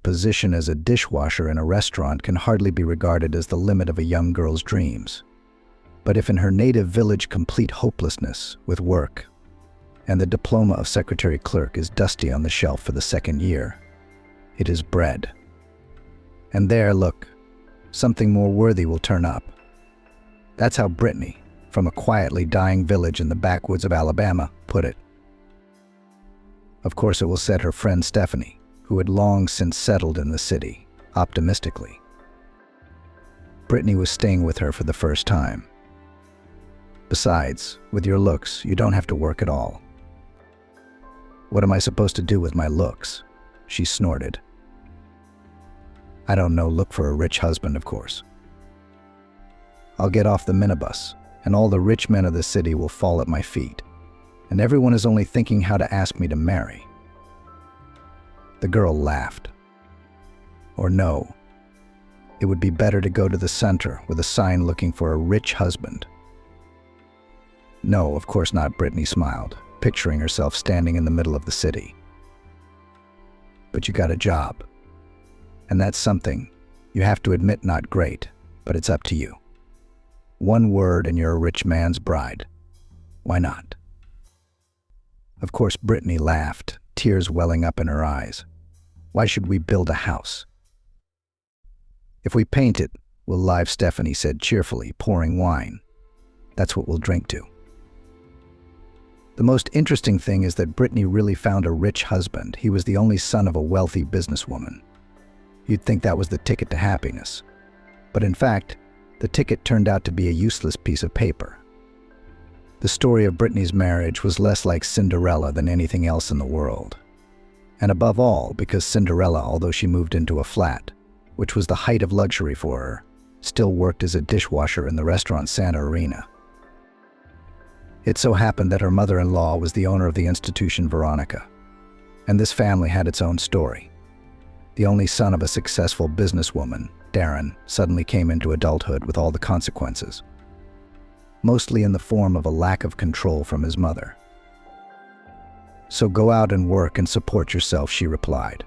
position as a dishwasher in a restaurant can hardly be regarded as the limit of a young girl's dreams. But if in her native village complete hopelessness with work, and the diploma of secretary clerk is dusty on the shelf for the second year, it is bread. And there, look, something more worthy will turn up. That's how Brittany, from a quietly dying village in the backwoods of Alabama, put it. Of course, it will set her friend Stephanie, who had long since settled in the city, optimistically. Brittany was staying with her for the first time. Besides, with your looks, you don't have to work at all. What am I supposed to do with my looks? She snorted. I don't know, look for a rich husband, of course. I'll get off the minibus, and all the rich men of the city will fall at my feet, and everyone is only thinking how to ask me to marry. The girl laughed. Or no, it would be better to go to the center with a sign looking for a rich husband. No, of course not, Brittany smiled, picturing herself standing in the middle of the city. But you got a job. And that's something, you have to admit, not great, but it's up to you. One word and you're a rich man's bride. Why not? Of course, Brittany laughed, tears welling up in her eyes. Why should we build a house? If we paint it, we'll live, Stephanie said cheerfully, pouring wine. That's what we'll drink to. The most interesting thing is that Brittany really found a rich husband. He was the only son of a wealthy businesswoman. You'd think that was the ticket to happiness. But in fact, the ticket turned out to be a useless piece of paper. The story of Brittany's marriage was less like Cinderella than anything else in the world. And above all, because Cinderella, although she moved into a flat, which was the height of luxury for her, still worked as a dishwasher in the restaurant Santa Arena. It so happened that her mother-in-law was the owner of the institution Veronica, and this family had its own story. The only son of a successful businesswoman, Darren, suddenly came into adulthood with all the consequences, mostly in the form of a lack of control from his mother. So go out and work and support yourself, she replied.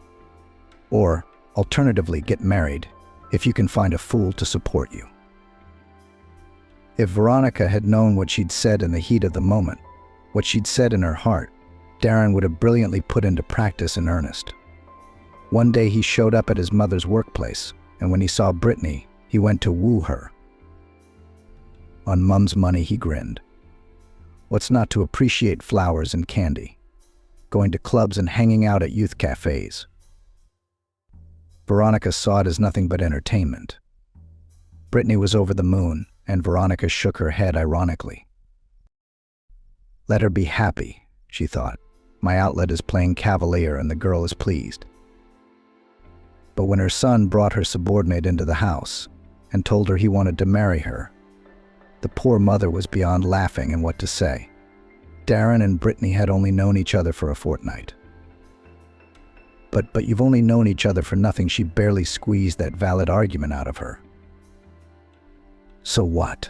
Or, alternatively, get married if you can find a fool to support you. If Veronica had known what she'd said in the heat of the moment, what she'd said in her heart, Darren would have brilliantly put into practice in earnest. One day he showed up at his mother's workplace, and when he saw Brittany, he went to woo her. On Mum's money, he grinned. What's not to appreciate flowers and candy, going to clubs and hanging out at youth cafes? Veronica saw it as nothing but entertainment. Brittany was over the moon, and Veronica shook her head ironically. Let her be happy, she thought. My outlet is playing cavalier and the girl is pleased. But when her son brought her subordinate into the house and told her he wanted to marry her, the poor mother was beyond laughing and what to say. Darren and Brittany had only known each other for a fortnight. But you've only known each other for nothing, she barely squeezed that valid argument out of her. So what?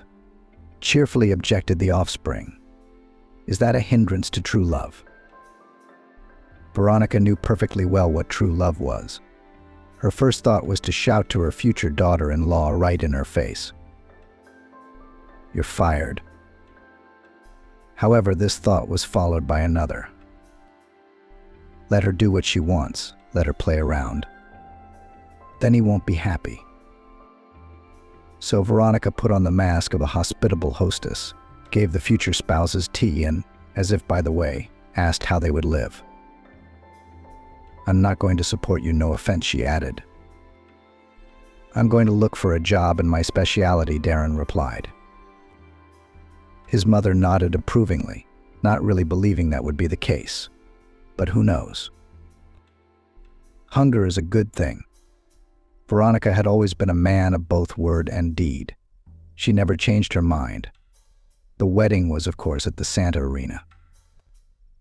Cheerfully objected the offspring. Is that a hindrance to true love? Veronica knew perfectly well what true love was. Her first thought was to shout to her future daughter-in-law right in her face. You're fired. However, this thought was followed by another. Let her do what she wants. Let her play around. Then he won't be happy. So Veronica put on the mask of a hospitable hostess, gave the future spouses tea and, as if by the way, asked how they would live. I'm not going to support you, no offense, she added. I'm going to look for a job in my specialty, Darren replied. His mother nodded approvingly, not really believing that would be the case. But who knows? Hunger is a good thing. Veronica had always been a man of both word and deed. She never changed her mind. The wedding was, of course, at the Santa Arena.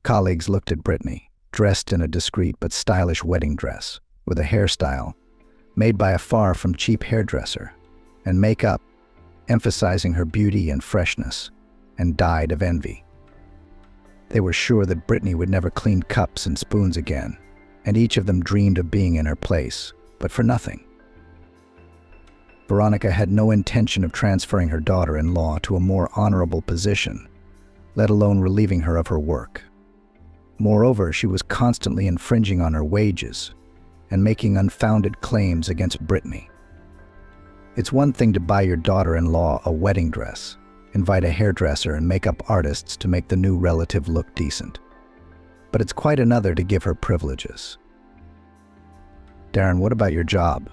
Colleagues looked at Brittany, dressed in a discreet but stylish wedding dress, with a hairstyle made by a far from cheap hairdresser, and makeup emphasizing her beauty and freshness, and died of envy. They were sure that Brittany would never clean cups and spoons again, and each of them dreamed of being in her place, but for nothing. Veronica had no intention of transferring her daughter-in-law to a more honorable position, let alone relieving her of her work. Moreover, she was constantly infringing on her wages and making unfounded claims against Brittany. It's one thing to buy your daughter-in-law a wedding dress, invite a hairdresser and makeup artists to make the new relative look decent. But it's quite another to give her privileges. "Darren, what about your job?"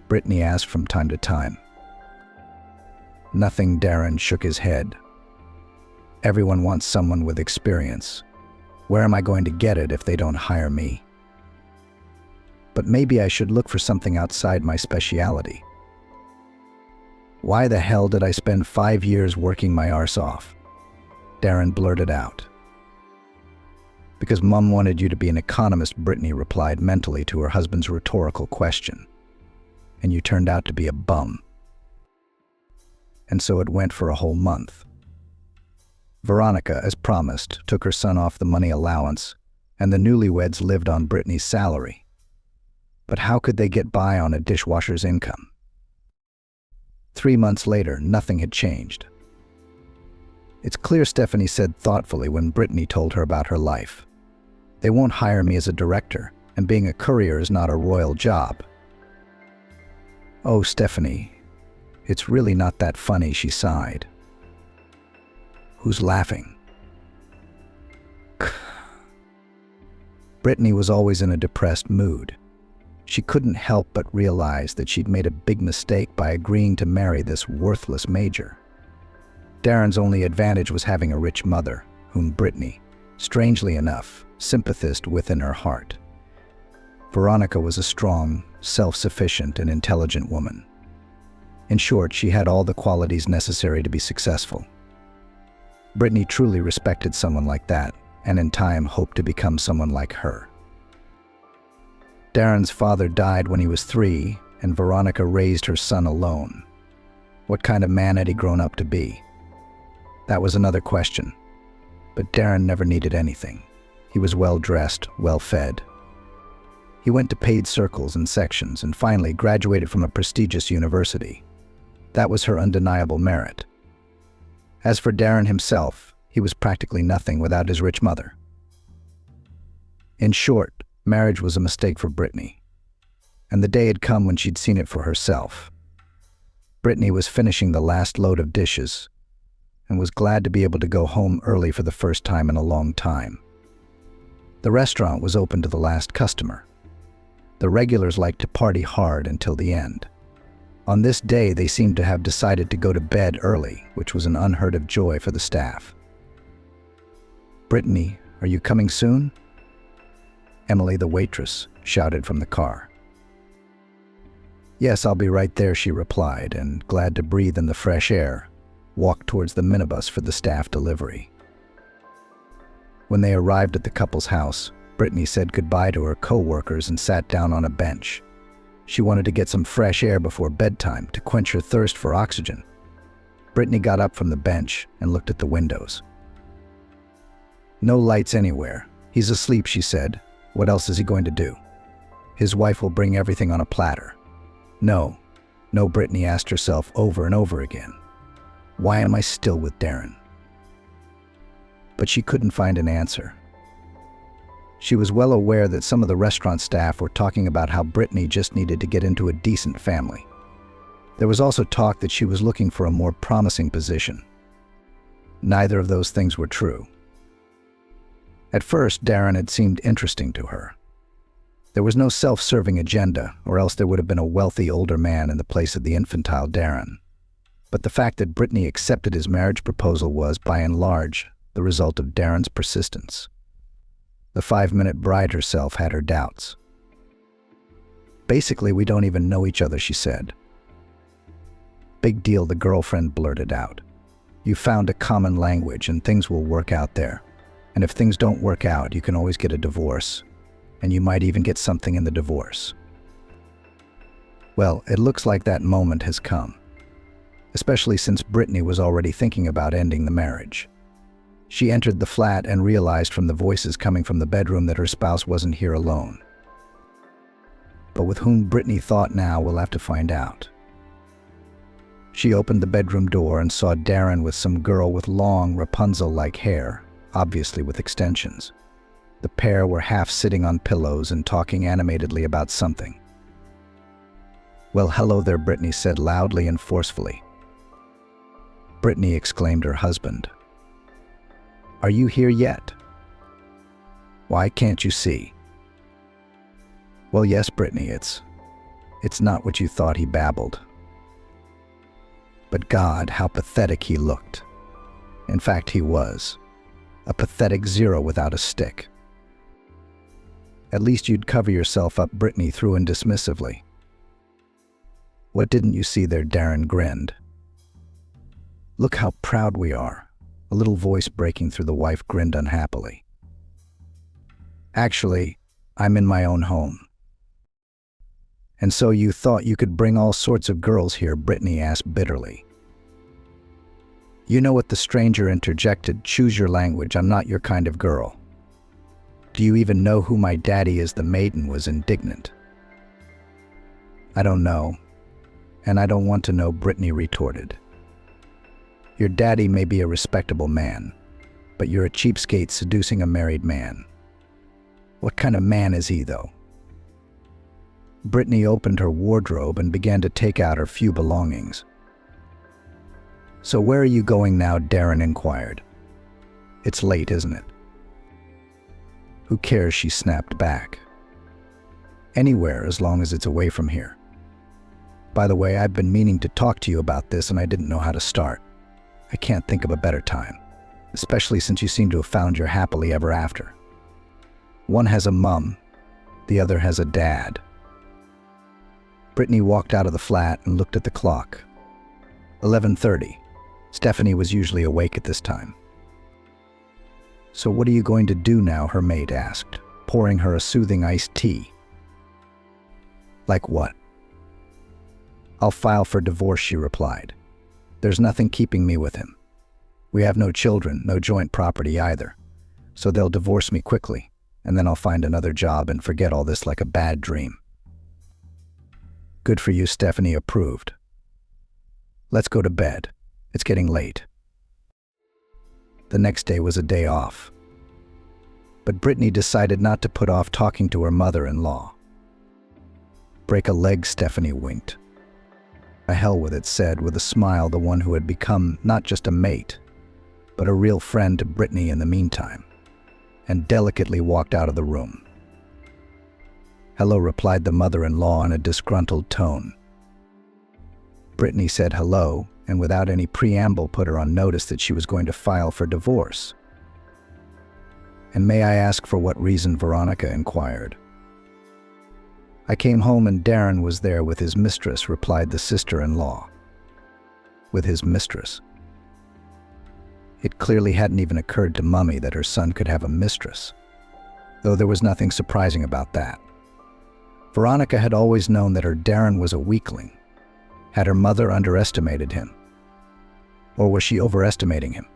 Brittany asked from time to time. "Nothing," Darren shook his head. "Everyone wants someone with experience. Where am I going to get it if they don't hire me? But maybe I should look for something outside my speciality. Why the hell did I spend 5 years working my arse off?" Darren blurted out. "Because Mom wanted you to be an economist," Brittany replied mentally to her husband's rhetorical question. "And you turned out to be a bum." And so it went for a whole month. Veronica, as promised, took her son off the money allowance, and the newlyweds lived on Brittany's salary. But how could they get by on a dishwasher's income? 3 months later, nothing had changed. "It's clear," Stephanie said thoughtfully when Brittany told her about her life. "They won't hire me as a director, and being a courier is not a royal job." "Oh, Stephanie, it's really not that funny," she sighed. "Who's laughing?" Brittany was always in a depressed mood. She couldn't help but realize that she'd made a big mistake by agreeing to marry this worthless major. Darren's only advantage was having a rich mother, whom Brittany, strangely enough, sympathized with in her heart. Veronica was a strong, self-sufficient, and intelligent woman. In short, she had all the qualities necessary to be successful. Brittany truly respected someone like that, and in time hoped to become someone like her. Darren's father died when he was 3, and Veronica raised her son alone. What kind of man had he grown up to be? That was another question. But Darren never needed anything. He was well-dressed, well-fed. He went to paid circles and sections and finally graduated from a prestigious university. That was her undeniable merit. As for Darren himself, he was practically nothing without his rich mother. In short, marriage was a mistake for Brittany, and the day had come when she'd seen it for herself. Brittany was finishing the last load of dishes and was glad to be able to go home early for the first time in a long time. The restaurant was open to the last customer. The regulars liked to party hard until the end. On this day, they seemed to have decided to go to bed early, which was an unheard of joy for the staff. "Brittany, are you coming soon?" Emily, the waitress, shouted from the car. "Yes, I'll be right there," she replied, and, glad to breathe in the fresh air, walked towards the minibus for the staff delivery. When they arrived at the couple's house, Brittany said goodbye to her co-workers and sat down on a bench. She wanted to get some fresh air before bedtime to quench her thirst for oxygen. Brittany got up from the bench and looked at the windows. "No lights anywhere. He's asleep," she said. "What else is he going to do? His wife will bring everything on a platter." No, Brittany asked herself over and over again. Why am I still with Darren? But she couldn't find an answer. She was well aware that some of the restaurant staff were talking about how Brittany just needed to get into a decent family. There was also talk that she was looking for a more promising position. Neither of those things were true. At first, Darren had seemed interesting to her. There was no self-serving agenda, or else there would have been a wealthy older man in the place of the infantile Darren. But the fact that Brittany accepted his marriage proposal was, by and large, the result of Darren's persistence. The 5-minute bride herself had her doubts. "Basically, we don't even know each other," she said. "Big deal," the girlfriend blurted out. "You found a common language and things will work out there. And if things don't work out, you can always get a divorce. And you might even get something in the divorce." Well, it looks like that moment has come. Especially since Brittany was already thinking about ending the marriage. She entered the flat and realized from the voices coming from the bedroom that her spouse wasn't here alone. but with whom Brittany thought now we'll have to find out. She opened the bedroom door and saw Darren with some girl with long, Rapunzel-like hair, obviously with extensions. The pair were half sitting on pillows and talking animatedly about something. "Well, hello there," Brittany said loudly and forcefully. "Brittany," exclaimed her husband. "Are you here yet? Why can't you see?" "Well, yes, Brittany, it's not what you thought," he babbled. But God, how pathetic he looked. In fact, he was. A pathetic zero without a stick. "At least you'd cover yourself up," Brittany threw in dismissively. "What didn't you see there?" Darren grinned. "Look how proud we are." A little voice breaking through the wife grinned unhappily. "Actually, I'm in my own home." "And so you thought you could bring all sorts of girls here?" Brittany asked bitterly. "You know what?" the stranger interjected. "Choose your language. I'm not your kind of girl." "Do you even know who my daddy is?" The maiden was indignant. "I don't know, and I don't want to know," Brittany retorted. "Your daddy may be a respectable man, but you're a cheapskate seducing a married man." "What kind of man is he, though?" Brittany opened her wardrobe and began to take out her few belongings. "So where are you going now?" Darren inquired. "It's late, isn't it?" "Who cares?" she snapped back. "Anywhere, as long as it's away from here. By the way, I've been meaning to talk to you about this and I didn't know how to start. I can't think of a better time, especially since you seem to have found your happily ever after. One has a mum, the other has a dad." Brittany walked out of the flat and looked at the clock. 11:30. Stephanie was usually awake at this time. "So what are you going to do now?" her maid asked, pouring her a soothing iced tea. "Like what?" "I'll file for divorce," she replied. "There's nothing keeping me with him. We have no children, no joint property either. So they'll divorce me quickly, and then I'll find another job and forget all this like a bad dream." "Good for you," Stephanie approved. "Let's go to bed. It's getting late." The next day was a day off. But Brittany decided not to put off talking to her mother-in-law. "Break a leg," Stephanie winked. "The hell with it," said with a smile the one who had become not just a mate, but a real friend to Brittany in the meantime, and delicately walked out of the room. "Hello," replied the mother-in-law in a disgruntled tone. Brittany said hello, and without any preamble put her on notice that she was going to file for divorce. "And may I ask for what reason?" Veronica inquired. "I came home and Darren was there with his mistress," replied the sister-in-law. With his mistress? It clearly hadn't even occurred to Mummy that her son could have a mistress, though there was nothing surprising about that. Veronica had always known that her Darren was a weakling. Had her mother underestimated him? Or was she overestimating him?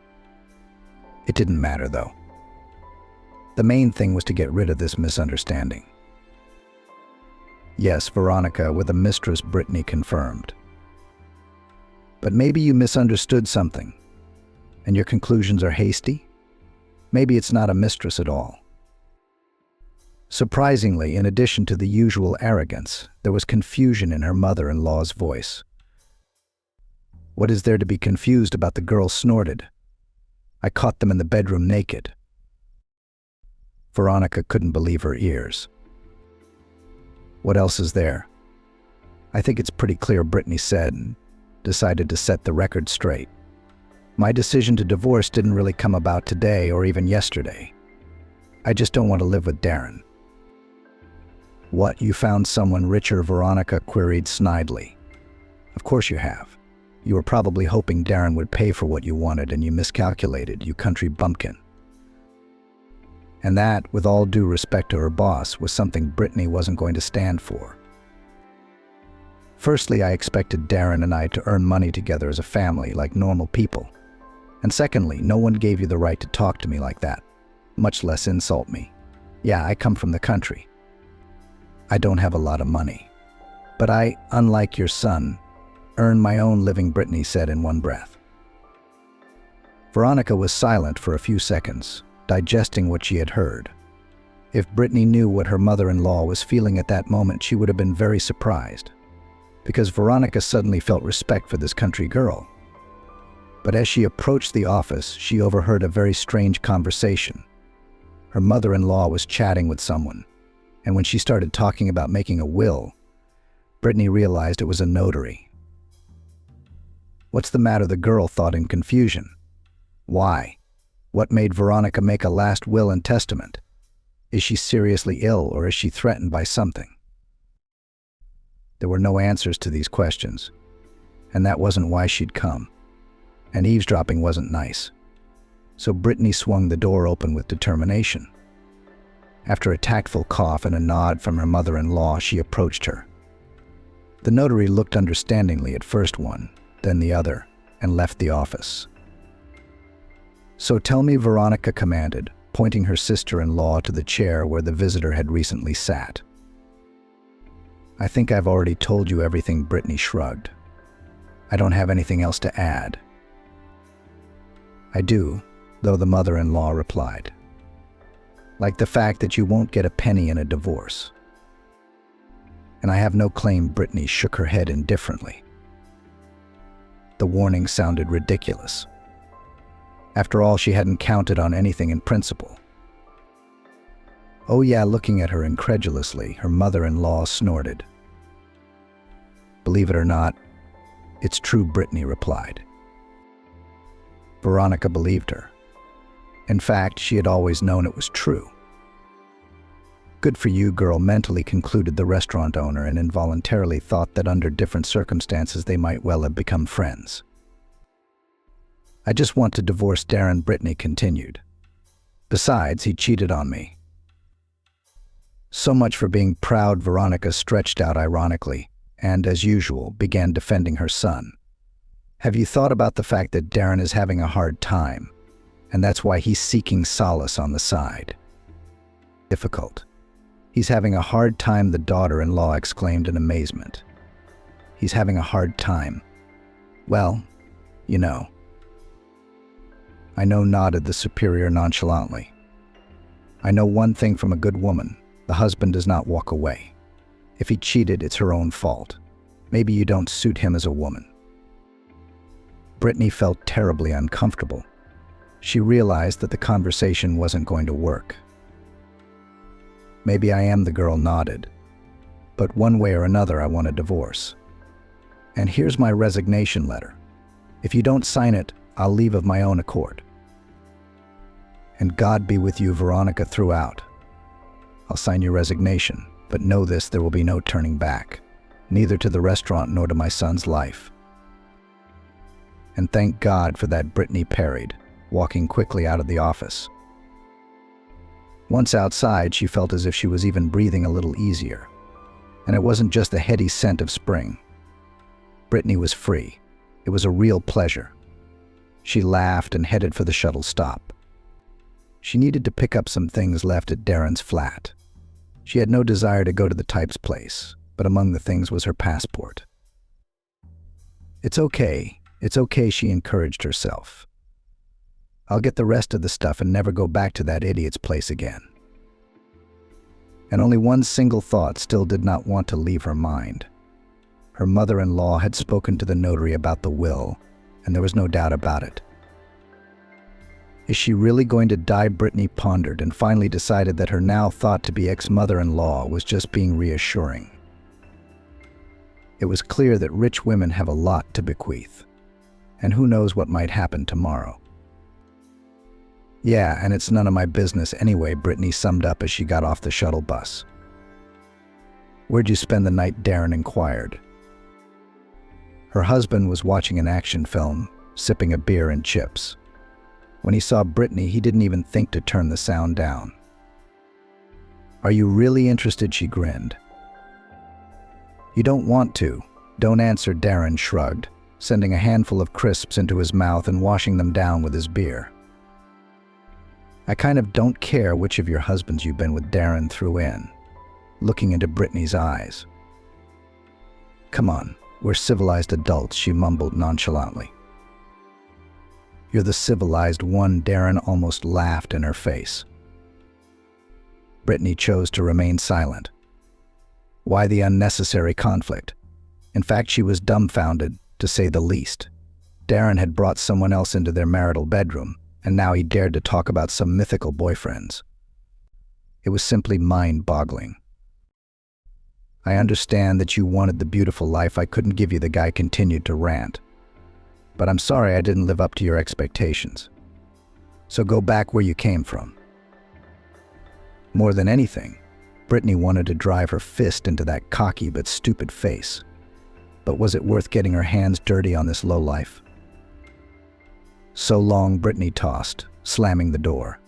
It didn't matter, though. The main thing was to get rid of this misunderstanding. "Yes, Veronica, with a mistress," Brittany confirmed. "But maybe you misunderstood something, and your conclusions are hasty? Maybe it's not a mistress at all." Surprisingly, in addition to the usual arrogance, there was confusion in her mother-in-law's voice. "What is there to be confused about?" the girl snorted. "I caught them in the bedroom naked." Veronica couldn't believe her ears. "What else is there?" "I think it's pretty clear," Brittany said, and decided to set the record straight. "My decision to divorce didn't really come about today or even yesterday. I just don't want to live with Darren." "What, you found someone richer?" Veronica queried snidely. "Of course you have. You were probably hoping Darren would pay for what you wanted and you miscalculated, you country bumpkin." And that, with all due respect to her boss, was something Brittany wasn't going to stand for. Firstly, I expected Darren and I to earn money together as a family, like normal people. And secondly, no one gave you the right to talk to me like that, much less insult me. Yeah, I come from the country. I don't have a lot of money. But I, unlike your son, earn my own living, Brittany said in one breath. Veronica was silent for a few seconds, digesting what she had heard. If Brittany knew what her mother-in-law was feeling at that moment, she would have been very surprised, because Veronica suddenly felt respect for this country girl. But as she approached the office, she overheard a very strange conversation. Her mother-in-law was chatting with someone, and when she started talking about making a will, Brittany realized it was a notary. "What's the matter?" the girl thought in confusion. Why? What made Veronica make a last will and testament? Is she seriously ill, or is she threatened by something? There were no answers to these questions, and that wasn't why she'd come. And eavesdropping wasn't nice. So Brittany swung the door open with determination. After a tactful cough and a nod from her mother-in-law, she approached her. The notary looked understandingly at first one, then the other, and left the office. "So tell me," Veronica commanded, pointing her sister-in-law to the chair where the visitor had recently sat. "I think I've already told you everything," Brittany shrugged. "I don't have anything else to add." "I do," though, the mother-in-law replied. "Like the fact that you won't get a penny in a divorce." "And I have no claim," Brittany shook her head indifferently. The warning sounded ridiculous. After all, she hadn't counted on anything in principle. "Oh yeah," looking at her incredulously, her mother-in-law snorted. "Believe it or not, it's true," Brittany replied. Veronica believed her. In fact, she had always known it was true. "Good for you, girl," mentally concluded the restaurant owner, and involuntarily thought that under different circumstances they might well have become friends. "I just want to divorce Darren," Brittany continued. "Besides, he cheated on me." "So much for being proud," Veronica stretched out ironically, and, as usual, began defending her son. "Have you thought about the fact that Darren is having a hard time, and that's why he's seeking solace on the side?" "Difficult. He's having a hard time," the daughter-in-law exclaimed in amazement. "He's having a hard time. Well, you know." "I know," nodded the superior nonchalantly. "I know one thing from a good woman: the husband does not walk away. If he cheated, it's her own fault. Maybe you don't suit him as a woman." Brittany felt terribly uncomfortable. She realized that the conversation wasn't going to work. "Maybe I am," the girl nodded. "But one way or another, I want a divorce. And here's my resignation letter. If you don't sign it, I'll leave of my own accord." "And God be with you," Veronica threw out. "I'll sign your resignation, but know this: there will be no turning back, neither to the restaurant nor to my son's life." "And thank God for that," Brittany parried, walking quickly out of the office. Once outside, she felt as if she was even breathing a little easier. And it wasn't just the heady scent of spring. Brittany was free. It was a real pleasure. She laughed and headed for the shuttle stop. She needed to pick up some things left at Darren's flat. She had no desire to go to the type's place, but among the things was her passport. It's okay, she encouraged herself. "I'll get the rest of the stuff and never go back to that idiot's place again." And only one single thought still did not want to leave her mind. Her mother-in-law had spoken to the notary about the will, and there was no doubt about it. Is she really going to die? Brittany pondered and finally decided that her now thought-to-be ex-mother-in-law was just being reassuring. It was clear that rich women have a lot to bequeath, and who knows what might happen tomorrow. "Yeah, and it's none of my business anyway," Brittany summed up as she got off the shuttle bus. "Where'd you spend the night?" Darren inquired. Her husband was watching an action film, sipping a beer and chips. When he saw Brittany, he didn't even think to turn the sound down. "Are you really interested?" she grinned. "You don't want to. Don't answer," Darren shrugged, sending a handful of crisps into his mouth and washing them down with his beer. "I kind of don't care which of your husbands you've been with," Darren threw in. looking into Brittany's eyes. "Come on, we're civilized adults," she mumbled nonchalantly. "You're the civilized one," Darren almost laughed in her face. Brittany chose to remain silent. Why the unnecessary conflict? In fact, she was dumbfounded, to say the least. Darren had brought someone else into their marital bedroom, and now he dared to talk about some mythical boyfriends. It was simply mind-boggling. "I understand that you wanted the beautiful life I couldn't give you," the guy continued to rant. "But I'm sorry I didn't live up to your expectations. So go back where you came from." More than anything, Brittany wanted to drive her fist into that cocky but stupid face. But was it worth getting her hands dirty on this lowlife? "So long," Brittany tossed, slamming the door.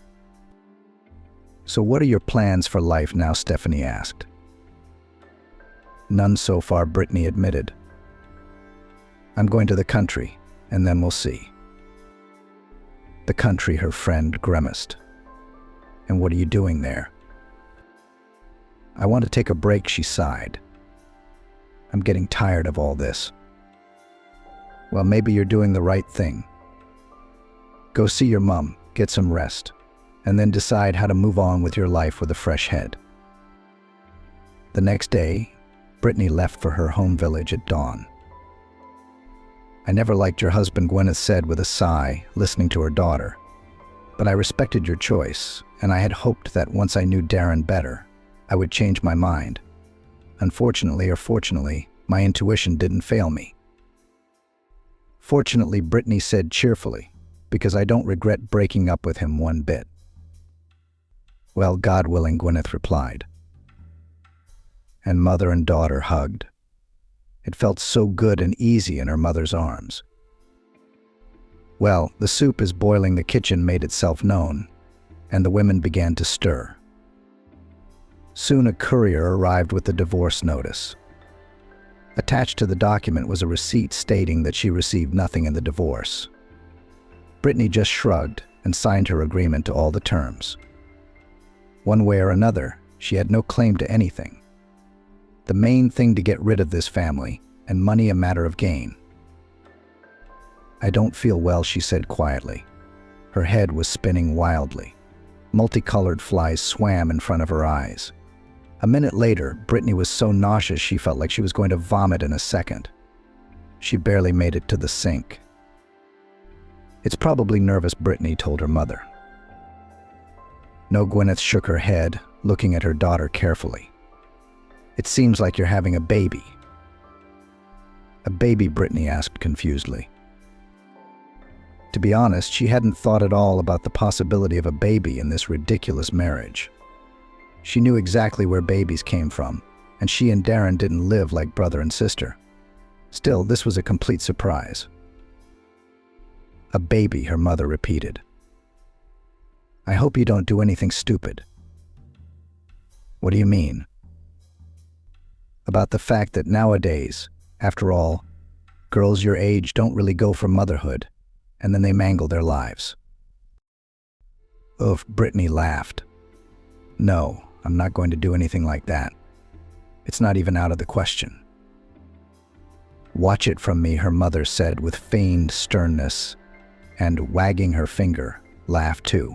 "So what are your plans for life now?" Stephanie asked. "None so far," Brittany admitted. "I'm going to the country, and then we'll see." "The country," her friend grimaced. "And what are you doing there?" "I want to take a break," she sighed. "I'm getting tired of all this." "Well, maybe you're doing the right thing. Go see your mom, get some rest, and then decide how to move on with your life with a fresh head." The next day, Brittany left for her home village at dawn. "I never liked your husband," Gwyneth said with a sigh, listening to her daughter. "But I respected your choice, and I had hoped that once I knew Darren better, I would change my mind. Unfortunately, or fortunately, my intuition didn't fail me." "Fortunately," Brittany said cheerfully, "because I don't regret breaking up with him one bit." "Well, God willing," Gwyneth replied. And mother and daughter hugged. It felt so good and easy in her mother's arms. Well, the soup is boiling. The kitchen made itself known, and the women began to stir. Soon a courier arrived with the divorce notice. Attached to the document was a receipt stating that she received nothing in the divorce. Brittany just shrugged and signed her agreement to all the terms. One way or another, she had no claim to anything. The main thing to get rid of this family, and money a matter of gain. "I don't feel well," she said quietly. Her head was spinning wildly. Multicolored flies swam in front of her eyes. A minute later, Brittany was so nauseous she felt like she was going to vomit in a second. She barely made it to the sink. "It's probably nervous," Brittany told her mother. No, Gwyneth shook her head, looking at her daughter carefully. "It seems like you're having a baby." "A baby?" Brittany asked confusedly. To be honest, she hadn't thought at all about the possibility of a baby in this ridiculous marriage. She knew exactly where babies came from, and she and Darren didn't live like brother and sister. Still, this was a complete surprise. "A baby," her mother repeated. "I hope you don't do anything stupid." "What do you mean?" "About the fact that nowadays, after all, girls your age don't really go for motherhood, and then they mangle their lives." Oof, Brittany laughed. "No, I'm not going to do anything like that. It's not even out of the question." "Watch it from me," her mother said with feigned sternness, and, wagging her finger, laughed too.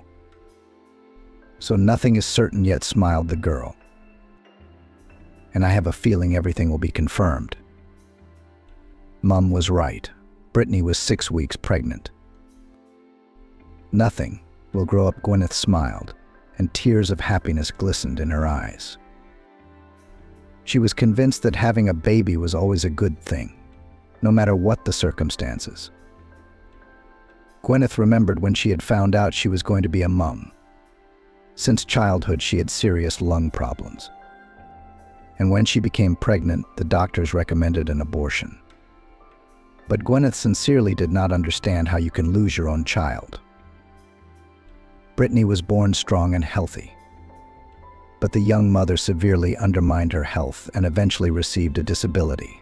"So nothing is certain yet," smiled the girl. "And I have a feeling everything will be confirmed." Mum was right. Brittany was 6 weeks pregnant. "Nothing will grow up," Gwyneth smiled, and tears of happiness glistened in her eyes. She was convinced that having a baby was always a good thing, no matter what the circumstances. Gwyneth remembered when she had found out she was going to be a mum. Since childhood, she had serious lung problems. And when she became pregnant, the doctors recommended an abortion. But Gwyneth sincerely did not understand how you can lose your own child. Brittany was born strong and healthy. But the young mother severely undermined her health and eventually received a disability.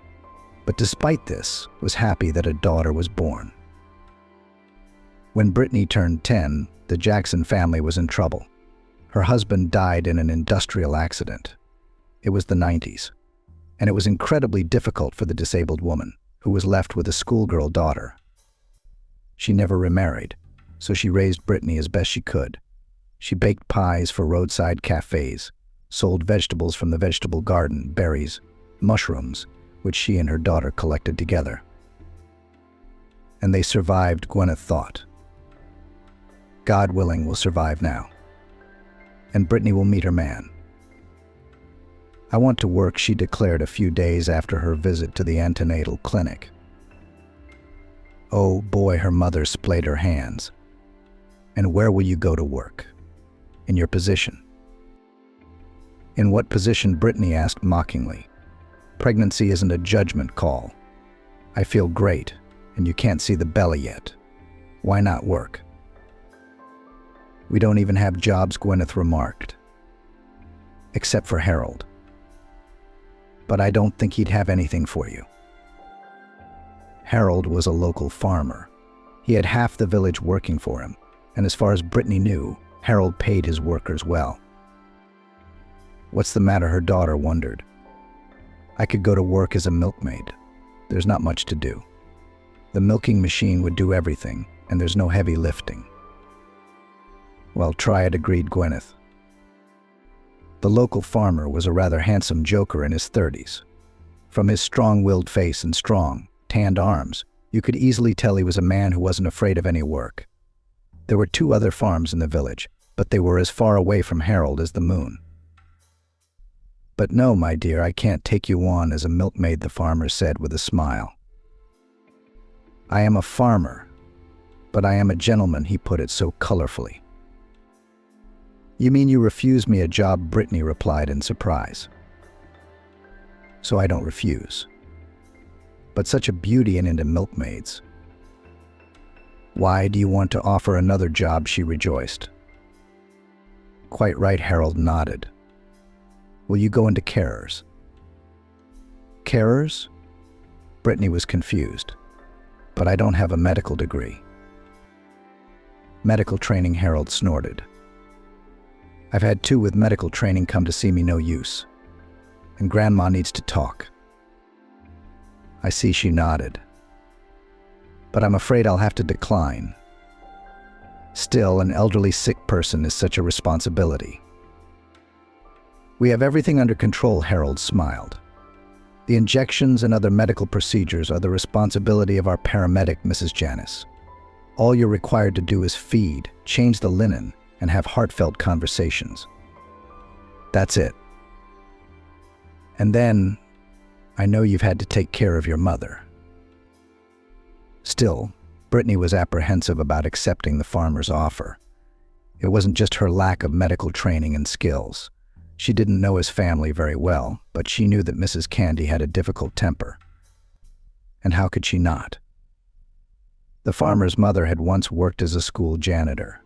But despite this, was happy that a daughter was born. When Brittany turned 10, the Jackson family was in trouble. Her husband died in an industrial accident. It was the 90s, and it was incredibly difficult for the disabled woman, who was left with a schoolgirl daughter. She never remarried, so she raised Brittany as best she could. She baked pies for roadside cafes, sold vegetables from the vegetable garden, berries, mushrooms, which she and her daughter collected together. And they survived, Gwyneth thought. God willing, will survive now. And Brittany will meet her man. I want to work, she declared a few days after her visit to the antenatal clinic. Oh boy, her mother splayed her hands. And where will you go to work? In your position. In what position? Brittany asked mockingly. Pregnancy isn't a judgment call. I feel great, and you can't see the belly yet. Why not work? We don't even have jobs, Gwyneth remarked. Except for Harold. But I don't think he'd have anything for you. Harold was a local farmer. He had half the village working for him, and as far as Brittany knew, Harold paid his workers well. What's the matter? Her daughter wondered. I could go to work as a milkmaid. There's not much to do. The milking machine would do everything, and there's no heavy lifting. Well, try it, agreed Gwyneth. The local farmer was a rather handsome joker in his 30s. From his strong-willed face and strong, tanned arms, you could easily tell he was a man who wasn't afraid of any work. There were 2 other farms in the village, but they were as far away from Harold as the moon. But no, my dear, I can't take you on as a milkmaid, the farmer said with a smile. I am a farmer, but I am a gentleman, he put it so colorfully. You mean you refuse me a job? Brittany replied in surprise. So I don't refuse. But such a beauty and into milkmaids. Why do you want to offer another job? She rejoiced. Quite right, Harold nodded. Will you go into carers? Carers? Brittany was confused. But I don't have a medical degree. Medical training, Harold snorted. I've had 2 with medical training come to see me, no use. And Grandma needs to talk. I see, she nodded. But I'm afraid I'll have to decline. Still, an elderly sick person is such a responsibility. We have everything under control, Harold smiled. The injections and other medical procedures are the responsibility of our paramedic, Mrs. Janice. All you're required to do is feed, change the linen, and have heartfelt conversations. That's it. And then, I know you've had to take care of your mother. Still, Brittany was apprehensive about accepting the farmer's offer. It wasn't just her lack of medical training and skills. She didn't know his family very well, but she knew that Mrs. Candy had a difficult temper. And how could she not? The farmer's mother had once worked as a school janitor.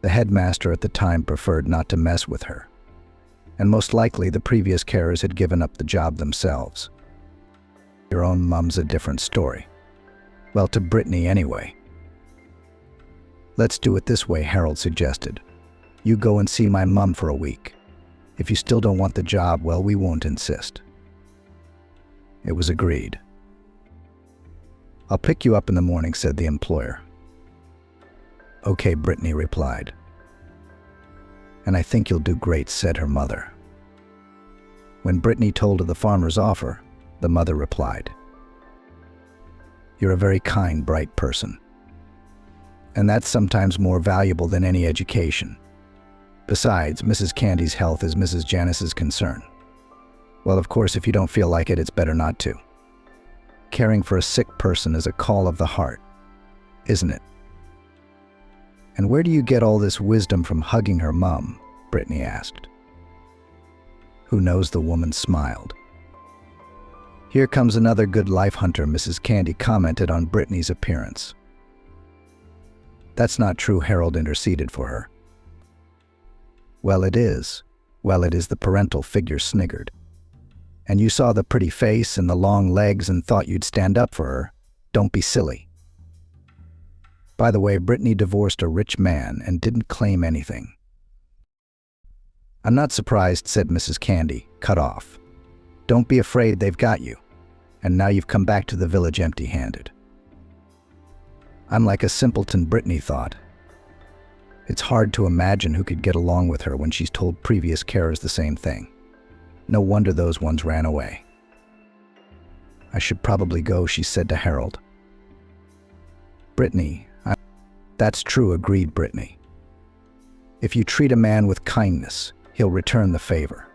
The headmaster at the time preferred not to mess with her. And most likely the previous carers had given up the job themselves. Your own mum's a different story. Well, to Brittany anyway. Let's do it this way, Harold suggested. You go and see my mum for a week. If you still don't want the job, well, we won't insist. It was agreed. I'll pick you up in the morning, said the employer. Okay, Brittany replied. And I think you'll do great, said her mother. When Brittany told of the farmer's offer, the mother replied, You're a very kind, bright person. And that's sometimes more valuable than any education. Besides, Mrs. Candy's health is Mrs. Janice's concern. Well, of course, if you don't feel like it, it's better not to. Caring for a sick person is a call of the heart, isn't it? And where do you get all this wisdom from hugging her mum? Brittany asked. Who knows, the woman smiled. Here comes another good life hunter, Mrs. Candy commented on Brittany's appearance. That's not true, Harold interceded for her. Well, it is. Well, it is, the parental figure sniggered. And you saw the pretty face and the long legs and thought you'd stand up for her. Don't be silly. By the way, Brittany divorced a rich man and didn't claim anything. "I'm not surprised," said Mrs. Candy, cut off. "Don't be afraid, they've got you. And now you've come back to the village empty-handed." "I'm like a simpleton," Brittany thought. It's hard to imagine who could get along with her when she's told previous carers the same thing. No wonder those ones ran away. "I should probably go," she said to Harold. "Brittany, That's true," agreed Brittany. "If you treat a man with kindness, he'll return the favor."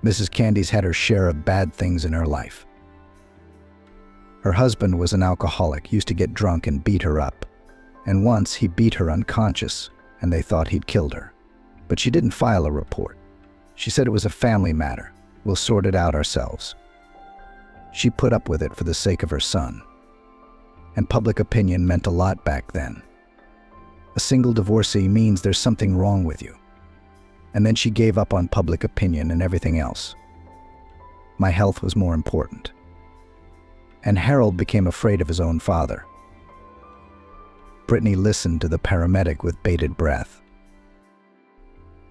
Mrs. Candy's had her share of bad things in her life. Her husband was an alcoholic, used to get drunk and beat her up. And once he beat her unconscious, and they thought he'd killed her. But she didn't file a report. She said it was a family matter. We'll sort it out ourselves. She put up with it for the sake of her son. And public opinion meant a lot back then. A single divorcee means there's something wrong with you. And then she gave up on public opinion and everything else. My health was more important. And Harold became afraid of his own father. Brittany listened to the paramedic with bated breath.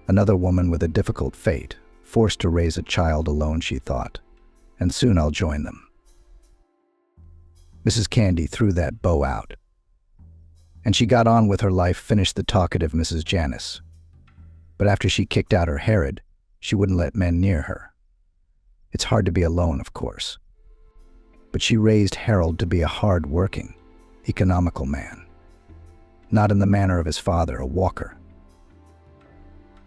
Another woman with a difficult fate, forced to raise a child alone, she thought, and soon I'll join them. Mrs. Candy threw that bow out. And she got on with her life, finished the talkative Mrs. Janice. But after she kicked out her Herod, she wouldn't let men near her. It's hard to be alone, of course. But she raised Harold to be a hard-working, economical man. Not in the manner of his father, a walker.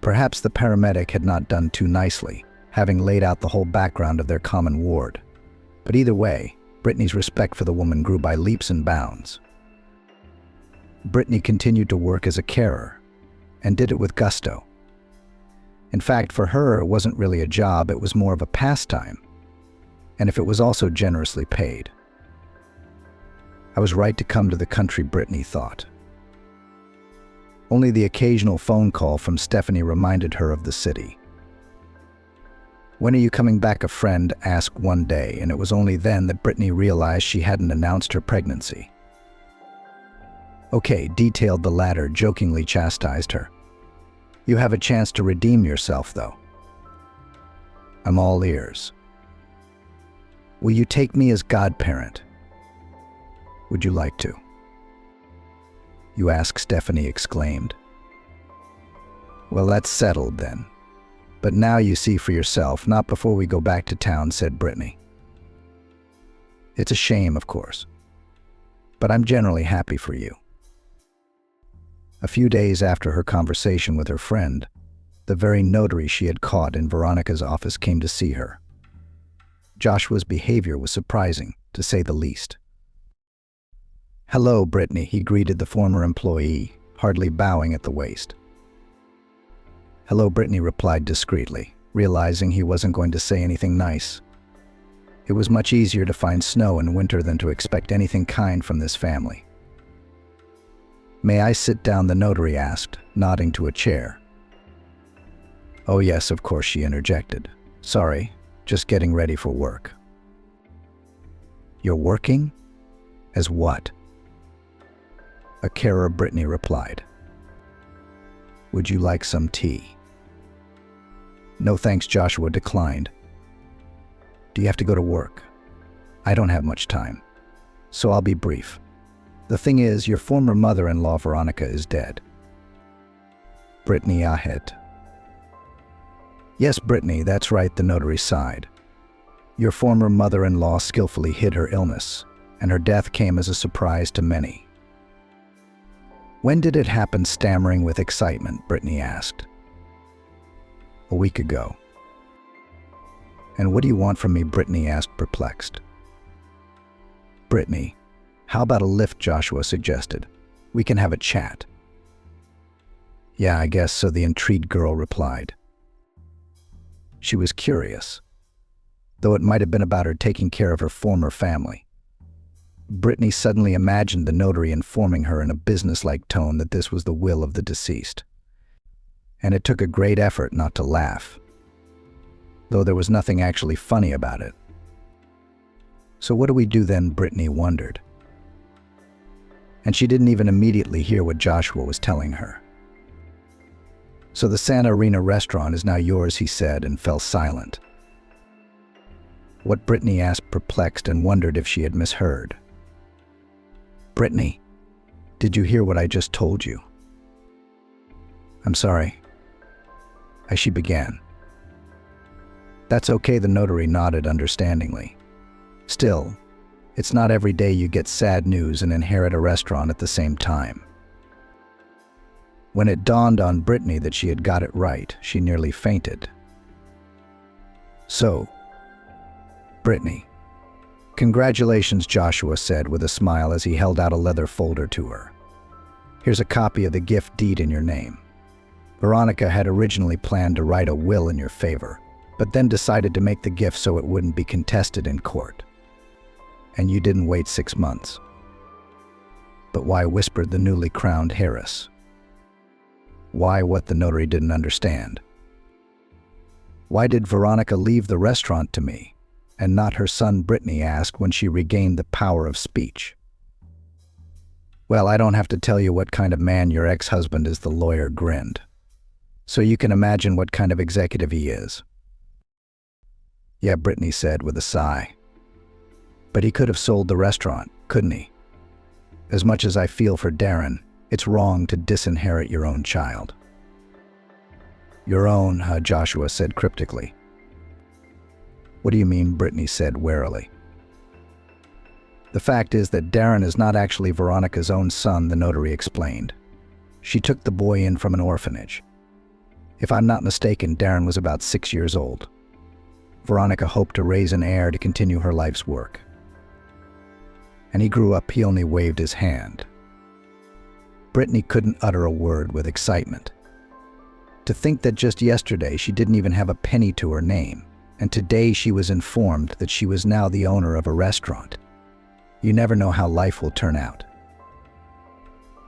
Perhaps the paramedic had not done too nicely, having laid out the whole background of their common ward. But either way, Brittany's respect for the woman grew by leaps and bounds. Brittany continued to work as a carer, and did it with gusto. In fact, for her, it wasn't really a job, it was more of a pastime, and if it was also generously paid. I was right to come to the country, Brittany thought. Only the occasional phone call from Stephanie reminded her of the city. "When are you coming back?" a friend asked one day, and it was only then that Brittany realized she hadn't announced her pregnancy. "Okay," detailed the latter, jokingly chastised her. "You have a chance to redeem yourself, though." "I'm all ears." "Will you take me as godparent?" "Would you like to?" "You ask?" Stephanie exclaimed. "Well, that's settled then. But now you see for yourself, not before we go back to town," said Brittany. "It's a shame, of course. But I'm generally happy for you." A few days after her conversation with her friend, the very notary she had caught in Veronica's office came to see her. Joshua's behavior was surprising, to say the least. "Hello, Brittany," he greeted the former employee, hardly bowing at the waist. "Hello," Brittany replied discreetly, realizing he wasn't going to say anything nice. It was much easier to find snow in winter than to expect anything kind from this family. "May I sit down?" the notary asked, nodding to a chair. "Oh yes, of course," she interjected. "Sorry, just getting ready for work." "You're working? As what?" "A carer," Brittany replied. "Would you like some tea?" "No thanks," Joshua declined. "Do you have to go to work?" "I don't have much time, so I'll be brief. The thing is, your former mother-in-law, Veronica, is dead." Brittany ahed. "Yes, Brittany, that's right," the notary sighed. "Your former mother-in-law skillfully hid her illness, and her death came as a surprise to many." "When did it happen?" Stammering with excitement, Brittany asked. "A week ago." "And what do you want from me?" Brittany asked, perplexed. "Brittany, how about a lift?" Joshua suggested. "We can have a chat." "Yeah, I guess so," the intrigued girl replied. She was curious, though it might have been about her taking care of her former family. Brittany suddenly imagined the notary informing her in a businesslike tone that this was the will of the deceased. And it took a great effort not to laugh, though there was nothing actually funny about it. "So what do we do then?" Brittany wondered. And she didn't even immediately hear what Joshua was telling her. So the Santa Arena restaurant is now yours, he said, and fell silent. What? Brittany asked, perplexed, and wondered if she had misheard. Brittany, did you hear what I just told you? I'm sorry. She began. That's okay, the notary nodded understandingly. Still, it's not every day you get sad news and inherit a restaurant at the same time. When it dawned on Brittany that she had got it right, she nearly fainted. So, Brittany, congratulations, Joshua said with a smile as he held out a leather folder to her. Here's a copy of the gift deed in your name. Veronica had originally planned to write a will in your favor, but then decided to make the gift so it wouldn't be contested in court. And you didn't wait 6 months. But why? Whispered the newly crowned Harris. Why? What the notary didn't understand. Why did Veronica leave the restaurant to me, and not her son? Brittany asked when she regained the power of speech. Well, I don't have to tell you what kind of man your ex-husband is, the lawyer grinned. So you can imagine what kind of executive he is. Yeah, Brittany said with a sigh. But he could have sold the restaurant, couldn't he? As much as I feel for Darren, it's wrong to disinherit your own child. Your own, Joshua said cryptically. What do you mean? Brittany said warily. The fact is that Darren is not actually Veronica's own son, the notary explained. She took the boy in from an orphanage. If I'm not mistaken, Darren was about 6 years old. Veronica hoped to raise an heir to continue her life's work. And he grew up, he only waved his hand. Brittany couldn't utter a word with excitement. To think that just yesterday she didn't even have a penny to her name, and today she was informed that she was now the owner of a restaurant. You never know how life will turn out.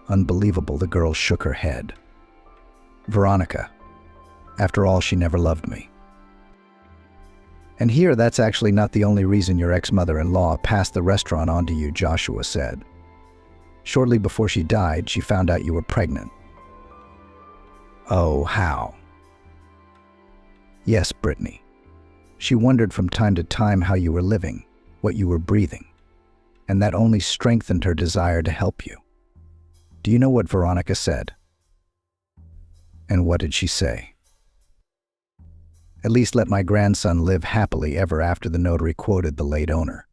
Unbelievable, the girl shook her head. Veronica, after all, she never loved me. And here, that's actually not the only reason your ex-mother-in-law passed the restaurant on to you, Joshua said. Shortly before she died, she found out you were pregnant. Oh, how? Yes, Brittany. She wondered from time to time how you were living, what you were breathing, and that only strengthened her desire to help you. Do you know what Veronica said? And what did she say? At least let my grandson live happily ever after, the notary quoted the late owner.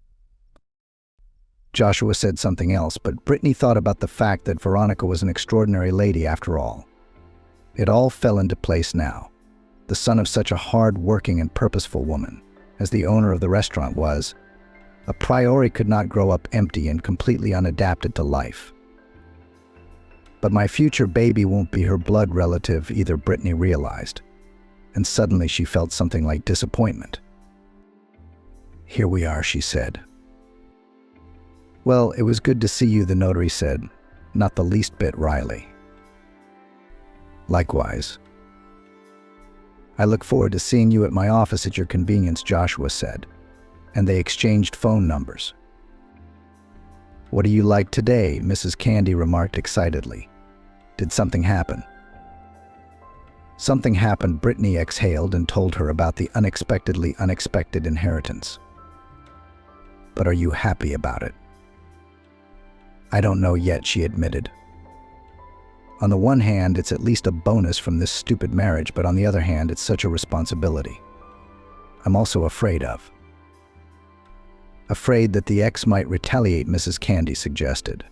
Joshua said something else, but Brittany thought about the fact that Veronica was an extraordinary lady after all. It all fell into place now. The son of such a hard-working and purposeful woman, as the owner of the restaurant was, a priori could not grow up empty and completely unadapted to life. But my future baby won't be her blood relative either, Brittany realized, and suddenly she felt something like disappointment. Here we are, she said. Well, it was good to see you, the notary said, not the least bit wryly. Likewise. I look forward to seeing you at my office at your convenience, Joshua said, and they exchanged phone numbers. What are you like today? Mrs. Candy remarked excitedly. Did something happen? Something happened, Brittany exhaled and told her about the unexpectedly unexpected inheritance. But are you happy about it? I don't know yet, she admitted. On the one hand, it's at least a bonus from this stupid marriage, but on the other hand, it's such a responsibility. I'm also afraid of. Afraid that the ex might retaliate, Mrs. Candy suggested.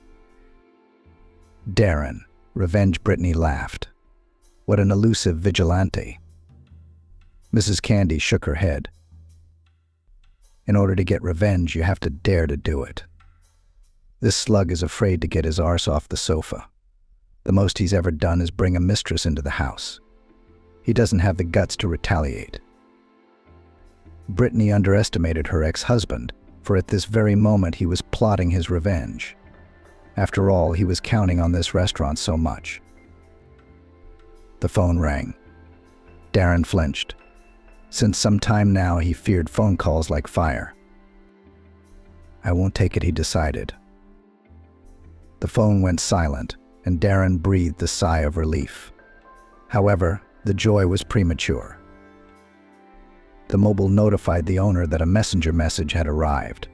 Darren, revenge, Brittany laughed. What an elusive vigilante. Mrs. Candy shook her head. In order to get revenge, you have to dare to do it. This slug is afraid to get his arse off the sofa. The most he's ever done is bring a mistress into the house. He doesn't have the guts to retaliate. Brittany underestimated her ex-husband, for at this very moment he was plotting his revenge. After all, he was counting on this restaurant so much. The phone rang. Darren flinched. Since some time now, he feared phone calls like fire. I won't take it, he decided. The phone went silent, and Darren breathed a sigh of relief. However, The joy was premature. The mobile notified the owner that a messenger message had arrived.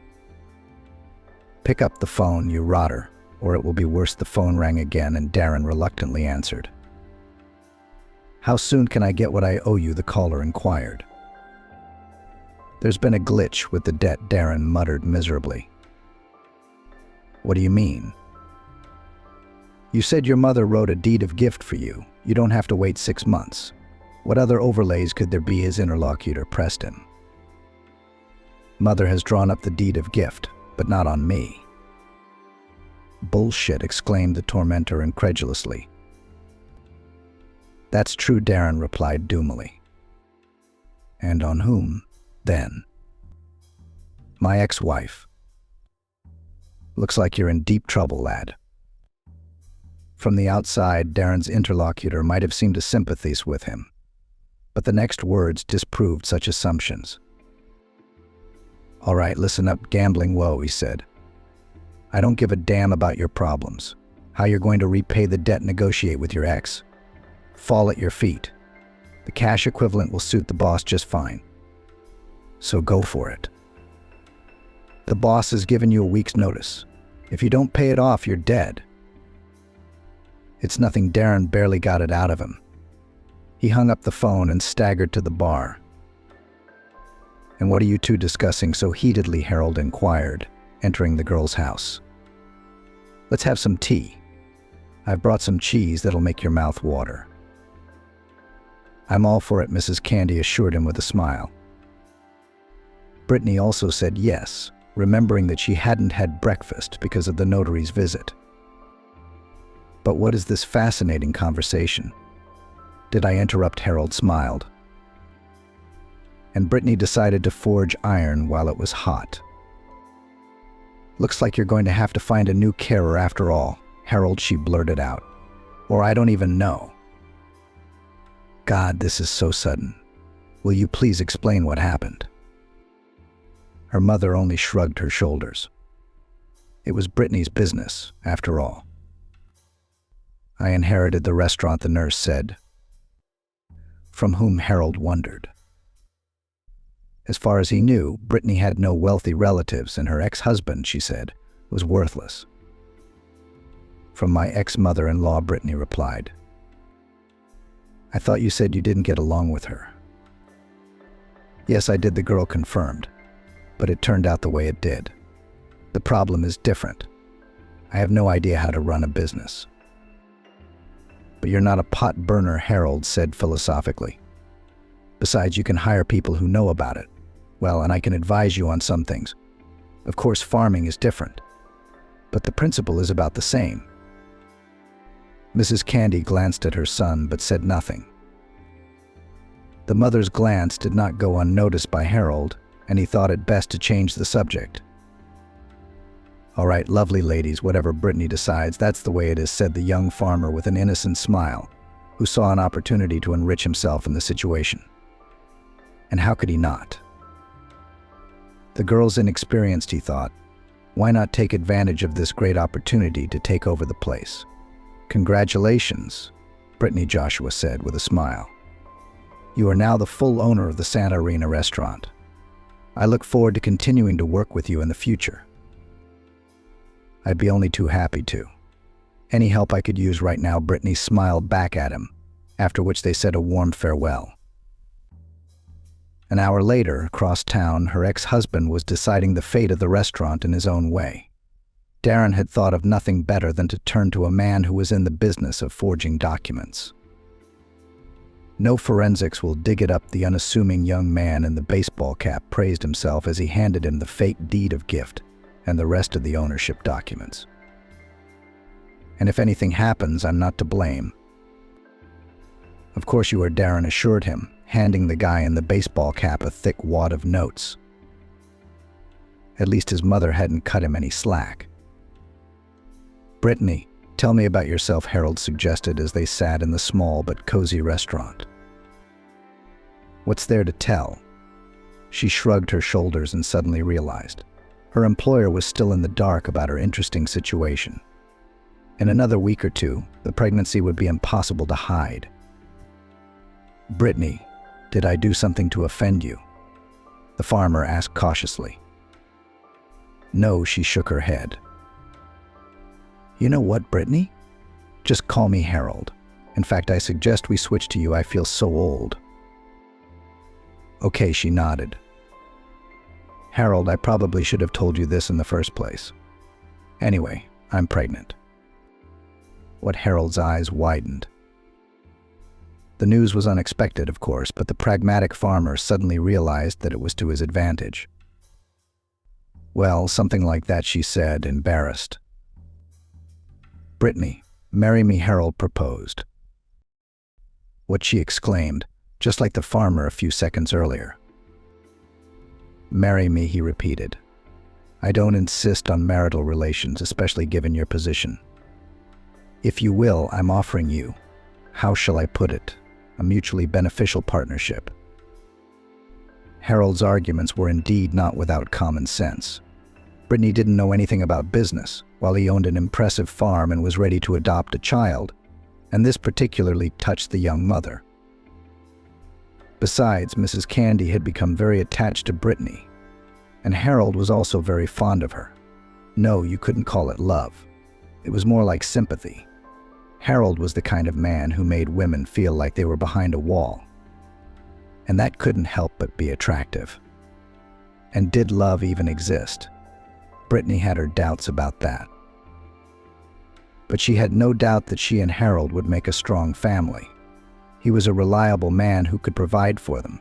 "Pick up the phone, you rotter, or it will be worse." The phone rang again, and Darren reluctantly answered. "How soon can I get what I owe you?" the caller inquired. "There's been a glitch with the debt," Darren muttered miserably. "What do you mean?" "You said your mother wrote a deed of gift for you. You don't have to wait 6 months. What other overlays could there be?" his interlocutor pressed him. "Mother has drawn up the deed of gift, but not on me." "Bullshit," exclaimed the tormentor incredulously. "That's true," Darren replied doomily. "And on whom, then?" "My ex-wife." "Looks like you're in deep trouble, lad." From the outside, Darren's interlocutor might have seemed to sympathize with him, but the next words disproved such assumptions. "All right, listen up, gambling woe," he said. "I don't give a damn about your problems. How you're going to repay the debt, negotiate with your ex. Fall at your feet. The cash equivalent will suit the boss just fine. So go for it. The boss has given you a week's notice. If you don't pay it off, you're dead." "It's nothing." Darren barely got it out of him. He hung up the phone and staggered to the bar. "And what are you two discussing so heatedly?" Harold inquired, entering the girl's house. "Let's have some tea. I've brought some cheese that'll make your mouth water." "I'm all for it," Mrs. Candy assured him with a smile. Brittany also said yes, remembering that she hadn't had breakfast because of the notary's visit. "But what is this fascinating conversation? Did I interrupt?" Harold smiled. And Brittany decided to forge iron while it was hot. "Looks like you're going to have to find a new carer after all, Harold," she blurted out. "Or I don't even know." "God, this is so sudden. Will you please explain what happened?" Her mother only shrugged her shoulders. It was Brittany's business, after all. "I inherited the restaurant," the nurse said. From whom Harold wondered. As far as he knew, Brittany had no wealthy relatives, and her ex-husband, she said, was worthless. "From my ex-mother-in-law," Brittany replied. "I thought you said you didn't get along with her." "Yes, I did," the girl confirmed, "but it turned out the way it did. The problem is different. I have no idea how to run a business." "But you're not a pot burner," Harold said philosophically. "Besides, you can hire people who know about it. Well, and I can advise you on some things. Of course, farming is different, but the principle is about the same." Mrs. Candy glanced at her son, but said nothing. The mother's glance did not go unnoticed by Harold, and he thought it best to change the subject. "All right, lovely ladies, whatever Brittany decides, that's the way it is," said the young farmer with an innocent smile, who saw an opportunity to enrich himself in the situation. And how could he not? The girl's inexperienced, he thought. Why not take advantage of this great opportunity to take over the place? "Congratulations," Brittany Joshua said with a smile. "You are now the full owner of the Santa Arena restaurant. I look forward to continuing to work with you in the future." "I'd be only too happy to. Any help I could use right now," Brittany smiled back at him, after which they said a warm farewell. An hour later, across town, her ex-husband was deciding the fate of the restaurant in his own way. Darren had thought of nothing better than to turn to a man who was in the business of forging documents. "No forensics will dig it up," the unassuming young man in the baseball cap praised himself as he handed him the fake deed of gift and the rest of the ownership documents. "And if anything happens, I'm not to blame." "Of course you are," Darren assured him, handing the guy in the baseball cap a thick wad of notes. At least his mother hadn't cut him any slack. "Brittany, tell me about yourself," Harold suggested as they sat in the small but cozy restaurant. "What's there to tell?" She shrugged her shoulders and suddenly realized her employer was still in the dark about her interesting situation. In another week or two, the pregnancy would be impossible to hide. "Brittany, did I do something to offend you?" the farmer asked cautiously. "No," she shook her head. "You know what, Brittany? Just call me Harold. In fact, I suggest we switch to you. I feel so old." "Okay," she nodded. "Harold, I probably should have told you this in the first place. Anyway, I'm pregnant." What Harold's eyes widened. The news was unexpected, of course, but the pragmatic farmer suddenly realized that it was to his advantage. "Well, something like that," she said, embarrassed. "Brittany, marry me," Harold proposed. What she exclaimed, just like the farmer a few seconds earlier. "Marry me," he repeated. "I don't insist on marital relations, especially given your position. If you will, I'm offering you, how shall I put it, a mutually beneficial partnership." Harold's arguments were indeed not without common sense. Brittany didn't know anything about business, while he owned an impressive farm and was ready to adopt a child, and this particularly touched the young mother. Besides, Mrs. Candy had become very attached to Brittany, and Harold was also very fond of her. No, you couldn't call it love. It was more like sympathy. Harold was the kind of man who made women feel like they were behind a wall. And that couldn't help but be attractive. And did love even exist? Brittany had her doubts about that. But she had no doubt that she and Harold would make a strong family. He was a reliable man who could provide for them,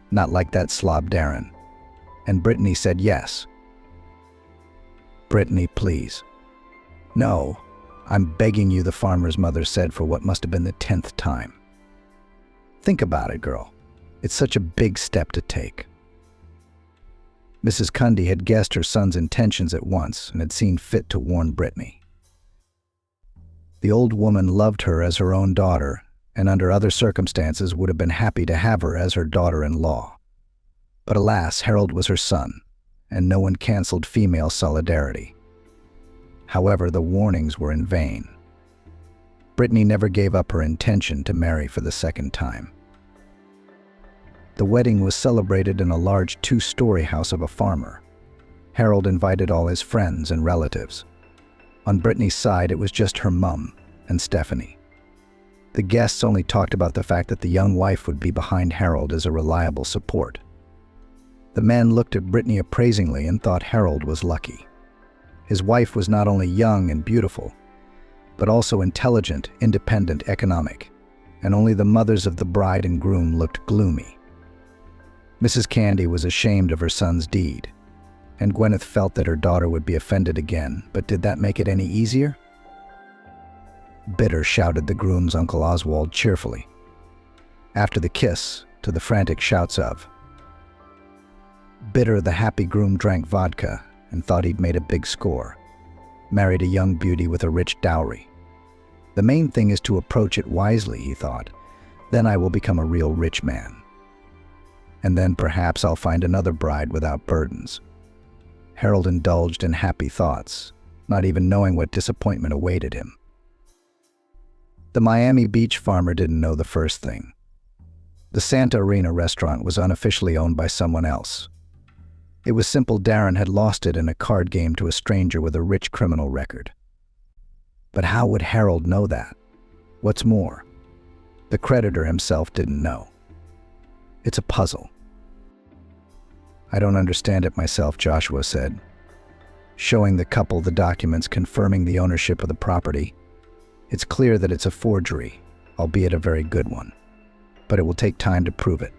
not like that slob Darren. And Brittany said yes. "Brittany, please." "No, I'm begging you," the farmer's mother said for what must have been the 10th time. "Think about it, girl. It's such a big step to take." Mrs. Cundy had guessed her son's intentions at once and had seen fit to warn Brittany. The old woman loved her as her own daughter, and under other circumstances would have been happy to have her as her daughter-in-law. But alas, Harold was her son, and no one canceled female solidarity. However, the warnings were in vain. Brittany never gave up her intention to marry for the second time. The wedding was celebrated in a large 2-story house of a farmer. Harold invited all his friends and relatives. On Brittany's side, it was just her mum and Stephanie. The guests only talked about the fact that the young wife would be behind Harold as a reliable support. The men looked at Brittany appraisingly and thought Harold was lucky. His wife was not only young and beautiful, but also intelligent, independent, economic, and only the mothers of the bride and groom looked gloomy. Mrs. Candy was ashamed of her son's deed, and Gwyneth felt that her daughter would be offended again, but did that make it any easier? "Bitter," shouted the groom's Uncle Oswald cheerfully, after the kiss, to the frantic shouts of. Bitter, the happy groom drank vodka and thought he'd made a big score. Married a young beauty with a rich dowry. The main thing is to approach it wisely, he thought. Then I will become a real rich man. And then perhaps I'll find another bride without burdens. Harold indulged in happy thoughts, not even knowing what disappointment awaited him. The Miami Beach farmer didn't know the first thing. The Santa Arena restaurant was unofficially owned by someone else. It was simple. Darren had lost it in a card game to a stranger with a rich criminal record. But how would Harold know that? What's more, the creditor himself didn't know. It's a puzzle. "I don't understand it myself," Joshua said, showing the couple the documents confirming the ownership of the property. "It's clear that it's a forgery, albeit a very good one, but it will take time to prove it.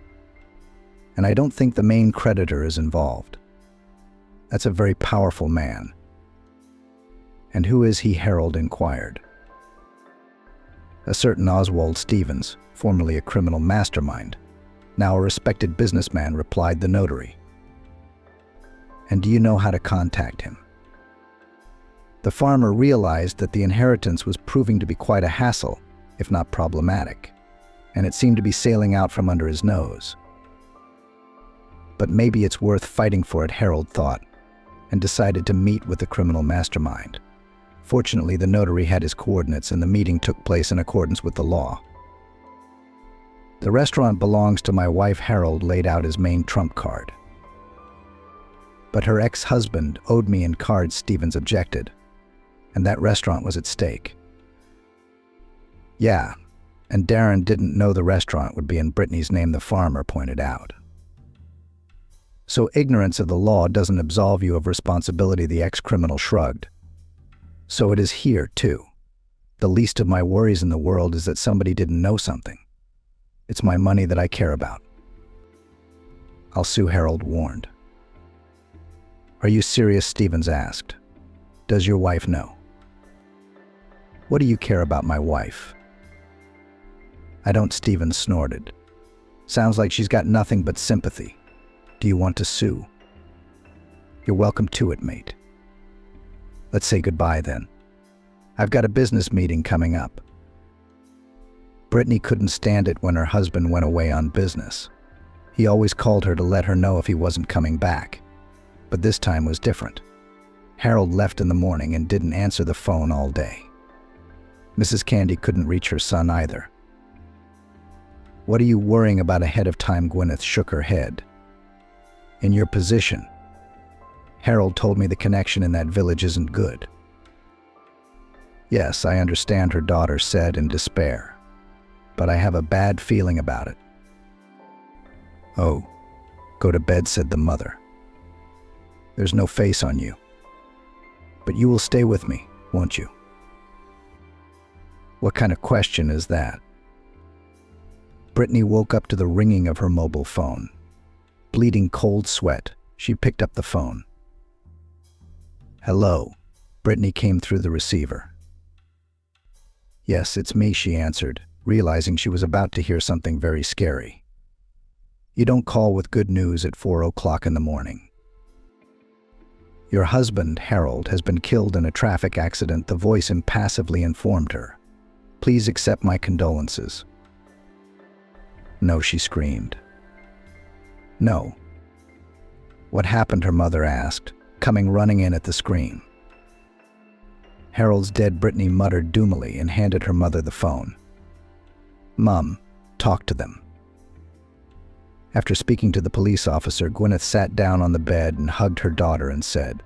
And I don't think the main creditor is involved. That's a very powerful man." "And who is he?" Harold inquired. "A certain Oswald Stevens, formerly a criminal mastermind, now a respected businessman," replied the notary. "And do you know how to contact him?" The farmer realized that the inheritance was proving to be quite a hassle, if not problematic, and it seemed to be sailing out from under his nose. But maybe it's worth fighting for it, Harold thought, and decided to meet with the criminal mastermind. Fortunately, the notary had his coordinates and the meeting took place in accordance with the law. The restaurant belongs to my wife. Harold laid out his main trump card. But her ex-husband owed me in cards. Stevens objected, and that restaurant was at stake. Yeah, and Darren didn't know the restaurant would be in Brittany's name, the farmer pointed out. So ignorance of the law doesn't absolve you of responsibility, the ex-criminal shrugged. So it is here, too. The least of my worries in the world is that somebody didn't know something. It's my money that I care about. I'll sue, Harold warned. Are you serious? Stevens asked. Does your wife know? What do you care about my wife? I don't, Stevens snorted. Sounds like she's got nothing but sympathy. Do you want to sue? You're welcome to it, mate. Let's say goodbye then. I've got a business meeting coming up. Brittany couldn't stand it when her husband went away on business. He always called her to let her know if he wasn't coming back. But this time was different. Harold left in the morning and didn't answer the phone all day. Mrs. Candy couldn't reach her son either. What are you worrying about ahead of time? Gwyneth shook her head. In your position, Harold told me the connection in that village isn't good. Yes, I understand, her daughter said in despair, but I have a bad feeling about it. Oh, go to bed, said the mother. There's no face on you. But you will stay with me, won't you? What kind of question is that? Brittany woke up to the ringing of her mobile phone. Bleeding cold sweat, she picked up the phone. Hello, Brittany came through the receiver. Yes, it's me, she answered, realizing she was about to hear something very scary. You don't call with good news at 4 o'clock in the morning. Your husband, Harold, has been killed in a traffic accident, the voice impassively informed her. Please accept my condolences. No, she screamed. No. What happened? Her mother asked, coming running in at the scream. Harold's dead, Brittany muttered doomily and handed her mother the phone. Mum, talk to them. After speaking to the police officer, Gwyneth sat down on the bed and hugged her daughter and said,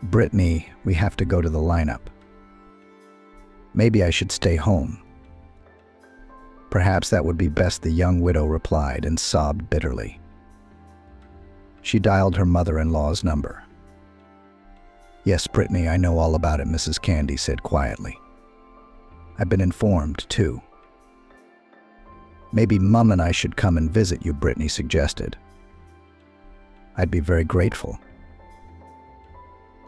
Brittany, we have to go to the lineup. Maybe I should stay home. Perhaps that would be best, the young widow replied and sobbed bitterly. She dialed her mother-in-law's number. Yes, Brittany, I know all about it, Mrs. Candy said quietly. I've been informed, too. Maybe Mum and I should come and visit you, Brittany suggested. I'd be very grateful.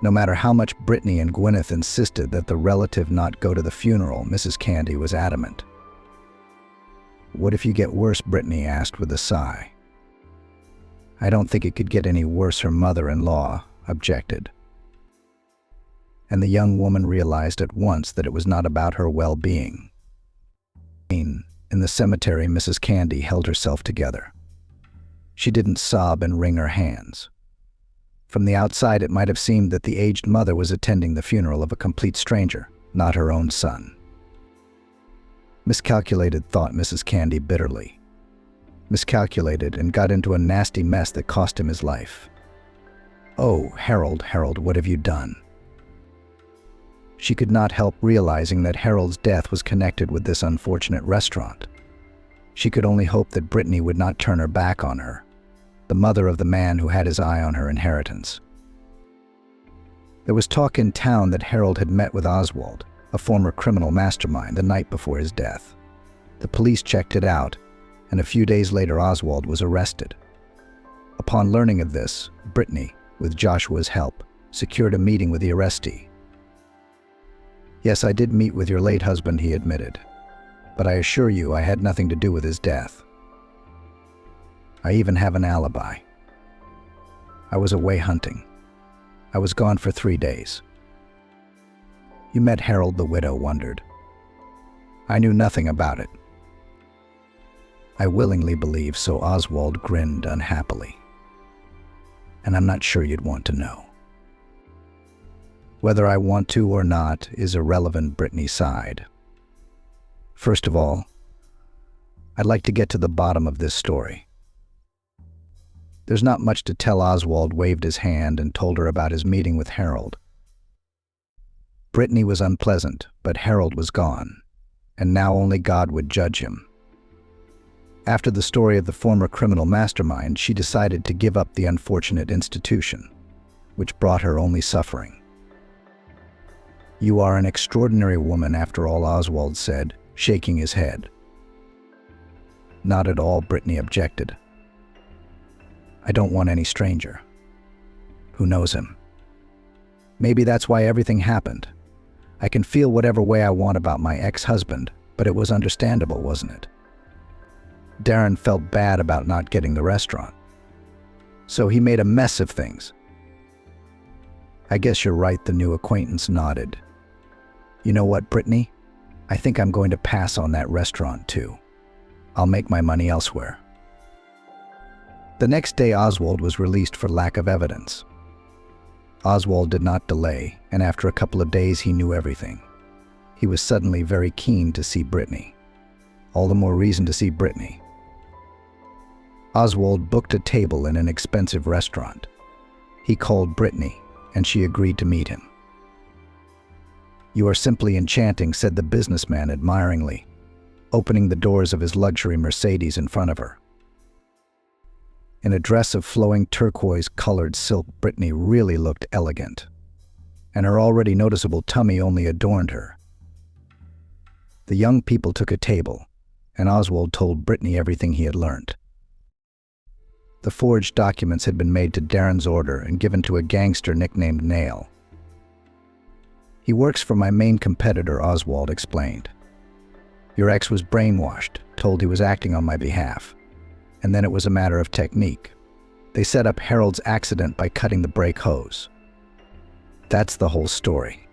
No matter how much Brittany and Gwyneth insisted that the relative not go to the funeral, Mrs. Candy was adamant. What if you get worse? Brittany asked with a sigh. I don't think it could get any worse, her mother-in-law objected. And the young woman realized at once that it was not about her well-being. In the cemetery, Mrs. Candy held herself together. She didn't sob and wring her hands. From the outside, it might have seemed that the aged mother was attending the funeral of a complete stranger, not her own son. Miscalculated, thought Mrs. Candy bitterly. Miscalculated and got into a nasty mess that cost him his life. Oh, Harold, what have you done? She could not help realizing that Harold's death was connected with this unfortunate restaurant. She could only hope that Brittany would not turn her back on her, the mother of the man who had his eye on her inheritance. There was talk in town that Harold had met with Oswald, a former criminal mastermind, the night before his death. The police checked it out, and a few days later Oswald was arrested. Upon learning of this, Brittany, with Joshua's help, secured a meeting with the arrestee. Yes, I did meet with your late husband, he admitted, but I assure you I had nothing to do with his death. I even have an alibi. I was away hunting. I was gone for 3 days. You met Harold, the widow wondered. I knew nothing about it. I willingly believe so, Oswald grinned unhappily. And I'm not sure you'd want to know. Whether I want to or not is irrelevant, Brittany sighed. First of all, I'd like to get to the bottom of this story. There's not much to tell. Oswald waved his hand and told her about his meeting with Harold. Brittany was unpleasant, but Harold was gone, and now only God would judge him. After the story of the former criminal mastermind, she decided to give up the unfortunate institution, which brought her only suffering. "You are an extraordinary woman after all," Oswald said, shaking his head. "Not at all," Brittany objected. "I don't want any stranger. Who knows him? Maybe that's why everything happened. I can feel whatever way I want about my ex-husband, but it was understandable, wasn't it? Darren felt bad about not getting the restaurant, so he made a mess of things." "I guess you're right," the new acquaintance nodded. "You know what, Brittany? I think I'm going to pass on that restaurant too. I'll make my money elsewhere." The next day, Oswald was released for lack of evidence. Oswald did not delay, and after a couple of days he knew everything. He was suddenly very keen to see Brittany. All the more reason to see Brittany. Oswald booked a table in an expensive restaurant. He called Brittany, and she agreed to meet him. "You are simply enchanting," said the businessman admiringly, opening the doors of his luxury Mercedes in front of her. In a dress of flowing turquoise-colored silk, Brittany really looked elegant, and her already noticeable tummy only adorned her. The young people took a table, and Oswald told Brittany everything he had learned. The forged documents had been made to Darren's order and given to a gangster nicknamed Nail. "He works for my main competitor," Oswald explained. "Your ex was brainwashed, told he was acting on my behalf, and then it was a matter of technique. They set up Harold's accident by cutting the brake hose. That's the whole story.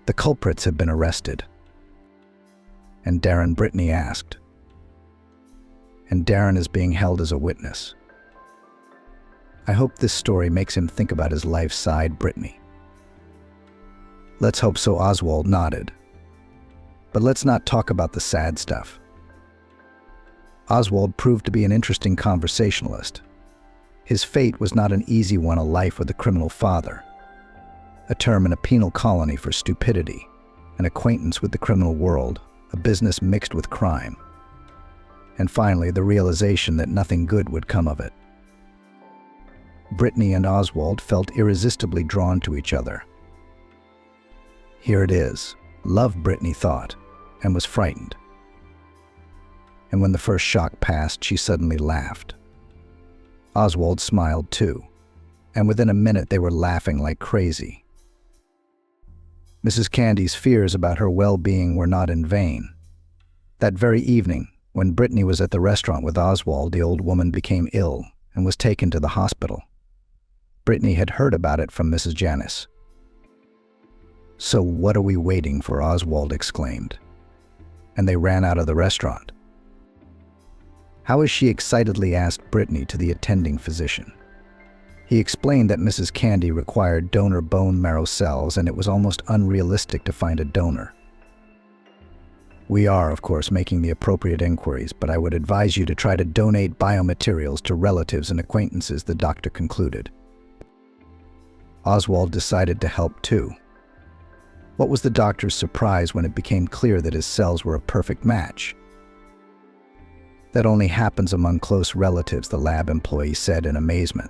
The culprits have been arrested." "And Darren?" Brittany asked. "And Darren is being held as a witness. I hope this story makes him think about his life," sighed Brittany. "Let's hope so," Oswald nodded. "But let's not talk about the sad stuff." Oswald proved to be an interesting conversationalist. His fate was not an easy one, a life with a criminal father, a term in a penal colony for stupidity, an acquaintance with the criminal world, a business mixed with crime, and finally the realization that nothing good would come of it. Brittany and Oswald felt irresistibly drawn to each other. Here it is. Love, Brittany thought, and was frightened. And when the first shock passed, she suddenly laughed. Oswald smiled too, and within a minute they were laughing like crazy. Mrs. Candy's fears about her well-being were not in vain. That very evening, when Brittany was at the restaurant with Oswald, the old woman became ill and was taken to the hospital. Brittany had heard about it from Mrs. Janice. "So what are we waiting for?" Oswald exclaimed. And they ran out of the restaurant. "How is she?" excitedly asked Brittany to the attending physician. He explained that Mrs. Candy required donor bone marrow cells and it was almost unrealistic to find a donor. "We are, of course, making the appropriate inquiries, but I would advise you to try to donate biomaterials to relatives and acquaintances," the doctor concluded. Oswald decided to help too. What was the doctor's surprise when it became clear that his cells were a perfect match? "That only happens among close relatives," the lab employee said in amazement.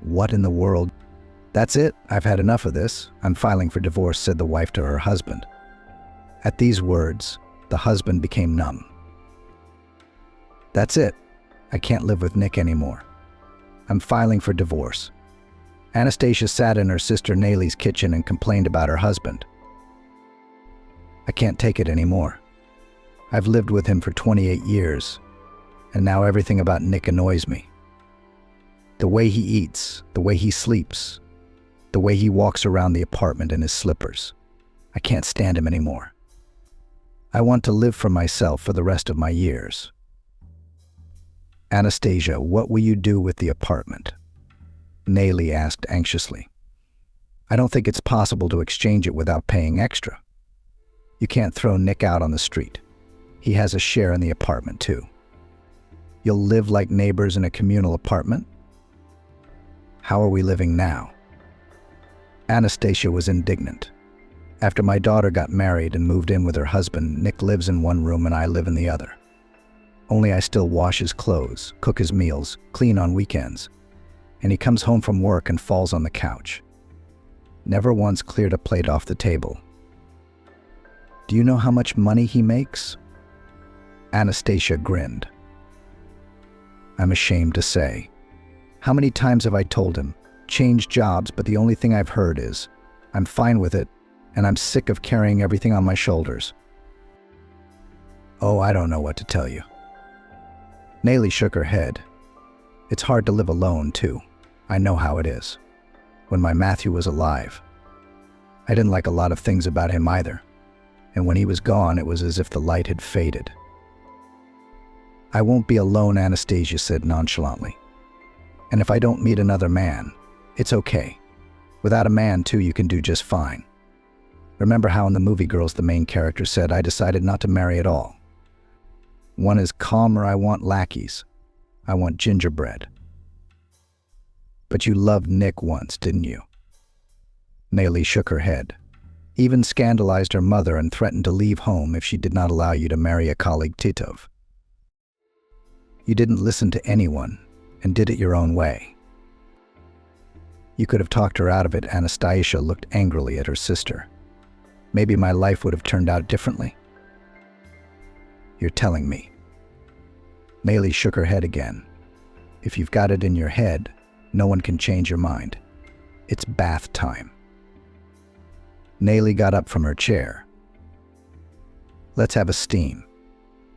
"What in the world?" "That's it. I've had enough of this. I'm filing for divorce," said the wife to her husband. At these words, the husband became numb. "That's it. I can't live with Nick anymore. I'm filing for divorce." Anastasia sat in her sister Nayli's kitchen and complained about her husband. "I can't take it anymore. I've lived with him for 28 years, and now everything about Nick annoys me. The way he eats, the way he sleeps, the way he walks around the apartment in his slippers. I can't stand him anymore. I want to live for myself for the rest of my years." "Anastasia, what will you do with the apartment?" Nayli asked anxiously. "I don't think it's possible to exchange it without paying extra. You can't throw Nick out on the street." He has a share in the apartment too. You'll live like neighbors in a communal apartment? How are we living now? Anastasia was indignant. After my daughter got married and moved in with her husband, Nick lives in one room and I live in the other. Only I still wash his clothes, cook his meals, clean on weekends, and he comes home from work and falls on the couch. Never once cleared a plate off the table. Do you know how much money he makes? Anastasia grinned. I'm ashamed to say. How many times have I told him, change jobs, but the only thing I've heard is, I'm fine with it, and I'm sick of carrying everything on my shoulders. Oh, I don't know what to tell you. Nayli shook her head. It's hard to live alone, too. I know how it is. When my Matthew was alive, I didn't like a lot of things about him either. And when he was gone, it was as if the light had faded. I won't be alone, Anastasia said nonchalantly. And if I don't meet another man, it's okay. Without a man, too, you can do just fine. Remember how in the movie Girls the main character said, I decided not to marry at all. One is calmer, I want lackeys. I want gingerbread. But you loved Nick once, didn't you? Nayli shook her head. Even scandalized her mother and threatened to leave home if she did not allow you to marry a colleague Titov. You didn't listen to anyone and did it your own way. You could have talked her out of it. Anastasia looked angrily at her sister. Maybe my life would have turned out differently. You're telling me. Nayli shook her head again. If you've got it in your head, no one can change your mind. It's bath time. Nayli got up from her chair. Let's have a steam.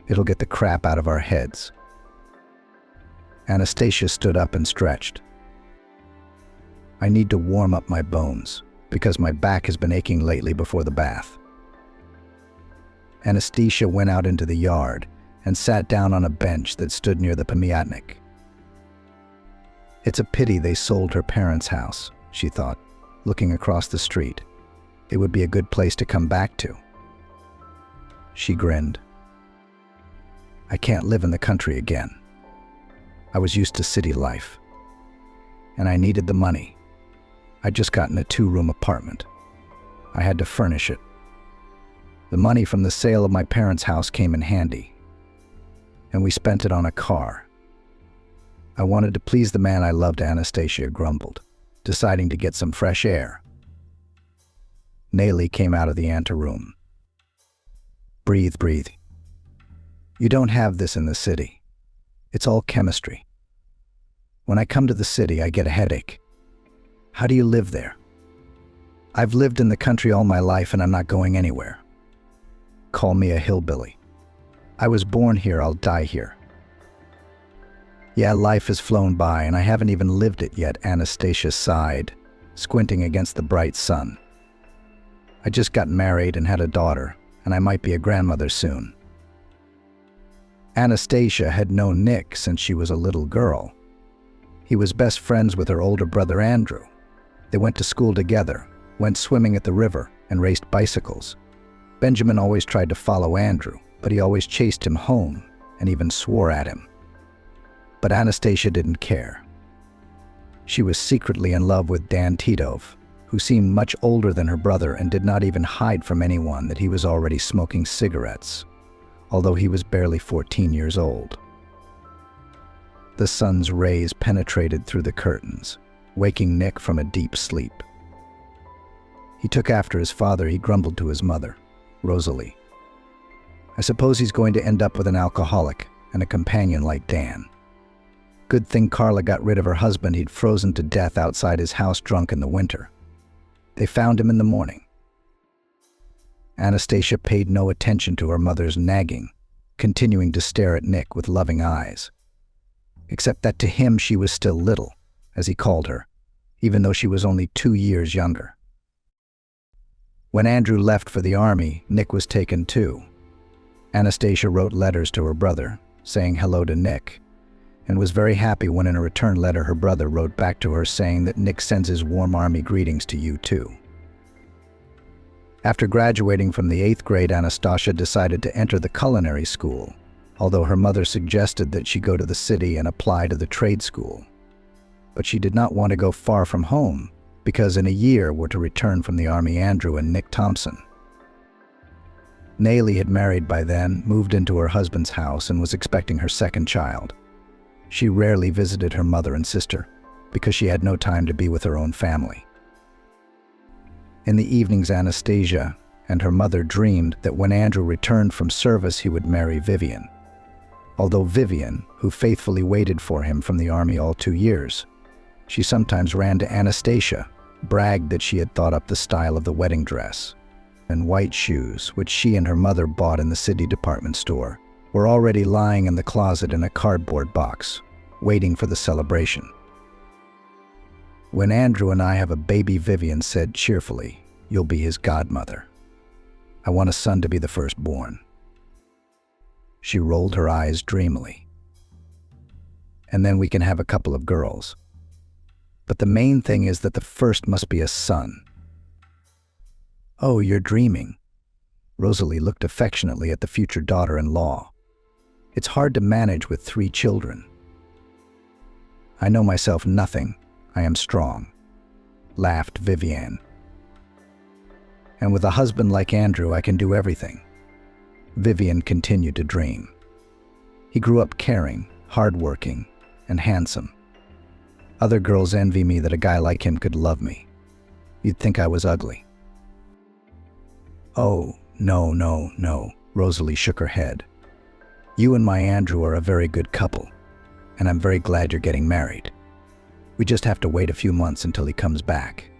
It'll get the crap out of our heads. Anastasia stood up and stretched. I need to warm up my bones, because my back has been aching lately before the bath. Anastasia went out into the yard and sat down on a bench that stood near the Pamiatnik. It's a pity they sold her parents' house, she thought, looking across the street. It would be a good place to come back to. She grinned. I can't live in the country again. I was used to city life, and I needed the money. I'd just gotten a 2-room apartment. I had to furnish it. The money from the sale of my parents' house came in handy, and we spent it on a car. I wanted to please the man I loved, Anastasia grumbled, deciding to get some fresh air. Nayli came out of the anteroom. Breathe, breathe. You don't have this in the city. It's all chemistry. When I come to the city, I get a headache. How do you live there? I've lived in the country all my life and I'm not going anywhere. Call me a hillbilly. I was born here, I'll die here. Yeah, life has flown by and I haven't even lived it yet, Anastasia sighed, squinting against the bright sun. I just got married and had a daughter, and I might be a grandmother soon. Anastasia had known Nick since she was a little girl. He was best friends with her older brother Andrew. They went to school together, went swimming at the river, and raced bicycles. Benjamin always tried to follow Andrew, but he always chased him home and even swore at him. But Anastasia didn't care. She was secretly in love with Dan Titov, who seemed much older than her brother and did not even hide from anyone that he was already smoking cigarettes, although he was barely 14 years old. The sun's rays penetrated through the curtains, waking Nick from a deep sleep. He took after his father. He grumbled to his mother, Rosalie. I suppose he's going to end up with an alcoholic and a companion like Dan. Good thing Carla got rid of her husband. He'd frozen to death outside his house drunk in the winter. They found him in the morning. Anastasia paid no attention to her mother's nagging, continuing to stare at Nick with loving eyes. Except that to him she was still little, as he called her, even though she was only 2 years younger. When Andrew left for the army, Nick was taken too. Anastasia wrote letters to her brother, saying hello to Nick, and was very happy when in a return letter her brother wrote back to her saying that Nick sends his warm army greetings to you too. After graduating from the 8th grade, Anastasia decided to enter the culinary school, although her mother suggested that she go to the city and apply to the trade school. But she did not want to go far from home, because in a year were to return from the army Andrew and Nick Thompson. Nayli had married by then, moved into her husband's house, and was expecting her second child. She rarely visited her mother and sister, because she had no time to be with her own family. In the evenings, Anastasia and her mother dreamed that when Andrew returned from service, he would marry Vivian. Although Vivian, who faithfully waited for him from the army all 2 years, she sometimes ran to Anastasia, bragged that she had thought up the style of the wedding dress, and white shoes, which she and her mother bought in the city department store, were already lying in the closet in a cardboard box, waiting for the celebration. When Andrew and I have a baby, Vivian said cheerfully, "You'll be his godmother. I want a son to be the firstborn." She rolled her eyes dreamily. "And then we can have a couple of girls. But the main thing is that the first must be a son." "Oh, you're dreaming." Rosalie looked affectionately at the future daughter-in-law. "It's hard to manage with 3 children." "I know myself nothing. I am strong," laughed Vivian. "And with a husband like Andrew, I can do everything." Vivian continued to dream. "He grew up caring, hardworking, and handsome. Other girls envy me that a guy like him could love me. You'd think I was ugly." "Oh, no, no, no," Rosalie shook her head. "You and my Andrew are a very good couple, and I'm very glad you're getting married. We just have to wait a few months until he comes back,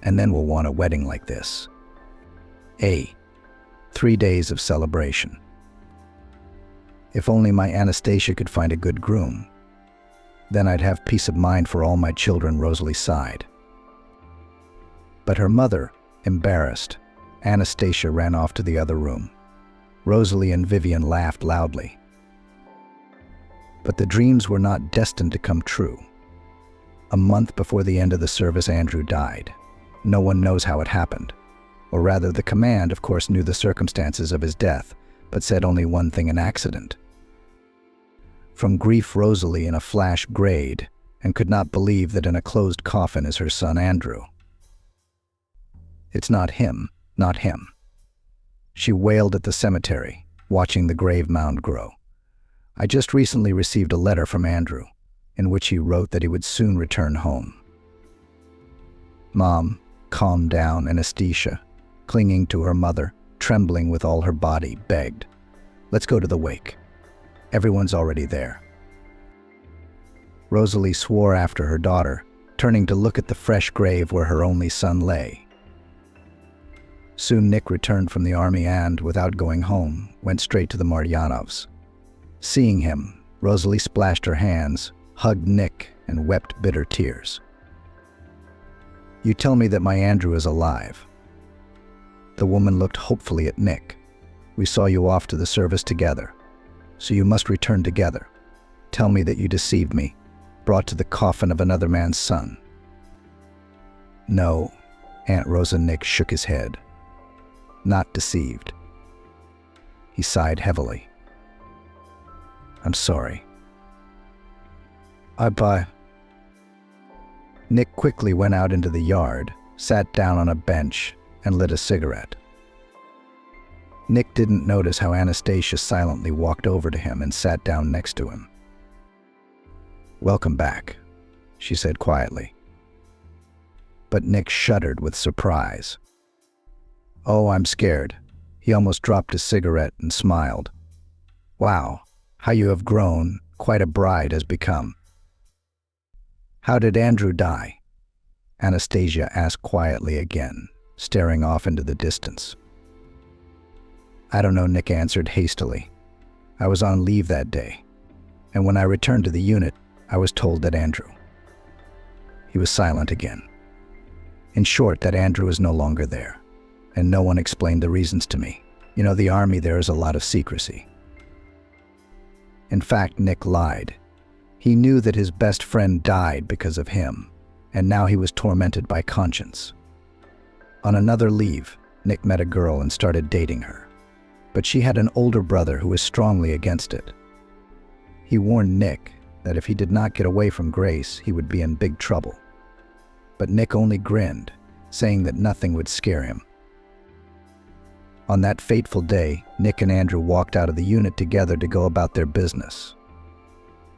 and then we'll want a wedding like this. 3 days of celebration. If only my Anastasia could find a good groom. Then I'd have peace of mind for all my children," Rosalie sighed. But her mother, embarrassed, Anastasia ran off to the other room. Rosalie and Vivian laughed loudly. But the dreams were not destined to come true. A month before the end of the service, Andrew died. No one knows how it happened. Or rather, the command, of course, knew the circumstances of his death, but said only one thing: an accident. From grief, Rosalie in a flash grayed and could not believe that in a closed coffin is her son Andrew. "It's not him, not him." She wailed at the cemetery, watching the grave mound grow. "I just recently received a letter from Andrew, in which he wrote that he would soon return home." "Mom, calm down," Anastasia, clinging to her mother, trembling with all her body, begged. "Let's go to the wake. Everyone's already there." Rosalie swore after her daughter, turning to look at the fresh grave where her only son lay. Soon Nick returned from the army and, without going home, went straight to the Maryanovs. Seeing him, Rosalie splashed her hands, hugged Nick, and wept bitter tears. "You tell me that my Andrew is alive." The woman looked hopefully at Nick. "We saw you off to the service together, so you must return together. Tell me that you deceived me, brought to the coffin of another man's son." "No," Aunt Rosa. Nick shook his head. "Not deceived." He sighed heavily. "I'm sorry. Bye." Nick quickly went out into the yard, sat down on a bench, and lit a cigarette. Nick didn't notice how Anastasia silently walked over to him and sat down next to him. "Welcome back," she said quietly. But Nick shuddered with surprise. "Oh, I'm scared." He almost dropped his cigarette and smiled. "Wow, how you have grown. Quite a bride has become." "How did Andrew die?" Anastasia asked quietly again, staring off into the distance. "I don't know," Nick answered hastily. "I was on leave that day, and when I returned to the unit, I was told that Andrew." He was silent again. "In short, that Andrew is no longer there, and no one explained the reasons to me. You know, the army, there is a lot of secrecy." In fact, Nick lied. He knew that his best friend died because of him, and now he was tormented by conscience. On another leave, Nick met a girl and started dating her. But she had an older brother who was strongly against it. He warned Nick that if he did not get away from Grace, he would be in big trouble. But Nick only grinned, saying that nothing would scare him. On that fateful day, Nick and Andrew walked out of the unit together to go about their business.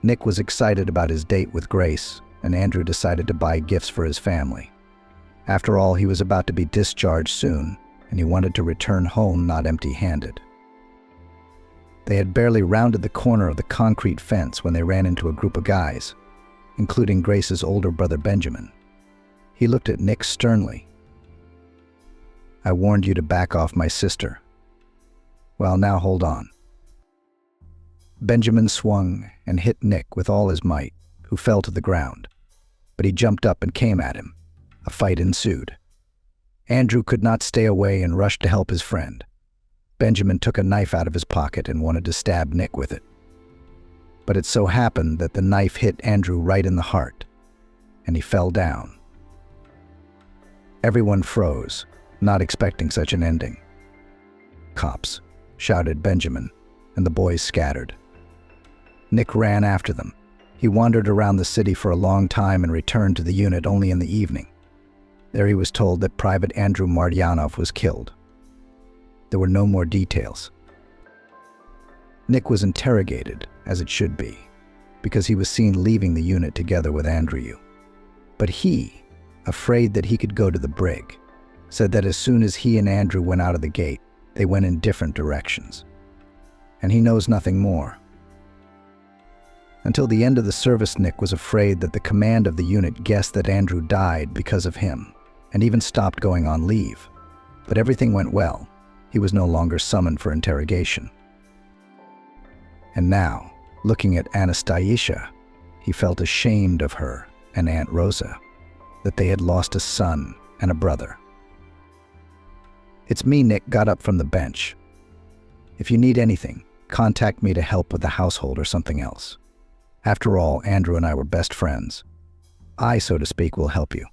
Nick was excited about his date with Grace, and Andrew decided to buy gifts for his family. After all, he was about to be discharged soon, and he wanted to return home not empty-handed. They had barely rounded the corner of the concrete fence when they ran into a group of guys, including Grace's older brother Benjamin. He looked at Nick sternly. "I warned you to back off my sister. Well, now hold on." Benjamin swung and hit Nick with all his might, who fell to the ground. But he jumped up and came at him. A fight ensued. Andrew could not stay away and rushed to help his friend. Benjamin took a knife out of his pocket and wanted to stab Nick with it. But it so happened that the knife hit Andrew right in the heart, and he fell down. Everyone froze, not expecting such an ending. "Cops!" shouted Benjamin, and the boys scattered. Nick ran after them. He wandered around the city for a long time and returned to the unit only in the evening. There he was told that Private Andrew Mardyanov was killed. There were no more details. Nick was interrogated, as it should be, because he was seen leaving the unit together with Andrew. But he, afraid that he could go to the brig, said that as soon as he and Andrew went out of the gate, they went in different directions. And he knows nothing more. Until the end of the service, Nick was afraid that the command of the unit guessed that Andrew died because of him, and even stopped going on leave. But everything went well. He was no longer summoned for interrogation. And now, looking at Anastasia, he felt ashamed of her and Aunt Rosa, that they had lost a son and a brother. "It's me," Nick got up from the bench. "If you need anything, contact me to help with the household or something else. After all, Andrew and I were best friends. I, so to speak, will help you."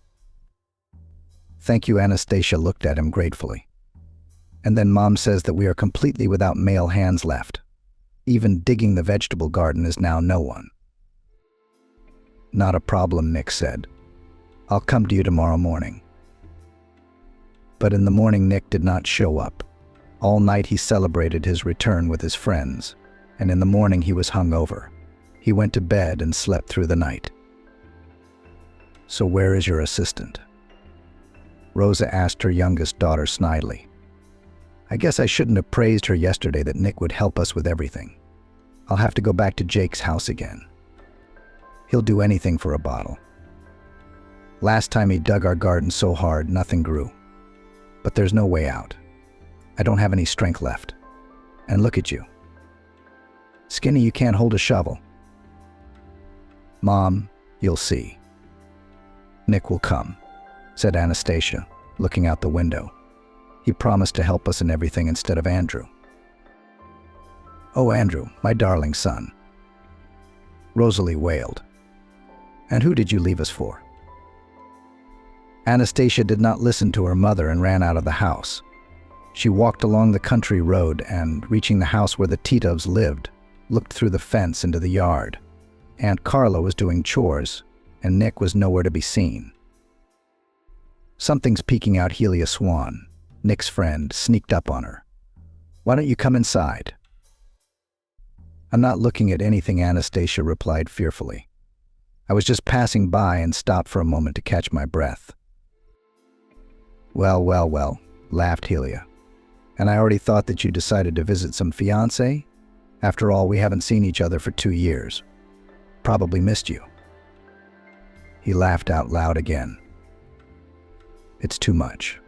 "Thank you," Anastasia looked at him gratefully. "And then Mom says that we are completely without male hands left. Even digging the vegetable garden is now no one." "Not a problem," Nick said. "I'll come to you tomorrow morning." But in the morning, Nick did not show up. All night he celebrated his return with his friends, and in the morning he was hungover. He went to bed and slept through the night. "So where is your assistant?" Rosa asked her youngest daughter snidely. "I guess I shouldn't have praised her yesterday that Nick would help us with everything. I'll have to go back to Jake's house again. He'll do anything for a bottle. Last time he dug our garden so hard, nothing grew. But there's no way out. I don't have any strength left. And look at you. Skinny, you can't hold a shovel." "Mom, you'll see." "Nick will come," said Anastasia, looking out the window. "He promised to help us in everything instead of Andrew." "Oh, Andrew, my darling son," Rosalie wailed. "And who did you leave us for?" Anastasia did not listen to her mother and ran out of the house. She walked along the country road and, reaching the house where the Titovs lived, looked through the fence into the yard. Aunt Carla was doing chores, and Nick was nowhere to be seen. "Something's peeking out," Helia Swan, Nick's friend, sneaked up on her. "Why don't you come inside?" "I'm not looking at anything," Anastasia replied fearfully. "I was just passing by and stopped for a moment to catch my breath." Well, well, well," laughed Helia. "And I already thought that you decided to visit some fiancé? After all, we haven't seen each other for 2 years. Probably missed you." He laughed out loud again. "It's too much."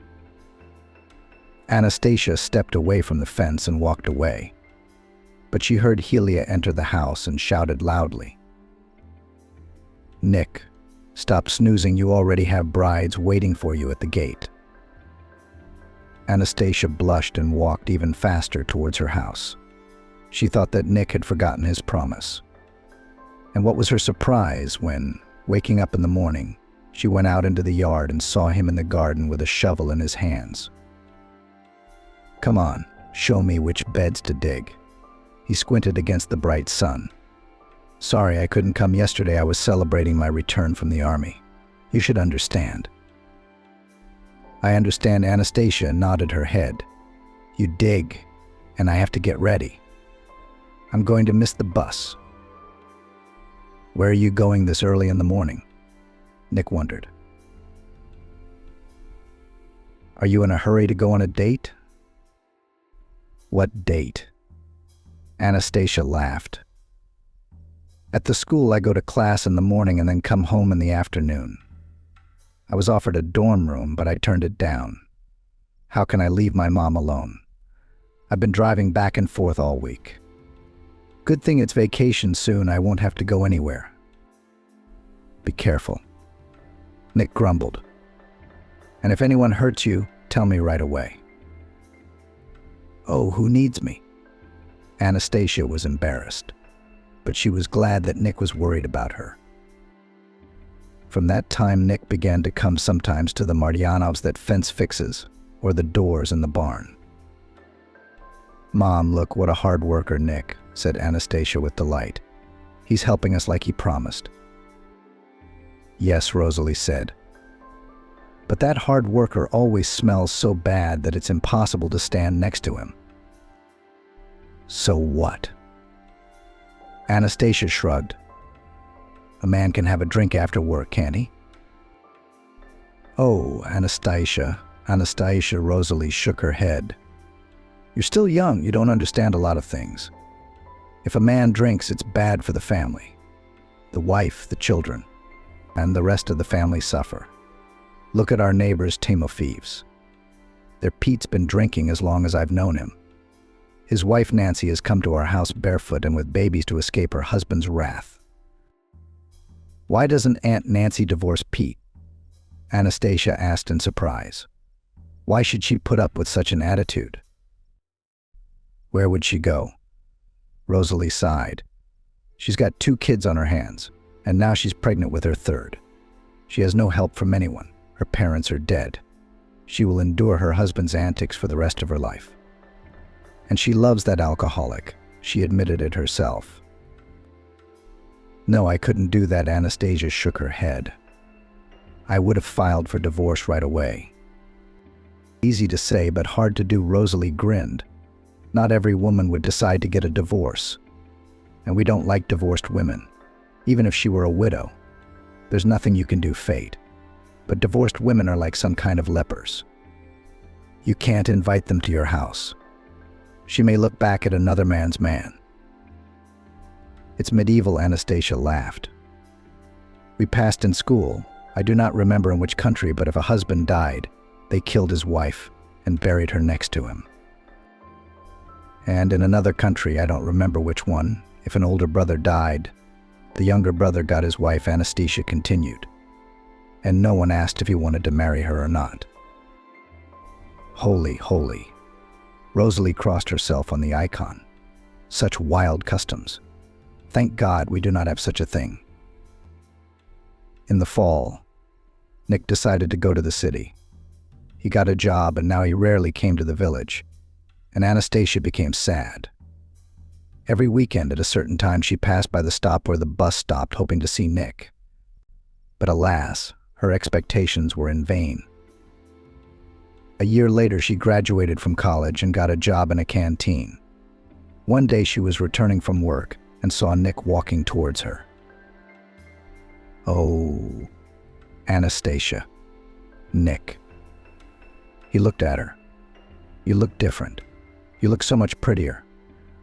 Anastasia stepped away from the fence and walked away. But she heard Helia enter the house and shouted loudly, "Nick, stop snoozing. You already have brides waiting for you at the gate." Anastasia blushed and walked even faster towards her house. She thought that Nick had forgotten his promise. And what was her surprise when, waking up in the morning, she went out into the yard and saw him in the garden with a shovel in his hands. Come on, show me which beds to dig. He squinted against the bright sun. Sorry I couldn't come yesterday. I was celebrating my return from the army. You should understand. I understand. Anastasia nodded her head. You dig, and I have to get ready. I'm going to miss the bus. Where are you going this early in the morning? Nick wondered. Are you in a hurry to go on a date? What date? Anastasia laughed. At the school, I go to class in the morning and then come home in the afternoon. I was offered a dorm room, but I turned it down. How can I leave my mom alone? I've been driving back and forth all week. Good thing it's vacation soon. I won't have to go anywhere. Be careful. Nick grumbled. And if anyone hurts you, tell me right away. Oh, who needs me? Anastasia was embarrassed, but she was glad that Nick was worried about her. From that time, Nick began to come sometimes to the Martyanovs' that fence fixes, or the doors in the barn. Mom, look what a hard worker, Nick, said Anastasia with delight. He's helping us like he promised. Yes, Rosalie said. But that hard worker always smells so bad that it's impossible to stand next to him. So what? Anastasia shrugged. A man can have a drink after work, can't he? Oh, Anastasia, Rosalie shook her head. You're still young, you don't understand a lot of things. If a man drinks, it's bad for the family. The wife, the children, and the rest of the family suffer. Look at our neighbors, Timofeevs. Their Pete's been drinking as long as I've known him. His wife Nancy has come to our house barefoot and with babies to escape her husband's wrath. Why doesn't Aunt Nancy divorce Pete? Anastasia asked in surprise. Why should she put up with such an attitude? Where would she go? Rosalie sighed. She's got 2 kids on her hands, and now she's pregnant with her 3rd. She has no help from anyone. Her parents are dead. She will endure her husband's antics for the rest of her life. And she loves that alcoholic. She admitted it herself. No, I couldn't do that. Anastasia shook her head. I would have filed for divorce right away. Easy to say, but hard to do. Rosalie grinned. Not every woman would decide to get a divorce. And we don't like divorced women. Even if she were a widow. There's nothing you can do, fate. But divorced women are like some kind of lepers. You can't invite them to your house. She may look back at another man's man. It's medieval, Anastasia laughed. We passed in school. I do not remember in which country, but if a husband died, they killed his wife and buried her next to him. And in another country, I don't remember which one, if an older brother died, the younger brother got his wife. Anastasia continued. And no one asked if he wanted to marry her or not. Holy, holy. Rosalie crossed herself on the icon. Such wild customs. Thank God we do not have such a thing. In the fall, Nick decided to go to the city. He got a job and now he rarely came to the village, and Anastasia became sad. Every weekend at a certain time she passed by the stop where the bus stopped, hoping to see Nick. But alas, her expectations were in vain. A year later, she graduated from college and got a job in a canteen. One day she was returning from work and saw Nick walking towards her. Oh, Anastasia. Nick. He looked at her. You look different. You look so much prettier.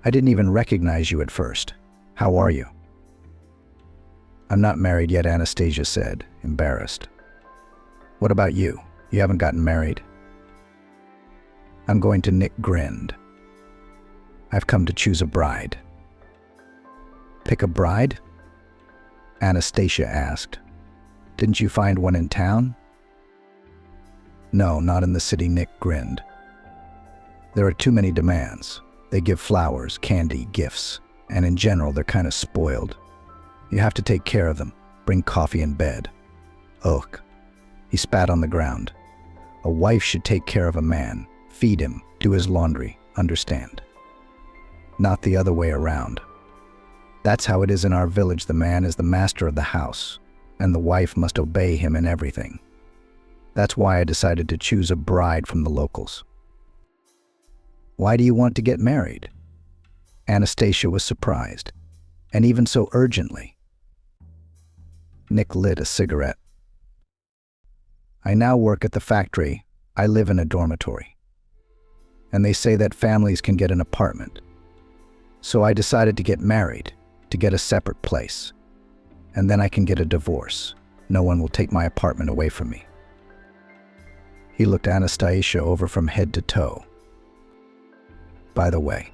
I didn't even recognize you at first. How are you? I'm not married yet, Anastasia said, embarrassed. What about you? You haven't gotten married? I'm going to. Nick grinned. I've come to choose a bride. Pick a bride? Anastasia asked. Didn't you find one in town? No, not in the city. Nick grinned. There are too many demands. They give flowers, candy, gifts, and in general they're kind of spoiled. You have to take care of them, bring coffee in bed. Ugh. He spat on the ground. A wife should take care of a man, feed him, do his laundry, understand? Not the other way around. That's how it is in our village. The man is the master of the house, and the wife must obey him in everything. That's why I decided to choose a bride from the locals. Why do you want to get married? Anastasia was surprised, and even so urgently. Nick lit a cigarette. I now work at the factory. I live in a dormitory. And they say that families can get an apartment. So I decided to get married, to get a separate place. And then I can get a divorce. No one will take my apartment away from me. He looked Anastasia over from head to toe. By the way,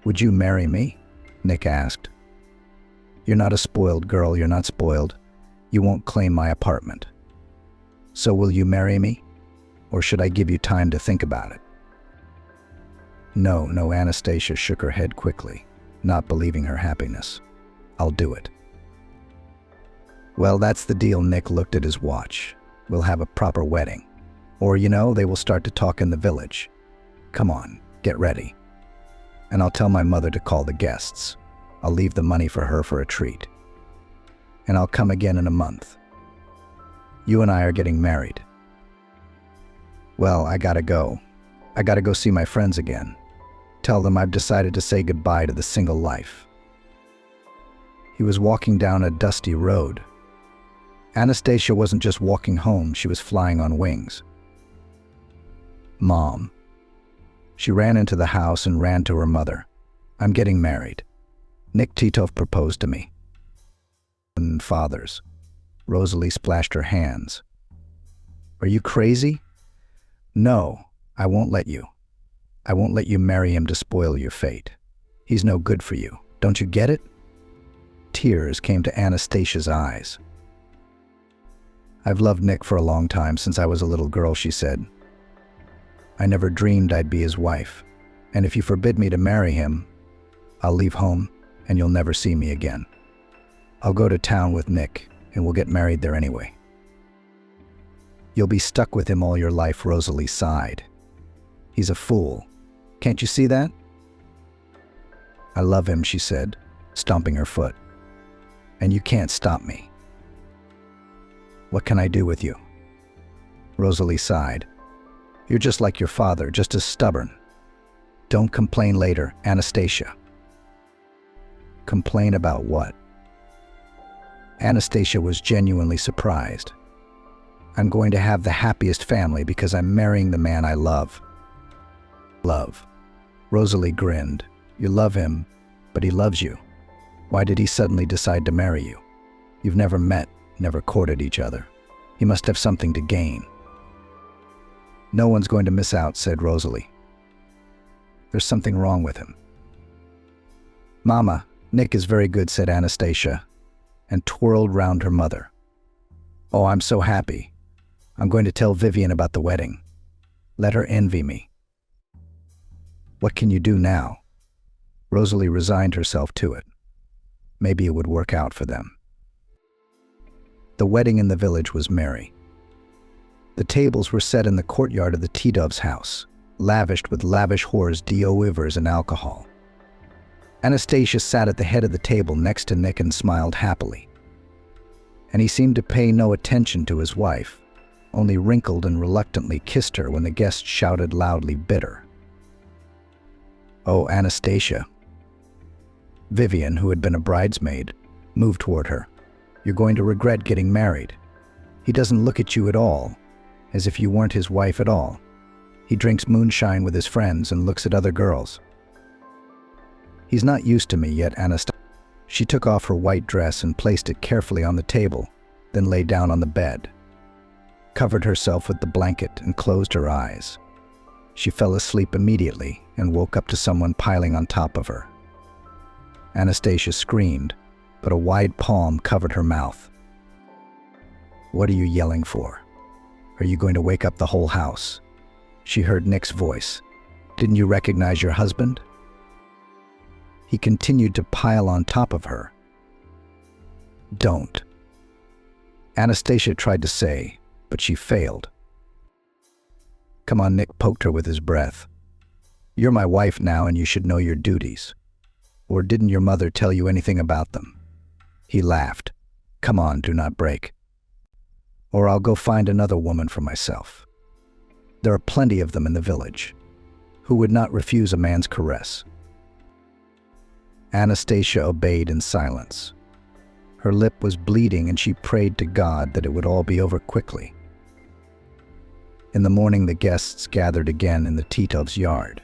would you marry me? Nick asked. You're not a spoiled girl, you're not spoiled. You won't claim my apartment. So will you marry me? Or should I give you time to think about it? No, Anastasia shook her head quickly, not believing her happiness. I'll do it. Well, that's the deal. Nick looked at his watch. We'll have a proper wedding. Or, they will start to talk in the village. Come on, get ready. And I'll tell my mother to call the guests. I'll leave the money for her for a treat. And I'll come again in a month. You and I are getting married. Well, I gotta go. I gotta go see my friends again. Tell them I've decided to say goodbye to the single life. He was walking down a dusty road. Anastasia wasn't just walking home, she was flying on wings. Mom. She ran into the house and ran to her mother. I'm getting married. Nick Titov proposed to me. And fathers. Rosalie splashed her hands. Are you crazy? No, I won't let you. I won't let you marry him to spoil your fate. He's no good for you. Don't you get it? Tears came to Anastasia's eyes. I've loved Nick for a long time, since I was a little girl, she said. I never dreamed I'd be his wife, and if you forbid me to marry him, I'll leave home and you'll never see me again. I'll go to town with Nick and we'll get married there anyway. You'll be stuck with him all your life, Rosalie sighed. He's a fool. Can't you see that? I love him, she said, stomping her foot. And you can't stop me. What can I do with you? Rosalie sighed. You're just like your father, just as stubborn. Don't complain later, Anastasia. Complain about what? Anastasia was genuinely surprised. I'm going to have the happiest family because I'm marrying the man I love. Love. Rosalie grinned. You love him, but he loves you. Why did he suddenly decide to marry you? You've never met, never courted each other. He must have something to gain. No one's going to miss out, said Rosalie. There's something wrong with him. Mama, Nick is very good, said Anastasia, and twirled round her mother. Oh, I'm so happy. I'm going to tell Vivian about the wedding. Let her envy me. What can you do now? Rosalie resigned herself to it. Maybe it would work out for them. The wedding in the village was merry. The tables were set in the courtyard of the Titov's house, lavished with lavish whores, d'oeuvres, and alcohol. Anastasia sat at the head of the table next to Nick and smiled happily. And he seemed to pay no attention to his wife, only wrinkled and reluctantly kissed her when the guests shouted loudly, bitter. Oh, Anastasia. Vivian, who had been a bridesmaid, moved toward her. You're going to regret getting married. He doesn't look at you at all, as if you weren't his wife at all. He drinks moonshine with his friends and looks at other girls. He's not used to me yet, Anastasia. She took off her white dress and placed it carefully on the table, then lay down on the bed, covered herself with the blanket and closed her eyes. She fell asleep immediately and woke up to someone piling on top of her. Anastasia screamed, but a wide palm covered her mouth. What are you yelling for? Are you going to wake up the whole house? She heard Nick's voice. Didn't you recognize your husband? He continued to pile on top of her. Don't. Anastasia tried to say, but she failed. Come on, Nick poked her with his breath. You're my wife now and you should know your duties. Or didn't your mother tell you anything about them? He laughed. Come on, do not break. Or I'll go find another woman for myself. There are plenty of them in the village. Who would not refuse a man's caress? Anastasia obeyed in silence. Her lip was bleeding and she prayed to God that it would all be over quickly. In the morning, the guests gathered again in the Titov's yard.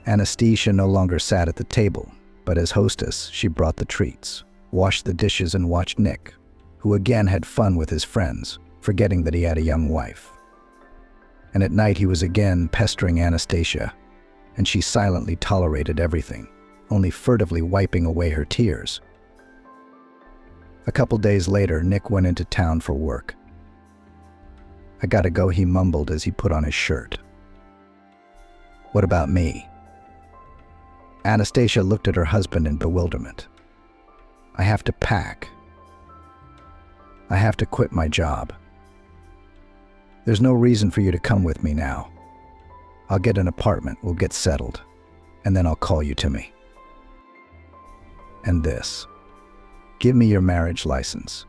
Anastasia no longer sat at the table, but as hostess, she brought the treats, washed the dishes, and watched Nick, who again had fun with his friends, forgetting that he had a young wife. And at night he was again pestering Anastasia, and she silently tolerated everything, only furtively wiping away her tears. A couple days later, Nick went into town for work. I gotta go, he mumbled as he put on his shirt. What about me? Anastasia looked at her husband in bewilderment. I have to pack. I have to quit my job. There's no reason for you to come with me now. I'll get an apartment, we'll get settled, and then I'll call you to me. And this. Give me your marriage license.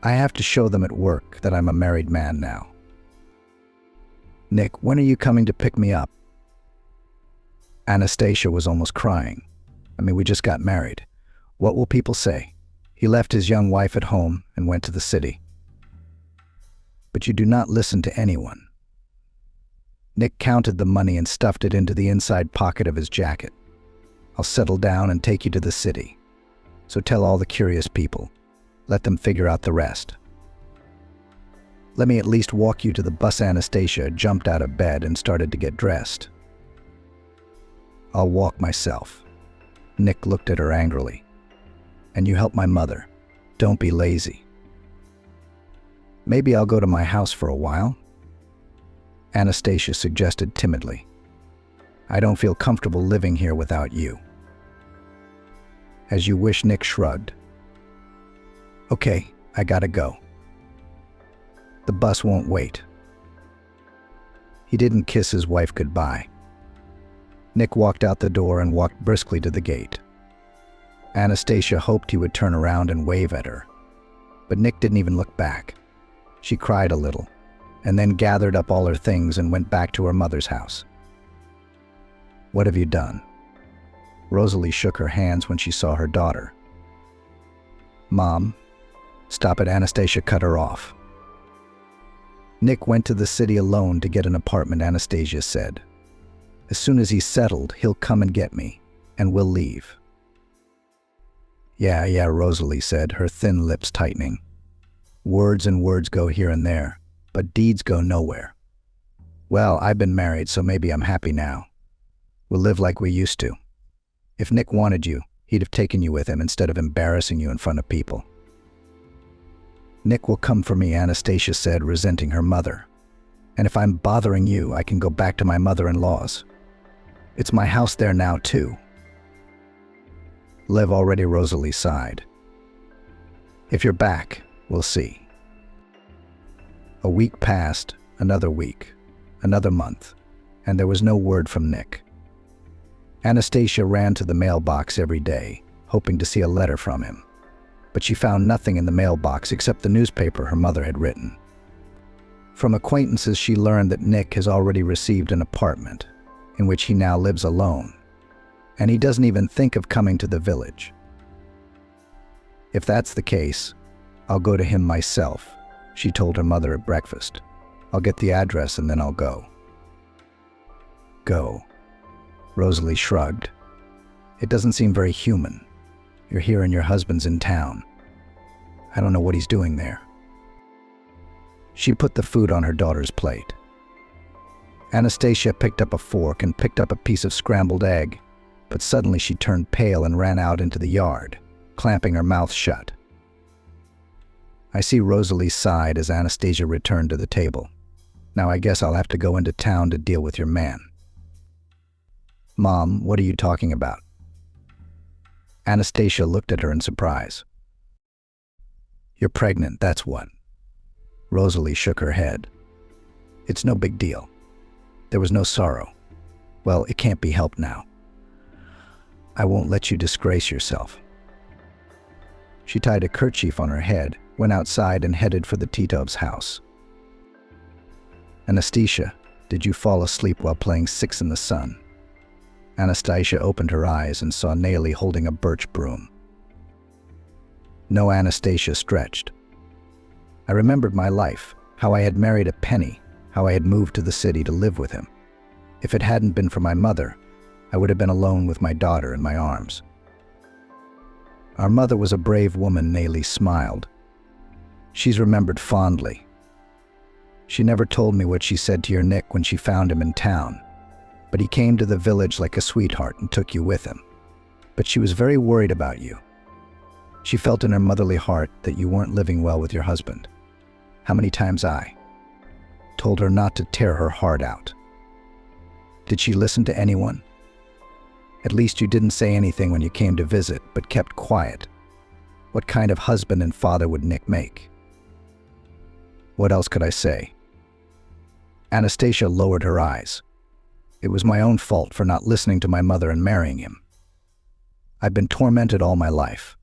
I have to show them at work that I'm a married man now. Nick, when are you coming to pick me up? Anastasia was almost crying. We just got married. What will people say? He left his young wife at home and went to the city. But you do not listen to anyone. Nick counted the money and stuffed it into the inside pocket of his jacket. I'll settle down and take you to the city. So tell all the curious people. Let them figure out the rest. Let me at least walk you to the bus. Anastasia jumped out of bed and started to get dressed. I'll walk myself. Nick looked at her angrily. And you help my mother. Don't be lazy. Maybe I'll go to my house for a while. Anastasia suggested timidly. I don't feel comfortable living here without you. As you wish, Nick shrugged. Okay, I gotta go. The bus won't wait. He didn't kiss his wife goodbye. Nick walked out the door and walked briskly to the gate. Anastasia hoped he would turn around and wave at her, but Nick didn't even look back. She cried a little, and then gathered up all her things and went back to her mother's house. What have you done? Rosalie shook her hands when she saw her daughter. Mom, stop it, Anastasia cut her off. Nick went to the city alone to get an apartment, Anastasia said. As soon as he's settled, he'll come and get me, and we'll leave. Yeah, Rosalie said, her thin lips tightening. Words and words go here and there, but deeds go nowhere. Well, I've been married, so maybe I'm happy now. We'll live like we used to. If Nick wanted you, he'd have taken you with him instead of embarrassing you in front of people. Nick will come for me, Anastasia said, resenting her mother. And if I'm bothering you, I can go back to my mother-in-law's. It's my house there now, too. Lev already, Rosalie sighed. If you're back, we'll see. A week passed, another week, another month, and there was no word from Nick. Anastasia ran to the mailbox every day, hoping to see a letter from him. But she found nothing in the mailbox except the newspaper her mother had written. From acquaintances, she learned that Nick has already received an apartment, in which he now lives alone, and he doesn't even think of coming to the village. If that's the case, I'll go to him myself, she told her mother at breakfast. I'll get the address and then I'll go. Go. Rosalie shrugged. It doesn't seem very human. You're here and your husband's in town. I don't know what he's doing there. She put the food on her daughter's plate. Anastasia picked up a fork and picked up a piece of scrambled egg, but suddenly she turned pale and ran out into the yard, clamping her mouth shut. I see Rosalie sighed as Anastasia returned to the table. Now I guess I'll have to go into town to deal with your man. Mom, what are you talking about? Anastasia looked at her in surprise. You're pregnant, that's what. Rosalie shook her head. It's no big deal. There was no sorrow. Well, it can't be helped now. I won't let you disgrace yourself. She tied a kerchief on her head, went outside and headed for the Titov's house. Anastasia, did you fall asleep while playing Six in the Sun? Anastasia opened her eyes and saw Nelly holding a birch broom. No, Anastasia stretched. I remembered my life, how I had married a penny, how I had moved to the city to live with him. If it hadn't been for my mother, I would have been alone with my daughter in my arms. Our mother was a brave woman, Nelly smiled. She's remembered fondly. She never told me what she said to your Nick when she found him in town, but he came to the village like a sweetheart and took you with him. But she was very worried about you. She felt in her motherly heart that you weren't living well with your husband. How many times I told her not to tear her heart out. Did she listen to anyone? At least you didn't say anything when you came to visit, but kept quiet. What kind of husband and father would Nick make? What else could I say? Anastasia lowered her eyes. It was my own fault for not listening to my mother and marrying him. I've been tormented all my life.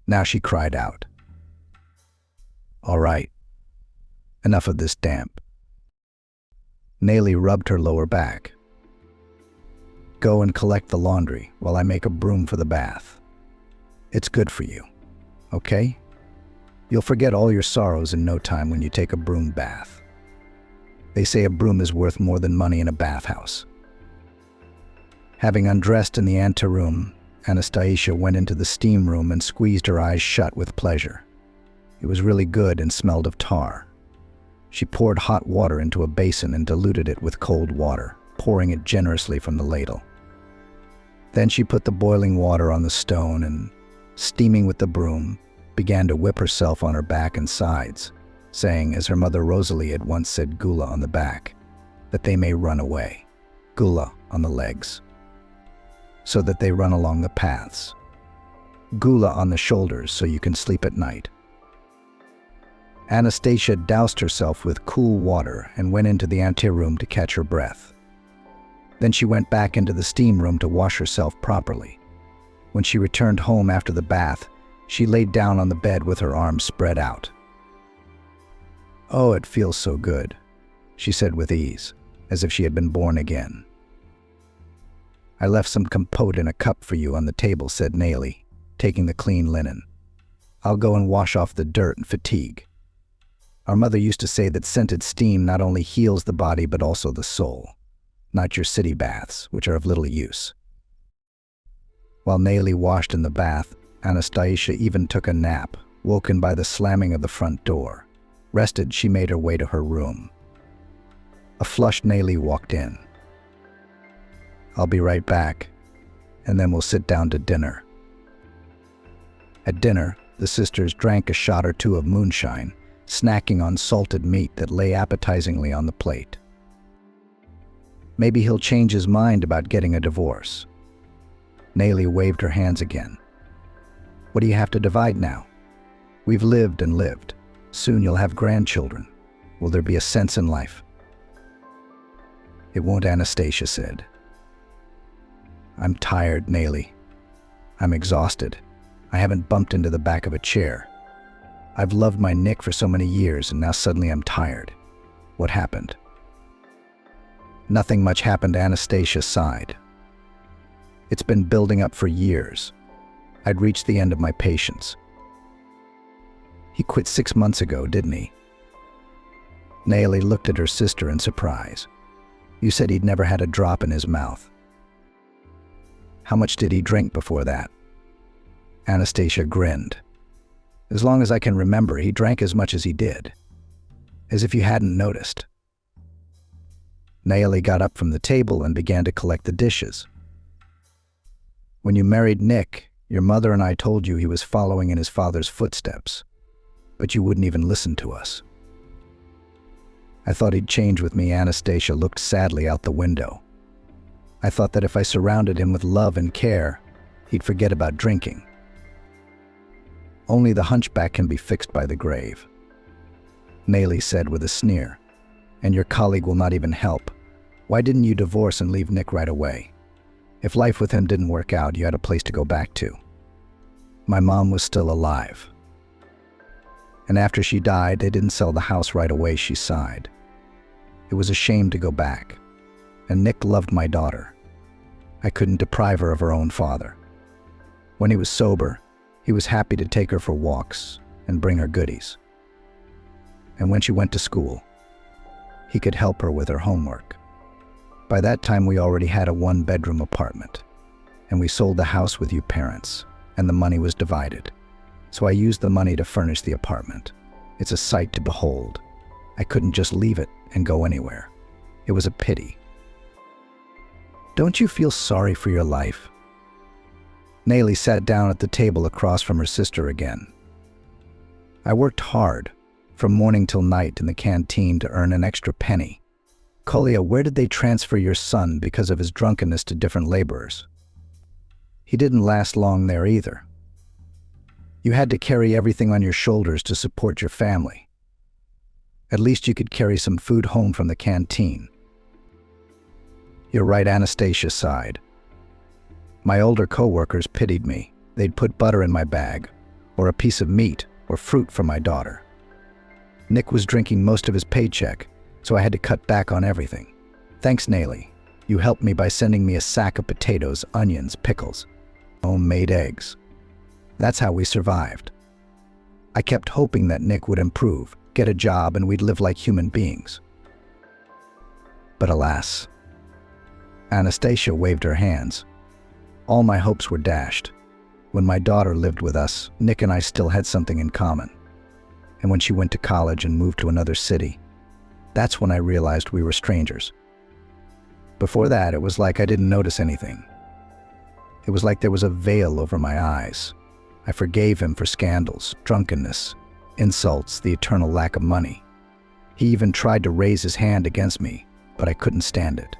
Now she cried out. All right. Enough of this damp. Nelly rubbed her lower back. Go and collect the laundry while I make a broom for the bath. It's good for you, okay? You'll forget all your sorrows in no time when you take a broom bath. They say a broom is worth more than money in a bathhouse. Having undressed in the anteroom, Anastasia went into the steam room and squeezed her eyes shut with pleasure. It was really good and smelled of tar. She poured hot water into a basin and diluted it with cold water, pouring it generously from the ladle. Then she put the boiling water on the stone and, steaming with the broom, began to whip herself on her back and sides, saying, as her mother Rosalie had once said, gula on the back, that they may run away, gula on the legs, so that they run along the paths, gula on the shoulders so you can sleep at night. Anastasia doused herself with cool water and went into the anteroom to catch her breath. Then she went back into the steam room to wash herself properly. When she returned home after the bath, she laid down on the bed with her arms spread out. Oh, it feels so good, she said with ease, as if she had been born again. I left some compote in a cup for you on the table, said Nelly, taking the clean linen. I'll go and wash off the dirt and fatigue. Our mother used to say that scented steam not only heals the body but also the soul, not your city baths, which are of little use. While Nelly washed in the bath, Anastasia even took a nap, woken by the slamming of the front door. Rested, she made her way to her room. A flushed Nelly walked in. I'll be right back, and then we'll sit down to dinner. At dinner, the sisters drank a shot or two of moonshine, snacking on salted meat that lay appetizingly on the plate. Maybe he'll change his mind about getting a divorce. Nelly waved her hands again. What do you have to divide now? We've lived and lived. Soon you'll have grandchildren. Will there be a sense in life? It won't, Anastasia said. I'm tired, Nelly. I'm exhausted. I haven't bumped into the back of a chair. I've loved my Nick for so many years, and now suddenly I'm tired. What happened? Nothing much happened, Anastasia sighed. It's been building up for years. I'd reached the end of my patience. He quit 6 months ago, didn't he? Nelly looked at her sister in surprise. You said he'd never had a drop in his mouth. How much did he drink before that? Anastasia grinned. As long as I can remember, he drank as much as he did. As if you hadn't noticed. Nelly got up from the table and began to collect the dishes. When you married Nick, your mother and I told you he was following in his father's footsteps, but you wouldn't even listen to us. I thought he'd change with me. Anastasia looked sadly out the window. I thought that if I surrounded him with love and care, he'd forget about drinking. Only the hunchback can be fixed by the grave, Nelly said with a sneer. And your colleague will not even help. Why didn't you divorce and leave Nick right away? If life with him didn't work out, you had a place to go back to. My mom was still alive. And after she died, they didn't sell the house right away, she sighed. It was a shame to go back. And Nick loved my daughter. I couldn't deprive her of her own father. When he was sober, he was happy to take her for walks and bring her goodies. And when she went to school, he could help her with her homework. By that time, we already had a one-bedroom apartment, and we sold the house with you parents, and the money was divided. So I used the money to furnish the apartment. It's a sight to behold. I couldn't just leave it and go anywhere. It was a pity. Don't you feel sorry for your life? Nayli sat down at the table across from her sister again. I worked hard, from morning till night in the canteen to earn an extra penny. Kolia, where did they transfer your son because of his drunkenness to different laborers? He didn't last long there either. You had to carry everything on your shoulders to support your family. At least you could carry some food home from the canteen. You're right, Anastasia sighed. My older co-workers pitied me. They'd put butter in my bag, or a piece of meat, or fruit for my daughter. Nick was drinking most of his paycheck, so I had to cut back on everything. Thanks, Nayli. You helped me by sending me a sack of potatoes, onions, pickles, homemade eggs. That's how we survived. I kept hoping that Nick would improve, get a job, and we'd live like human beings. But alas, Anastasia waved her hands. All my hopes were dashed. When my daughter lived with us, Nick and I still had something in common. And when she went to college and moved to another city, that's when I realized we were strangers. Before that, it was like I didn't notice anything. It was like there was a veil over my eyes. I forgave him for scandals, drunkenness, insults, the eternal lack of money. He even tried to raise his hand against me, but I couldn't stand it.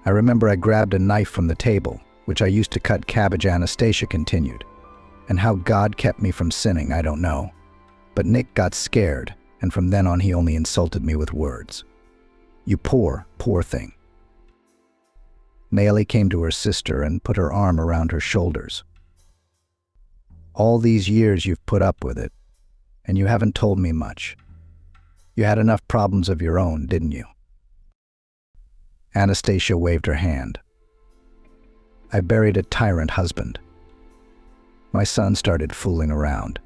I remember I grabbed a knife from the table, which I used to cut cabbage. Anastasia continued. And how God kept me from sinning, I don't know. But Nick got scared, and from then on he only insulted me with words. You poor, poor thing. Nayli came to her sister and put her arm around her shoulders. All these years you've put up with it, and you haven't told me much. You had enough problems of your own, didn't you? Anastasia waved her hand. I buried a tyrant husband. My son started fooling around.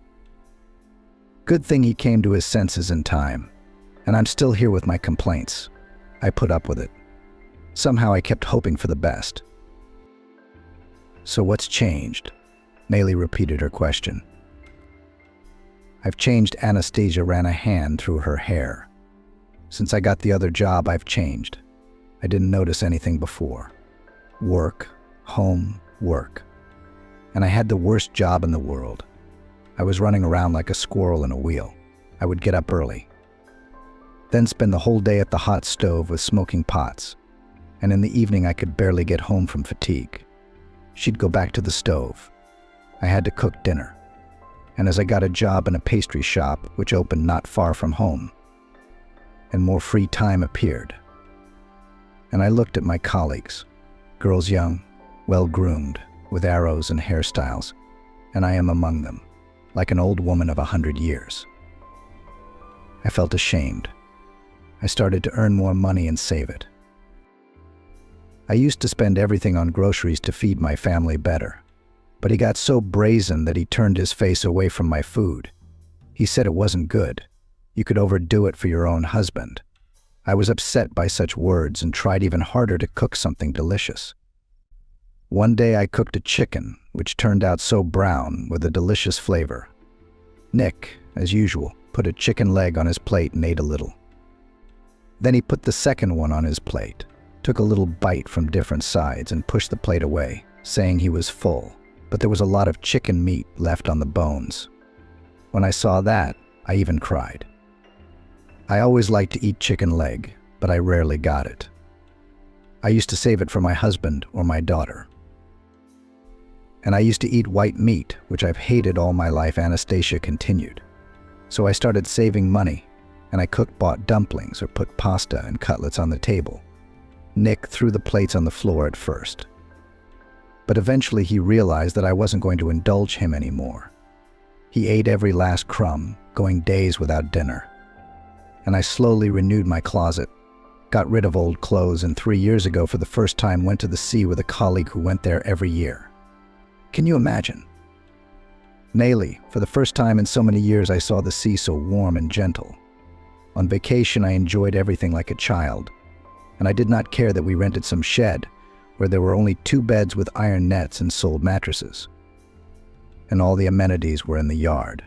Good thing he came to his senses in time, and I'm still here with my complaints. I put up with it. Somehow I kept hoping for the best. So what's changed? Nayli repeated her question. I've changed. Anastasia ran a hand through her hair. Since I got the other job, I've changed. I didn't notice anything before. Work, home, work. And I had the worst job in the world. I was running around like a squirrel in a wheel. I would get up early, then spend the whole day at the hot stove with smoking pots. And in the evening I could barely get home from fatigue. She'd go back to the stove. I had to cook dinner. And as I got a job in a pastry shop, which opened not far from home, and more free time appeared. And I looked at my colleagues, girls young, well-groomed, with arrows and hairstyles, and I am among them, like an old woman of 100 years. I felt ashamed. I started to earn more money and save it. I used to spend everything on groceries to feed my family better, but he got so brazen that he turned his face away from my food. He said it wasn't good. You could overdo it for your own husband. I was upset by such words and tried even harder to cook something delicious. One day I cooked a chicken, which turned out so brown with a delicious flavor. Nick, as usual, put a chicken leg on his plate and ate a little. Then he put the second one on his plate, took a little bite from different sides and pushed the plate away, saying he was full, but there was a lot of chicken meat left on the bones. When I saw that, I even cried. I always liked to eat chicken leg, but I rarely got it. I used to save it for my husband or my daughter. And I used to eat white meat, which I've hated all my life, Anastasia continued. So I started saving money, and I bought dumplings or put pasta and cutlets on the table. Nick threw the plates on the floor at first. But eventually he realized that I wasn't going to indulge him anymore. He ate every last crumb, going days without dinner. And I slowly renewed my closet, got rid of old clothes, and 3 years ago for the first time went to the sea with a colleague who went there every year. Can you imagine? Nayli, for the first time in so many years I saw the sea so warm and gentle. On vacation I enjoyed everything like a child, and I did not care that we rented some shed where there were only 2 beds with iron nets and sold mattresses. And all the amenities were in the yard.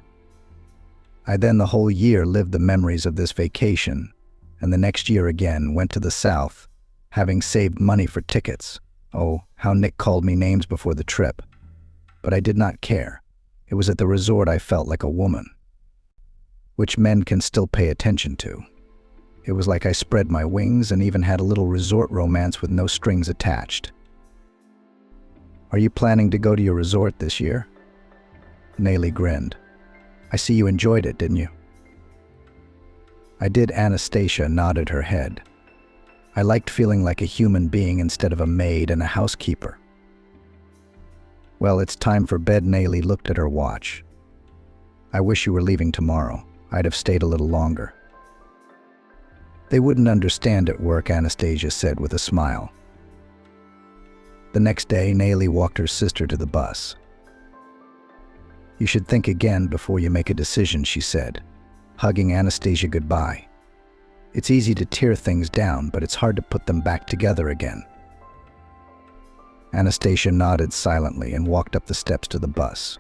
I then the whole year lived the memories of this vacation, and the next year again went to the south, having saved money for tickets. Oh, how Nick called me names before the trip. But I did not care. It was at the resort I felt like a woman, which men can still pay attention to. It was like I spread my wings and even had a little resort romance with no strings attached. Are you planning to go to your resort this year? Nayli grinned. I see you enjoyed it, didn't you? I did. Anastasia nodded her head. I liked feeling like a human being instead of a maid and a housekeeper. Well, it's time for bed. Nayli looked at her watch. I wish you were leaving tomorrow. I'd have stayed a little longer. They wouldn't understand at work, Anastasia said with a smile. The next day, Nayli walked her sister to the bus. You should think again before you make a decision, she said, hugging Anastasia goodbye. It's easy to tear things down, but it's hard to put them back together again. Anastasia nodded silently and walked up the steps to the bus.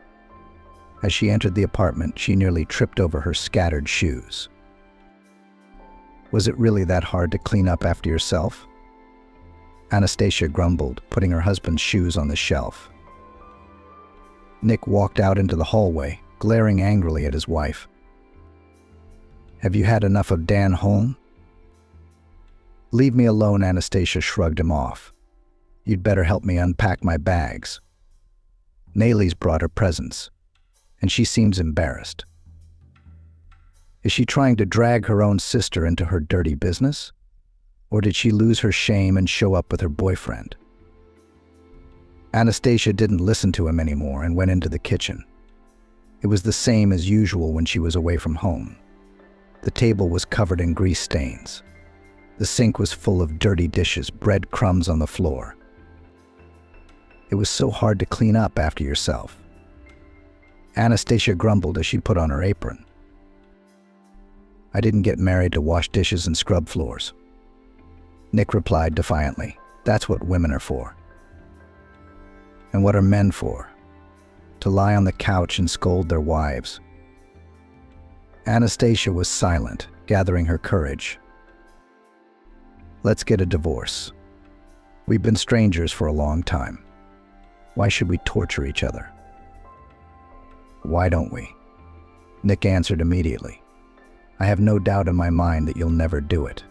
As she entered the apartment, she nearly tripped over her scattered shoes. Was it really that hard to clean up after yourself? Anastasia grumbled, putting her husband's shoes on the shelf. Nick walked out into the hallway, glaring angrily at his wife. Have you had enough of Dan Holm? Leave me alone, Anastasia shrugged him off. You'd better help me unpack my bags. Nayli's brought her presents, and she seems embarrassed. Is she trying to drag her own sister into her dirty business? Or did she lose her shame and show up with her boyfriend? Anastasia didn't listen to him anymore and went into the kitchen. It was the same as usual when she was away from home. The table was covered in grease stains. The sink was full of dirty dishes, breadcrumbs on the floor. It was so hard to clean up after yourself. Anastasia grumbled as she put on her apron. I didn't get married to wash dishes and scrub floors. Nick replied defiantly. That's what women are for. And what are men for? To lie on the couch and scold their wives. Anastasia was silent, gathering her courage. Let's get a divorce. We've been strangers for a long time. Why should we torture each other? Why don't we? Nick answered immediately. I have no doubt in my mind that you'll never do it.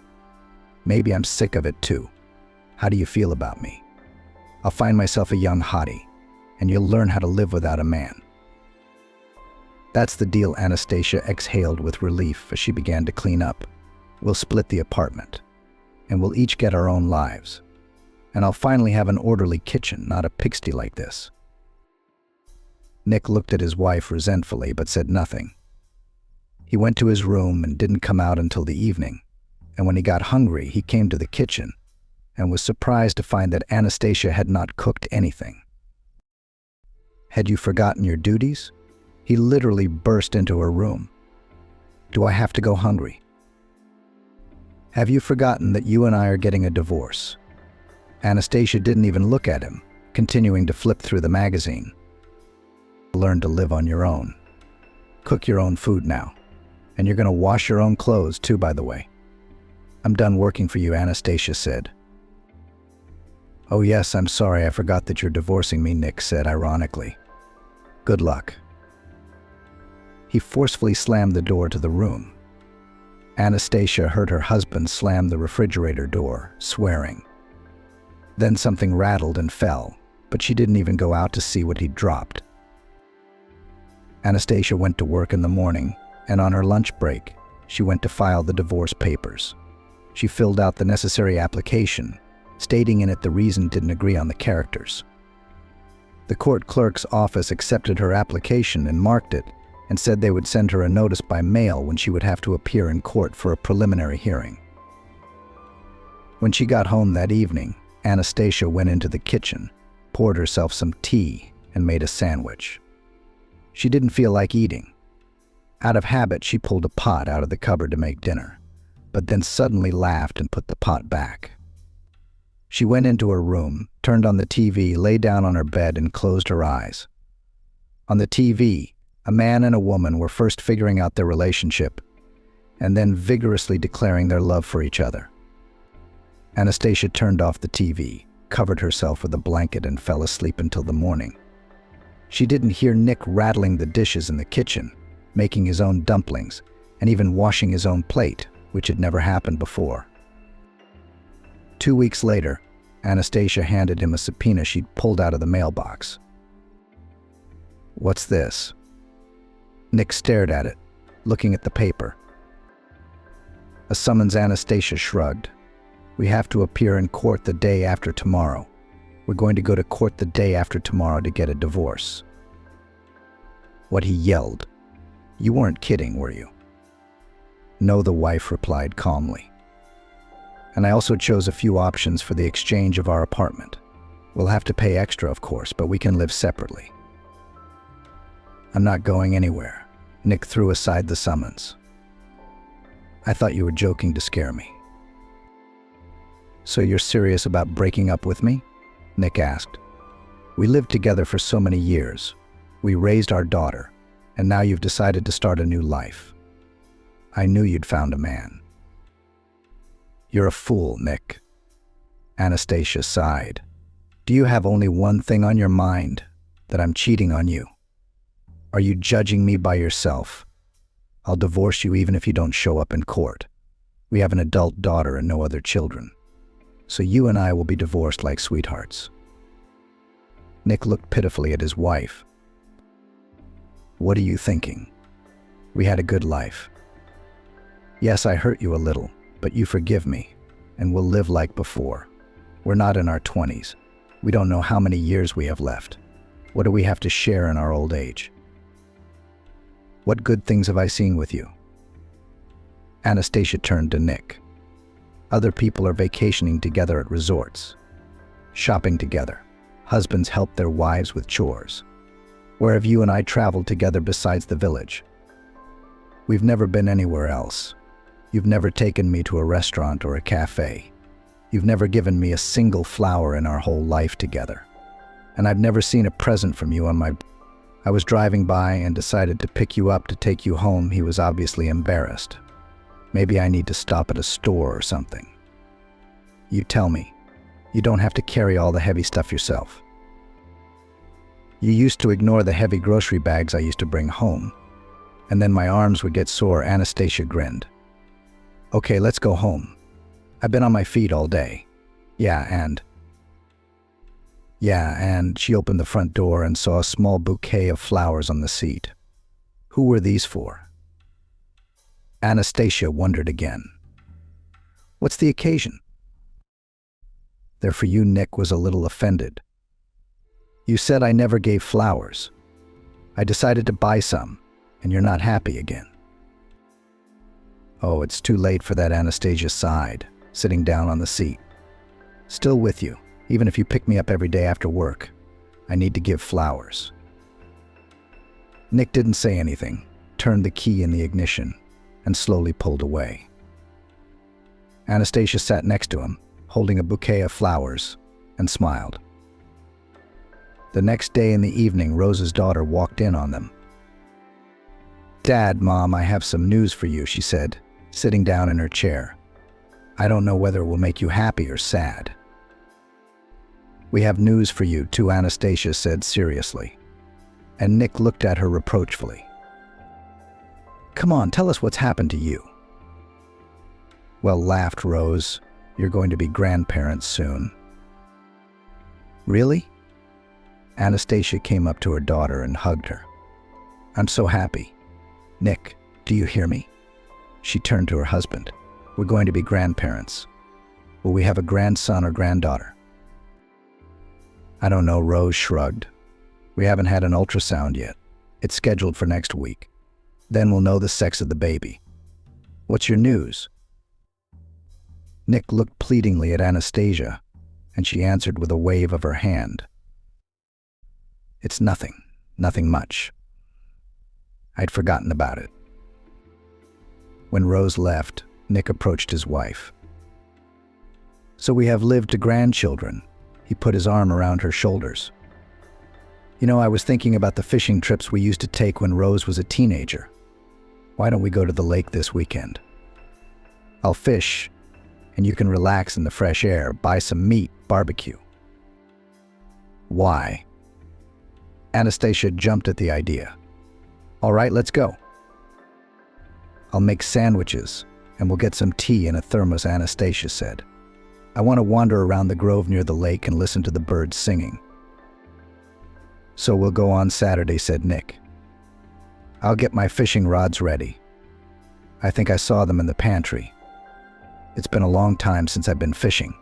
Maybe I'm sick of it too. How do you feel about me? I'll find myself a young hottie, and you'll learn how to live without a man. That's the deal, Anastasia exhaled with relief as she began to clean up. We'll split the apartment, and we'll each get our own lives. And I'll finally have an orderly kitchen, not a pigsty like this. Nick looked at his wife resentfully but said nothing. He went to his room and didn't come out until the evening, and when he got hungry, he came to the kitchen and was surprised to find that Anastasia had not cooked anything. Had you forgotten your duties? He literally burst into her room. Do I have to go hungry? Have you forgotten that you and I are getting a divorce? Anastasia didn't even look at him, continuing to flip through the magazine. Learn to live on your own. Cook your own food now. And you're going to wash your own clothes too, by the way. I'm done working for you, Anastasia said. Oh yes, I'm sorry, I forgot that you're divorcing me, Nick said ironically. Good luck. He forcefully slammed the door to the room. Anastasia heard her husband slam the refrigerator door, swearing. Then something rattled and fell, but she didn't even go out to see what he'd dropped. Anastasia went to work in the morning, and on her lunch break, she went to file the divorce papers. She filled out the necessary application, stating in it the reason didn't agree on the characters. The court clerk's office accepted her application and marked it, and said they would send her a notice by mail when she would have to appear in court for a preliminary hearing. When she got home that evening, Anastasia went into the kitchen, poured herself some tea, and made a sandwich. She didn't feel like eating. Out of habit, she pulled a pot out of the cupboard to make dinner, but then suddenly laughed and put the pot back. She went into her room, turned on the TV, lay down on her bed, and closed her eyes. On the TV, a man and a woman were first figuring out their relationship, and then vigorously declaring their love for each other. Anastasia turned off the TV, covered herself with a blanket, and fell asleep until the morning. She didn't hear Nick rattling the dishes in the kitchen, making his own dumplings, and even washing his own plate, which had never happened before. 2 weeks later, Anastasia handed him a subpoena she'd pulled out of the mailbox. "What's this?" Nick stared at it, looking at the paper. A summons. Anastasia shrugged. "We have to appear in court the day after tomorrow. We're going to go to court the day after tomorrow to get a divorce." What he yelled. "You weren't kidding, were you?" "No," the wife replied calmly. "And I also chose a few options for the exchange of our apartment. We'll have to pay extra, of course, but we can live separately." "I'm not going anywhere." Nick threw aside the summons. "I thought you were joking to scare me." "So you're serious about breaking up with me?" Nick asked. "We lived together for so many years. We raised our daughter, and now you've decided to start a new life. I knew you'd found a man." "You're a fool, Nick." Anastasia sighed. "Do you have only one thing on your mind? That I'm cheating on you? Are you judging me by yourself? I'll divorce you even if you don't show up in court. We have an adult daughter and no other children. So you and I will be divorced like sweethearts." Nick looked pitifully at his wife. "What are you thinking? We had a good life. Yes, I hurt you a little, but you forgive me, and we'll live like before. We're not in our 20s. We don't know how many years we have left. What do we have to share in our old age? What good things have I seen with you?" Anastasia turned to Nick. "Other people are vacationing together at resorts, shopping together. Husbands help their wives with chores. Where have you and I traveled together besides the village? We've never been anywhere else. You've never taken me to a restaurant or a cafe. You've never given me a single flower in our whole life together. And I've never seen a present from you on my... I was driving by and decided to pick you up to take you home." He was obviously embarrassed. "Maybe I need to stop at a store or something." "You tell me. You don't have to carry all the heavy stuff yourself. You used to ignore the heavy grocery bags I used to bring home, and then my arms would get sore." Anastasia grinned. "Okay, let's go home. I've been on my feet all day. Yeah, and she opened the front door and saw a small bouquet of flowers on the seat. Who were these for? Anastasia wondered again. What's the occasion? They're for you. Nick was a little offended. You said I never gave flowers. I decided to buy some, and you're not happy again. Oh, it's too late for that. Anastasia sighed, sitting down on the seat. Still with you, even if you pick me up every day after work. I need to give flowers. Nick didn't say anything, turned the key in the ignition, and slowly pulled away. Anastasia sat next to him, holding a bouquet of flowers, and smiled. The next day in the evening, Rose's daughter walked in on them. Dad, Mom, I have some news for you, she said, sitting down in her chair. I don't know whether it will make you happy or sad. We have news for you too, Anastasia said seriously, and Nick looked at her reproachfully. Come on, tell us what's happened to you. Well, laughed Rose, you're going to be grandparents soon. Really? Anastasia came up to her daughter and hugged her. I'm so happy. Nick, do you hear me? She turned to her husband. We're going to be grandparents. Will we have a grandson or granddaughter? I don't know, Rose shrugged. We haven't had an ultrasound yet. It's scheduled for next week. Then we'll know the sex of the baby. What's your news? Nick looked pleadingly at Anastasia, and she answered with a wave of her hand. It's nothing much. I'd forgotten about it. When Rose left, Nick approached his wife. So we have lived to grandchildren. He put his arm around her shoulders. You know, I was thinking about the fishing trips we used to take when Rose was a teenager. Why don't we go to the lake this weekend? I'll fish, and you can relax in the fresh air, buy some meat, barbecue. Why? Anastasia jumped at the idea. All right, let's go. I'll make sandwiches, and we'll get some tea in a thermos, Anastasia said. I want to wander around the grove near the lake and listen to the birds singing. So we'll go on Saturday, said Nick. I'll get my fishing rods ready. I think I saw them in the pantry. It's been a long time since I've been fishing.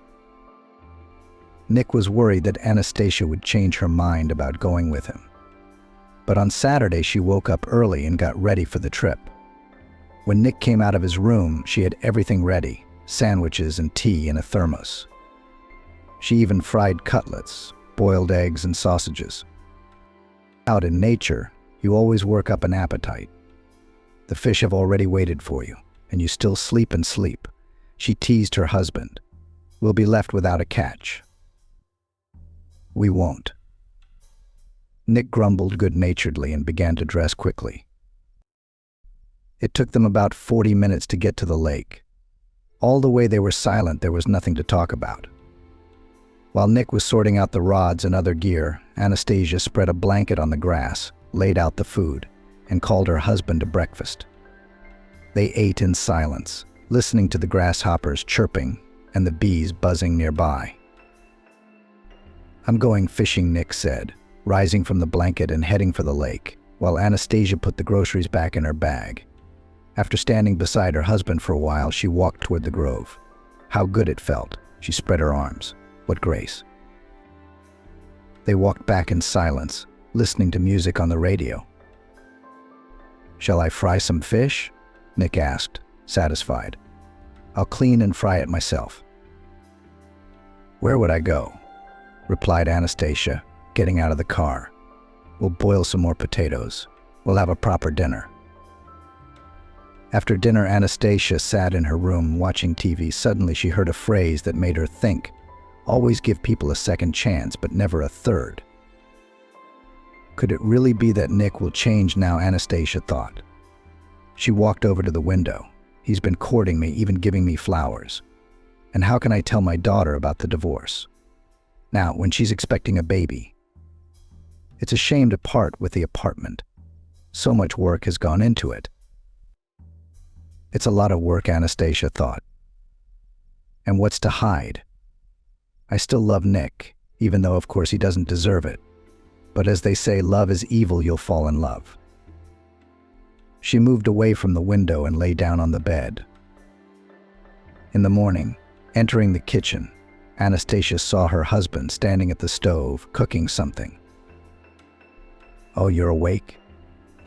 Nick was worried that Anastasia would change her mind about going with him. But on Saturday, she woke up early and got ready for the trip. When Nick came out of his room, she had everything ready, sandwiches and tea in a thermos. She even fried cutlets, boiled eggs and sausages. Out in nature, you always work up an appetite. The fish have already waited for you, and you still sleep and sleep. She teased her husband. We'll be left without a catch. We won't. Nick grumbled good-naturedly and began to dress quickly. It took them about 40 minutes to get to the lake. All the way they were silent, there was nothing to talk about. While Nick was sorting out the rods and other gear, Anastasia spread a blanket on the grass, laid out the food, and called her husband to breakfast. They ate in silence, listening to the grasshoppers chirping and the bees buzzing nearby. I'm going fishing, Nick said, rising from the blanket and heading for the lake, while Anastasia put the groceries back in her bag. After standing beside her husband for a while, she walked toward the grove. How good it felt. She spread her arms. What grace. They walked back in silence, listening to music on the radio. Shall I fry some fish? Nick asked, satisfied. I'll clean and fry it myself. Where would I go? Replied Anastasia, getting out of the car. We'll boil some more potatoes. We'll have a proper dinner. After dinner, Anastasia sat in her room watching TV. Suddenly she heard a phrase that made her think. Always give people a second chance, but never a third. Could it really be that Nick will change now, Anastasia thought. She walked over to the window. He's been courting me, even giving me flowers. And how can I tell my daughter about the divorce? Now, when she's expecting a baby. It's a shame to part with the apartment. So much work has gone into it. It's a lot of work, Anastasia thought. And what's to hide? I still love Nick, even though of course he doesn't deserve it. But as they say, love is evil, you'll fall in love. She moved away from the window and lay down on the bed. In the morning, entering the kitchen, Anastasia saw her husband standing at the stove, cooking something. Oh, you're awake?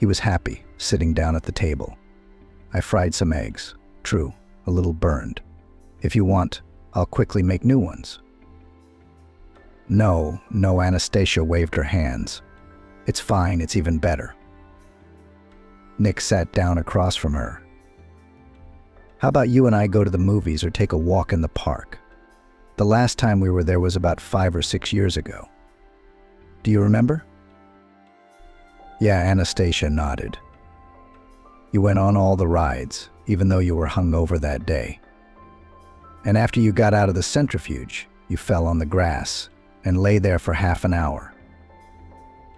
He was happy, sitting down at the table. I fried some eggs. True, a little burned. If you want, I'll quickly make new ones. No, Anastasia waved her hands. It's fine, it's even better. Nick sat down across from her. How about you and I go to the movies or take a walk in the park? The last time we were there was about 5 or 6 years ago. Do you remember? Yeah, Anastasia nodded. You went on all the rides, even though you were hungover that day. And after you got out of the centrifuge, you fell on the grass and lay there for half an hour.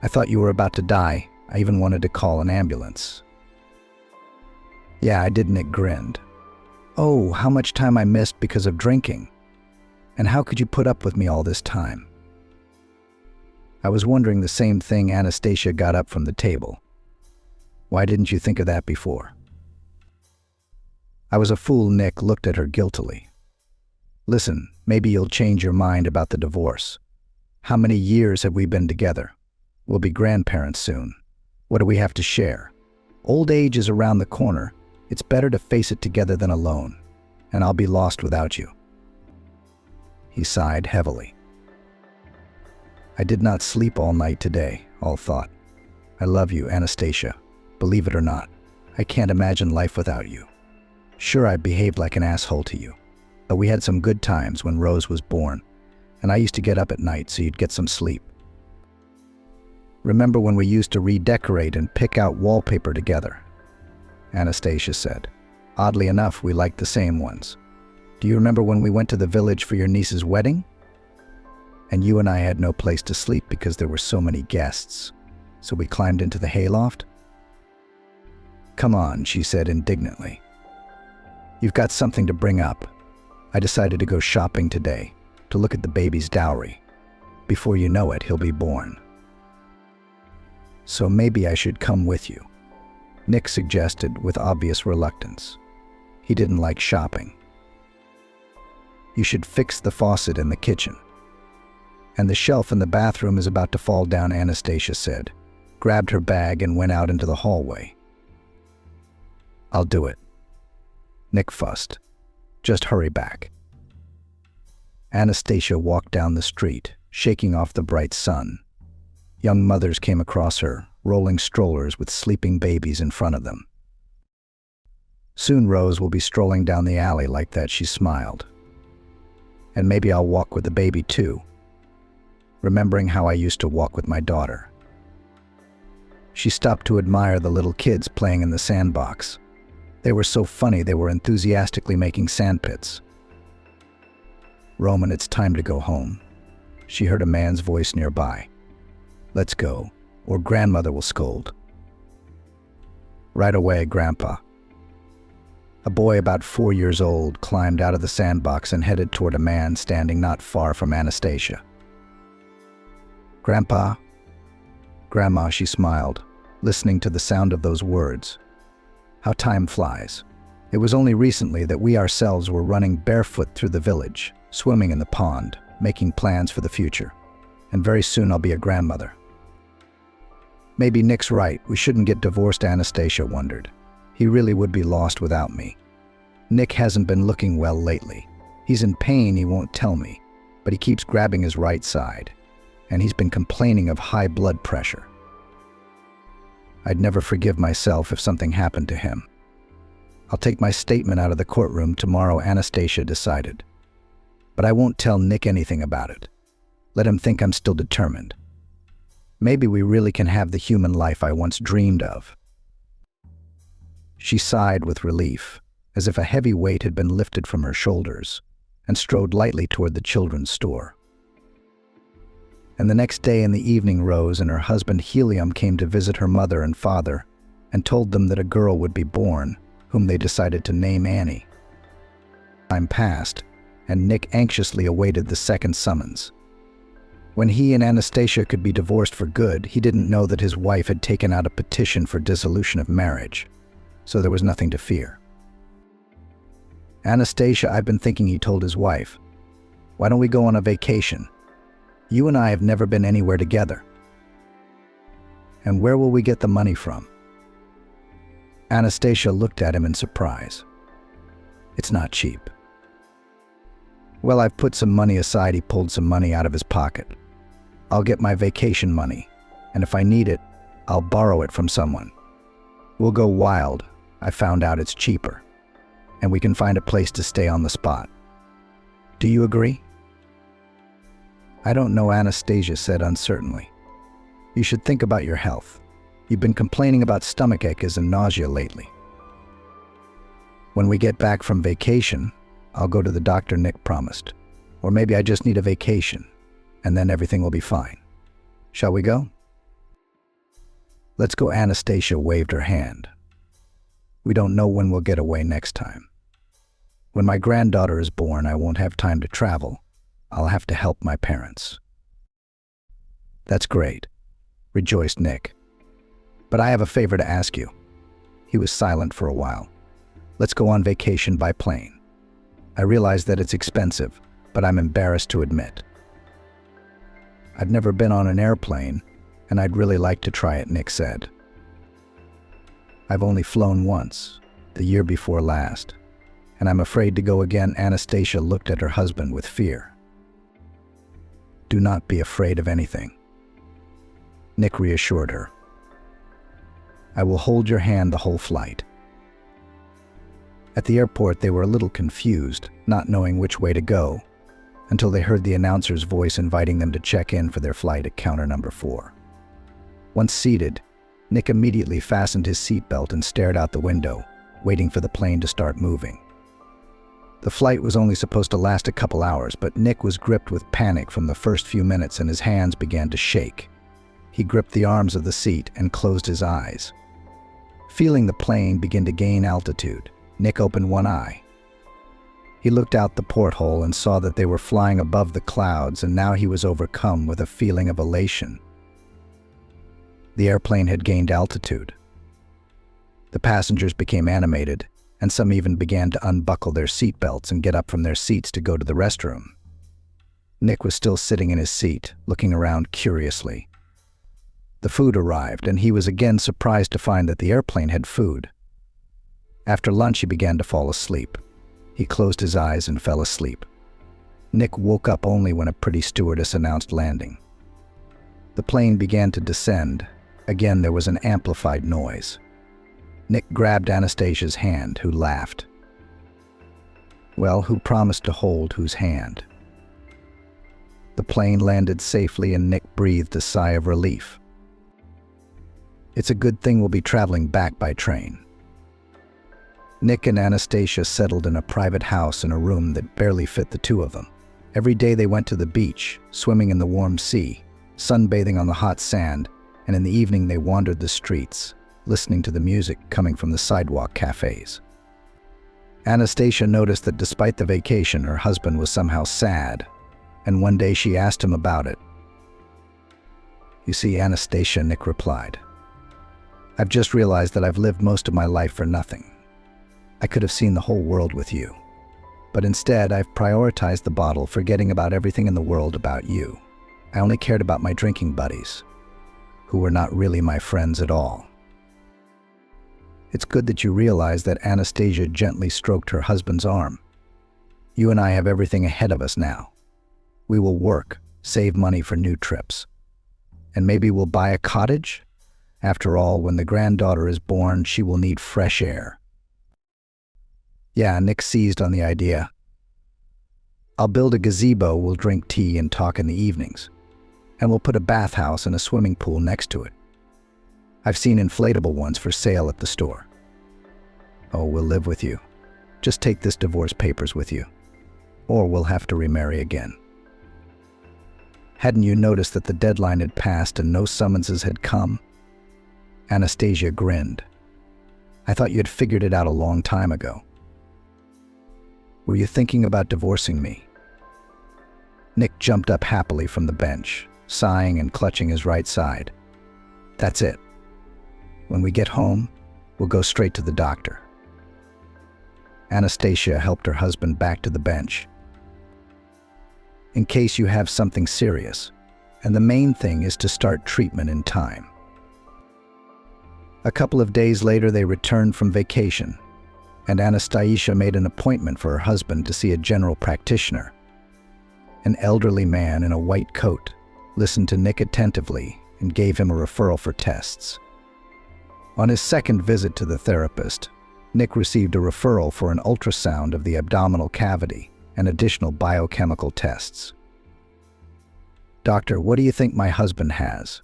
I thought you were about to die. I even wanted to call an ambulance. Yeah, I did, Nick grinned. Oh, how much time I missed because of drinking. And how could you put up with me all this time? I was wondering the same thing. Anastasia got up from the table. Why didn't you think of that before? I was a fool. Nick looked at her guiltily. Listen, maybe you'll change your mind about the divorce. How many years have we been together? We'll be grandparents soon. What do we have to share? Old age is around the corner. It's better to face it together than alone. And I'll be lost without you. He sighed heavily. I did not sleep all night today, all thought. I love you, Anastasia. Believe it or not, I can't imagine life without you. Sure, I behaved like an asshole to you, but we had some good times when Rose was born, and I used to get up at night so you'd get some sleep. Remember when we used to redecorate and pick out wallpaper together? Anastasia said. Oddly enough, we liked the same ones. Do you remember when we went to the village for your niece's wedding? And you and I had no place to sleep because there were so many guests, so we climbed into the hayloft? Come on, she said indignantly. You've got something to bring up. I decided to go shopping today, to look at the baby's dowry. Before you know it, he'll be born. So maybe I should come with you, Nick suggested with obvious reluctance. He didn't like shopping. You should fix the faucet in the kitchen. And the shelf in the bathroom is about to fall down, Anastasia said, grabbed her bag and went out into the hallway. I'll do it, Nick fussed. Just hurry back. Anastasia walked down the street, shaking off the bright sun. Young mothers came across her, rolling strollers with sleeping babies in front of them. Soon Rose will be strolling down the alley like that, she smiled. And maybe I'll walk with the baby too, remembering how I used to walk with my daughter. She stopped to admire the little kids playing in the sandbox. They were so funny, they were enthusiastically making sandpits. Roman, it's time to go home. She heard a man's voice nearby. Let's go, or grandmother will scold. Right away, Grandpa. A boy about 4 years old climbed out of the sandbox and headed toward a man standing not far from Anastasia. Grandpa? Grandma, she smiled, listening to the sound of those words. How time flies. It was only recently that we ourselves were running barefoot through the village, swimming in the pond, making plans for the future. And very soon I'll be a grandmother. Maybe Nick's right, we shouldn't get divorced, Anastasia wondered. He really would be lost without me. Nick hasn't been looking well lately. He's in pain, he won't tell me, but he keeps grabbing his right side, and he's been complaining of high blood pressure. I'd never forgive myself if something happened to him. I'll take my statement out of the courtroom tomorrow, Anastasia decided. But I won't tell Nick anything about it. Let him think I'm still determined. Maybe we really can have the human life I once dreamed of. She sighed with relief, as if a heavy weight had been lifted from her shoulders, and strode lightly toward the children's store. And the next day in the evening, Rose and her husband Helium came to visit her mother and father and told them that a girl would be born, whom they decided to name Annie. Time passed, and Nick anxiously awaited the second summons. When he and Anastasia could be divorced for good, he didn't know that his wife had taken out a petition for dissolution of marriage, so there was nothing to fear. Anastasia, I've been thinking, he told his wife. Why don't we go on a vacation? You and I have never been anywhere together. And where will we get the money from? Anastasia looked at him in surprise. It's not cheap. Well, I've put some money aside. He pulled some money out of his pocket. I'll get my vacation money, and if I need it, I'll borrow it from someone. We'll go wild. I found out it's cheaper, and we can find a place to stay on the spot. Do you agree? I don't know, Anastasia said uncertainly. You should think about your health. You've been complaining about stomach aches and nausea lately. When we get back from vacation, I'll go to the doctor, Nick promised. Or maybe I just need a vacation, and then everything will be fine. Shall we go? Let's go, Anastasia waved her hand. We don't know when we'll get away next time. When my granddaughter is born, I won't have time to travel. I'll have to help my parents. That's great, rejoiced Nick. But I have a favor to ask you. He was silent for a while. Let's go on vacation by plane. I realize that it's expensive, but I'm embarrassed to admit. I've never been on an airplane, and I'd really like to try it, Nick said. I've only flown once, the year before last, and I'm afraid to go again. Anastasia looked at her husband with fear. Do not be afraid of anything, Nick reassured her. I will hold your hand the whole flight. At the airport, they were a little confused, not knowing which way to go, until they heard the announcer's voice inviting them to check in for their flight at counter number 4. Once seated, Nick immediately fastened his seatbelt and stared out the window, waiting for the plane to start moving. The flight was only supposed to last a couple hours, but Nick was gripped with panic from the first few minutes and his hands began to shake. He gripped the arms of the seat and closed his eyes. Feeling the plane begin to gain altitude, Nick opened one eye. He looked out the porthole and saw that they were flying above the clouds, and now he was overcome with a feeling of elation. The airplane had gained altitude. The passengers became animated, and some even began to unbuckle their seatbelts and get up from their seats to go to the restroom. Nick was still sitting in his seat, looking around curiously. The food arrived, and he was again surprised to find that the airplane had food. After lunch, he began to fall asleep. He closed his eyes and fell asleep. Nick woke up only when a pretty stewardess announced landing. The plane began to descend. Again, there was an amplified noise. Nick grabbed Anastasia's hand, who laughed. Well, who promised to hold whose hand? The plane landed safely and Nick breathed a sigh of relief. It's a good thing we'll be traveling back by train. Nick and Anastasia settled in a private house in a room that barely fit the two of them. Every day they went to the beach, swimming in the warm sea, sunbathing on the hot sand, and in the evening they wandered the streets, listening to the music coming from the sidewalk cafes. Anastasia noticed that despite the vacation, her husband was somehow sad, and one day she asked him about it. You see, Anastasia, Nick replied, I've just realized that I've lived most of my life for nothing. I could have seen the whole world with you, but instead I've prioritized the bottle, forgetting about everything in the world about you. I only cared about my drinking buddies, who were not really my friends at all. It's good that you realize that. Anastasia gently stroked her husband's arm. You and I have everything ahead of us now. We will work, save money for new trips, and maybe we'll buy a cottage. After all, when the granddaughter is born, she will need fresh air. Yeah, Nick seized on the idea. I'll build a gazebo, we'll drink tea and talk in the evenings, and we'll put a bathhouse and a swimming pool next to it. I've seen inflatable ones for sale at the store. Oh, we'll live with you. Just take this divorce papers with you, or we'll have to remarry again. Hadn't you noticed that the deadline had passed and no summonses had come? Anastasia grinned. I thought you had figured it out a long time ago. Were you thinking about divorcing me? Nick jumped up happily from the bench, sighing and clutching his right side. That's it. When we get home, we'll go straight to the doctor. Anastasia helped her husband back to the bench. In case you have something serious, and the main thing is to start treatment in time. A couple of days later, they returned from vacation, and Anastasia made an appointment for her husband to see a general practitioner. An elderly man in a white coat listened to Nick attentively and gave him a referral for tests. On his second visit to the therapist, Nick received a referral for an ultrasound of the abdominal cavity and additional biochemical tests. Doctor, what do you think my husband has?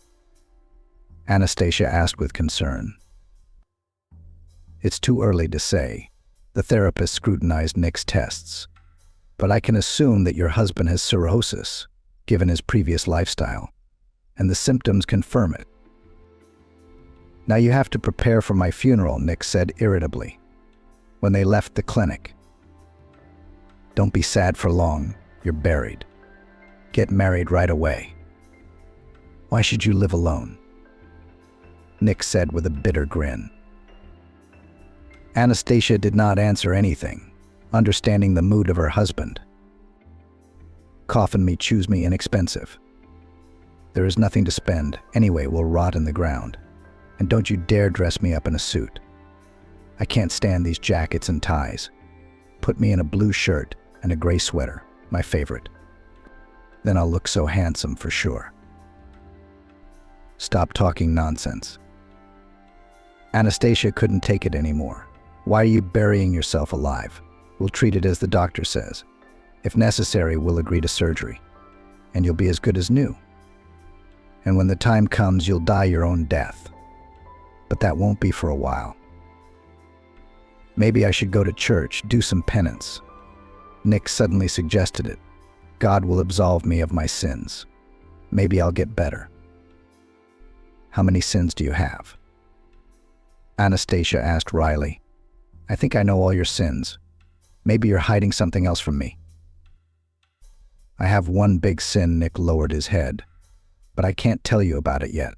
Anastasia asked with concern. It's too early to say. The therapist scrutinized Nick's tests. But I can assume that your husband has cirrhosis, given his previous lifestyle, and the symptoms confirm it. Now you have to prepare for my funeral, Nick said irritably, when they left the clinic. Don't be sad for long, you're buried. Get married right away. Why should you live alone? Nick said with a bitter grin. Anastasia did not answer anything, understanding the mood of her husband. Coffin me, choose me, inexpensive. There is nothing to spend, anyway we'll rot in the ground. And don't you dare dress me up in a suit. I can't stand these jackets and ties. Put me in a blue shirt and a gray sweater, my favorite. Then I'll look so handsome for sure. Stop talking nonsense. Anastasia couldn't take it anymore. Why are you burying yourself alive? We'll treat it as the doctor says. If necessary, we'll agree to surgery. And you'll be as good as new. And when the time comes, you'll die your own death. But that won't be for a while. Maybe I should go to church, do some penance. Nick suddenly suggested it. God will absolve me of my sins. Maybe I'll get better. How many sins do you have? Anastasia asked wryly. I think I know all your sins. Maybe you're hiding something else from me. I have one big sin, Nick lowered his head. But I can't tell you about it yet.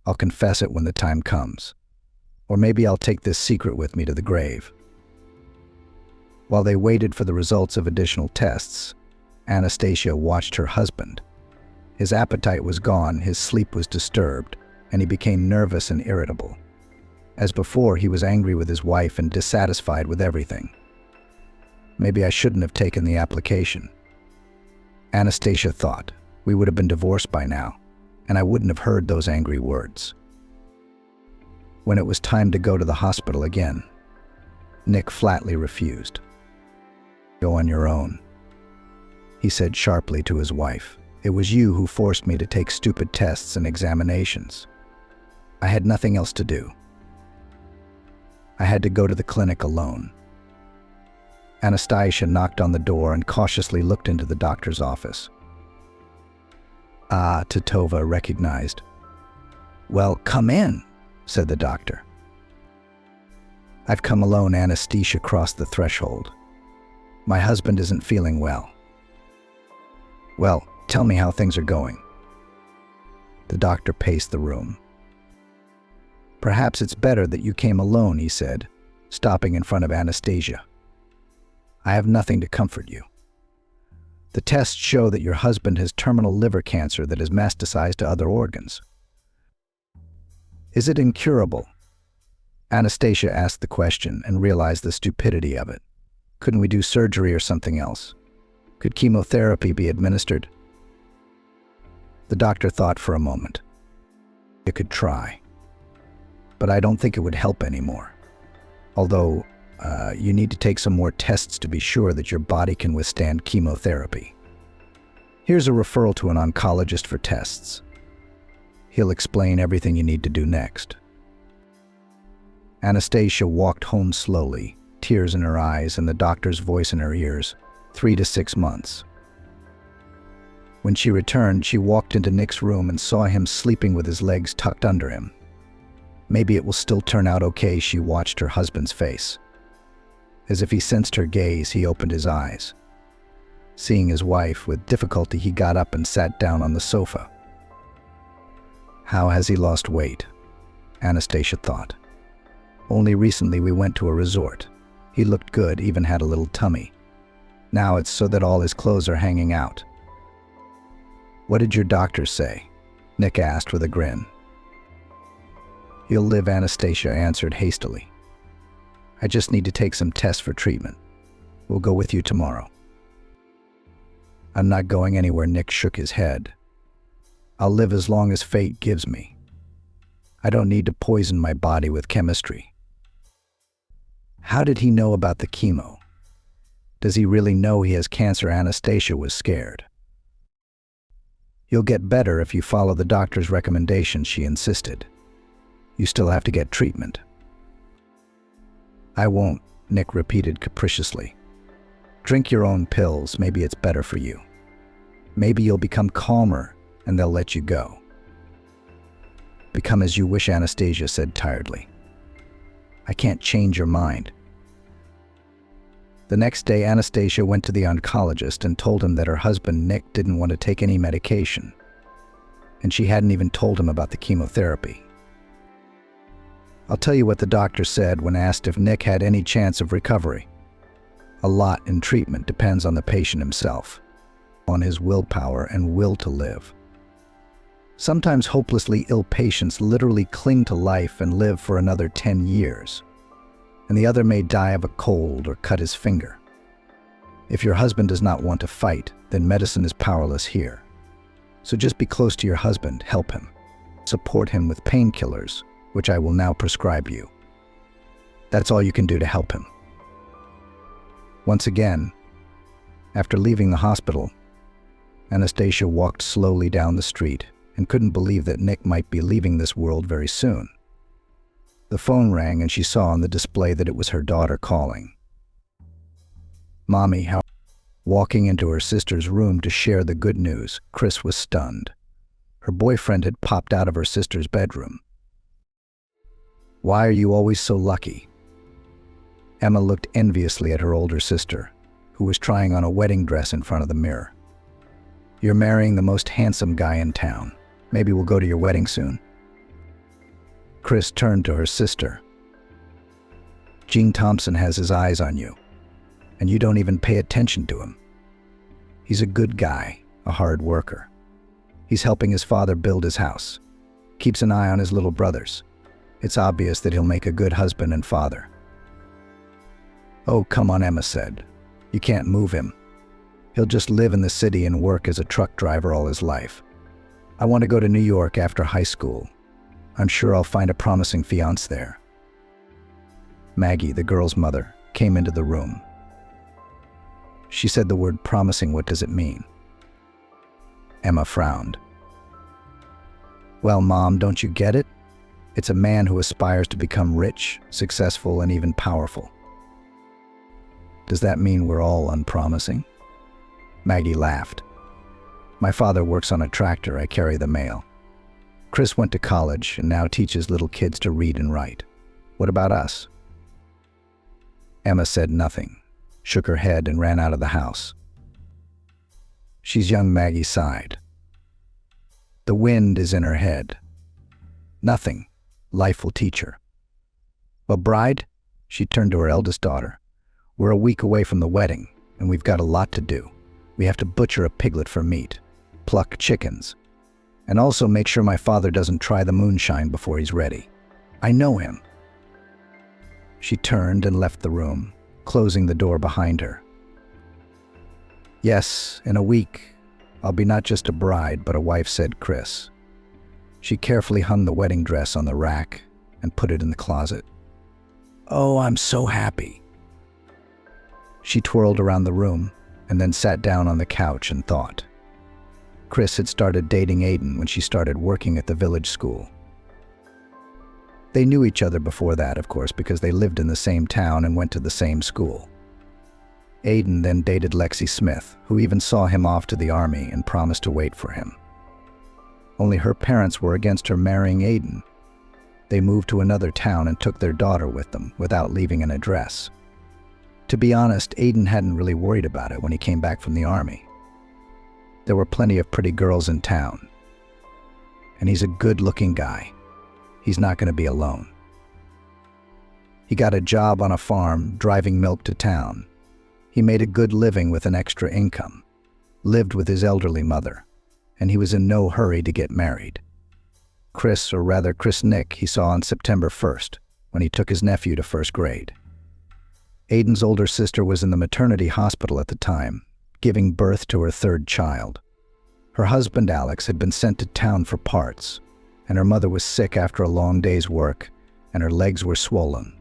I'll confess it when the time comes. Or maybe I'll take this secret with me to the grave. While they waited for the results of additional tests, Anastasia watched her husband. His appetite was gone, his sleep was disturbed, and he became nervous and irritable. As before, he was angry with his wife and dissatisfied with everything. Maybe I shouldn't have taken the application. Anastasia thought, we would have been divorced by now, and I wouldn't have heard those angry words. When it was time to go to the hospital again, Nick flatly refused. Go on your own, he said sharply to his wife. It was you who forced me to take stupid tests and examinations. I had nothing else to do. I had to go to the clinic alone. Anastasia knocked on the door and cautiously looked into the doctor's office. Ah, Titova recognized. Well, come in, said the doctor. I've come alone. Anastasia crossed the threshold. My husband isn't feeling well. Well, tell me how things are going. The doctor paced the room. Perhaps it's better that you came alone, he said, stopping in front of Anastasia. I have nothing to comfort you. The tests show that your husband has terminal liver cancer that has metastasized to other organs. Is it incurable? Anastasia asked the question and realized the stupidity of it. Couldn't we do surgery or something else? Could chemotherapy be administered? The doctor thought for a moment. You could try. But I don't think it would help anymore. Although, you need to take some more tests to be sure that your body can withstand chemotherapy. Here's a referral to an oncologist for tests. He'll explain everything you need to do next. Anastasia walked home slowly, tears in her eyes and the doctor's voice in her ears, 3 to 6 months. When she returned, she walked into Nick's room and saw him sleeping with his legs tucked under him. Maybe it will still turn out okay, she watched her husband's face. As if he sensed her gaze, he opened his eyes. Seeing his wife, with difficulty he got up and sat down on the sofa. How has he lost weight? Anastasia thought. Only recently we went to a resort. He looked good, even had a little tummy. Now it's so that all his clothes are hanging out. What did your doctor say? Nick asked with a grin. He'll live, Anastasia answered hastily. I just need to take some tests for treatment. We'll go with you tomorrow. I'm not going anywhere, Nick shook his head. I'll live as long as fate gives me. I don't need to poison my body with chemistry. How did he know about the chemo? Does he really know he has cancer? Anastasia was scared. You'll get better if you follow the doctor's recommendations, she insisted. You still have to get treatment. I won't, Nick repeated capriciously. Drink your own pills, maybe it's better for you. Maybe you'll become calmer and they'll let you go. Become as you wish, Anastasia said tiredly. I can't change your mind. The next day, Anastasia went to the oncologist and told him that her husband, Nick, didn't want to take any medication. And she hadn't even told him about the chemotherapy. I'll tell you what the doctor said when asked if Nick had any chance of recovery. A lot in treatment depends on the patient himself, on his willpower and will to live. Sometimes hopelessly ill patients literally cling to life and live for another 10 years, and the other may die of a cold or cut his finger. If your husband does not want to fight, then medicine is powerless here. So just be close to your husband, help him. Support him with painkillers, which I will now prescribe you. That's all you can do to help him. Once again, after leaving the hospital, Anastasia walked slowly down the street and couldn't believe that Nick might be leaving this world very soon. The phone rang and she saw on the display that it was her daughter calling. Mommy, how? Walking into her sister's room to share the good news, Chris was stunned. Her boyfriend had popped out of her sister's bedroom. Why are you always so lucky? Emma looked enviously at her older sister, who was trying on a wedding dress in front of the mirror. You're marrying the most handsome guy in town. Maybe we'll go to your wedding soon. Chris turned to her sister. Gene Thompson has his eyes on you, and you don't even pay attention to him. He's a good guy, a hard worker. He's helping his father build his house, keeps an eye on his little brothers. It's obvious that he'll make a good husband and father. Oh, come on, Emma said. You can't move him. He'll just live in the city and work as a truck driver all his life. I want to go to New York after high school. I'm sure I'll find a promising fiancé there. Maggie, the girl's mother, came into the room. She said the word promising. What does it mean? Emma frowned. Well, Mom, don't you get it? It's a man who aspires to become rich, successful, and even powerful. Does that mean we're all unpromising? Maggie laughed. My father works on a tractor. I carry the mail. Chris went to college and now teaches little kids to read and write. What about us? Emma said nothing, shook her head, and ran out of the house. She's young, Maggie sighed. The wind is in her head. Nothing. Life will teach her. Well, bride, she turned to her eldest daughter. We're a week away from the wedding, and we've got a lot to do. We have to butcher a piglet for meat, pluck chickens, and also make sure my father doesn't try the moonshine before he's ready. I know him. She turned and left the room, closing the door behind her. Yes, in a week, I'll be not just a bride, but a wife, said Chris. She carefully hung the wedding dress on the rack and put it in the closet. Oh, I'm so happy. She twirled around the room and then sat down on the couch and thought. Chris had started dating Aiden when she started working at the village school. They knew each other before that, of course, because they lived in the same town and went to the same school. Aiden then dated Lexi Smith, who even saw him off to the army and promised to wait for him. Only her parents were against her marrying Aiden. They moved to another town and took their daughter with them without leaving an address. To be honest, Aiden hadn't really worried about it when he came back from the army. There were plenty of pretty girls in town. And he's a good-looking guy. He's not going to be alone. He got a job on a farm, driving milk to town. He made a good living with an extra income, lived with his elderly mother, and he was in no hurry to get married. Chris, or rather Chris Nick, he saw on September 1st, when he took his nephew to first grade. Aiden's older sister was in the maternity hospital at the time, giving birth to her third child. Her husband, Alex, had been sent to town for parts, and her mother was sick after a long day's work, and her legs were swollen.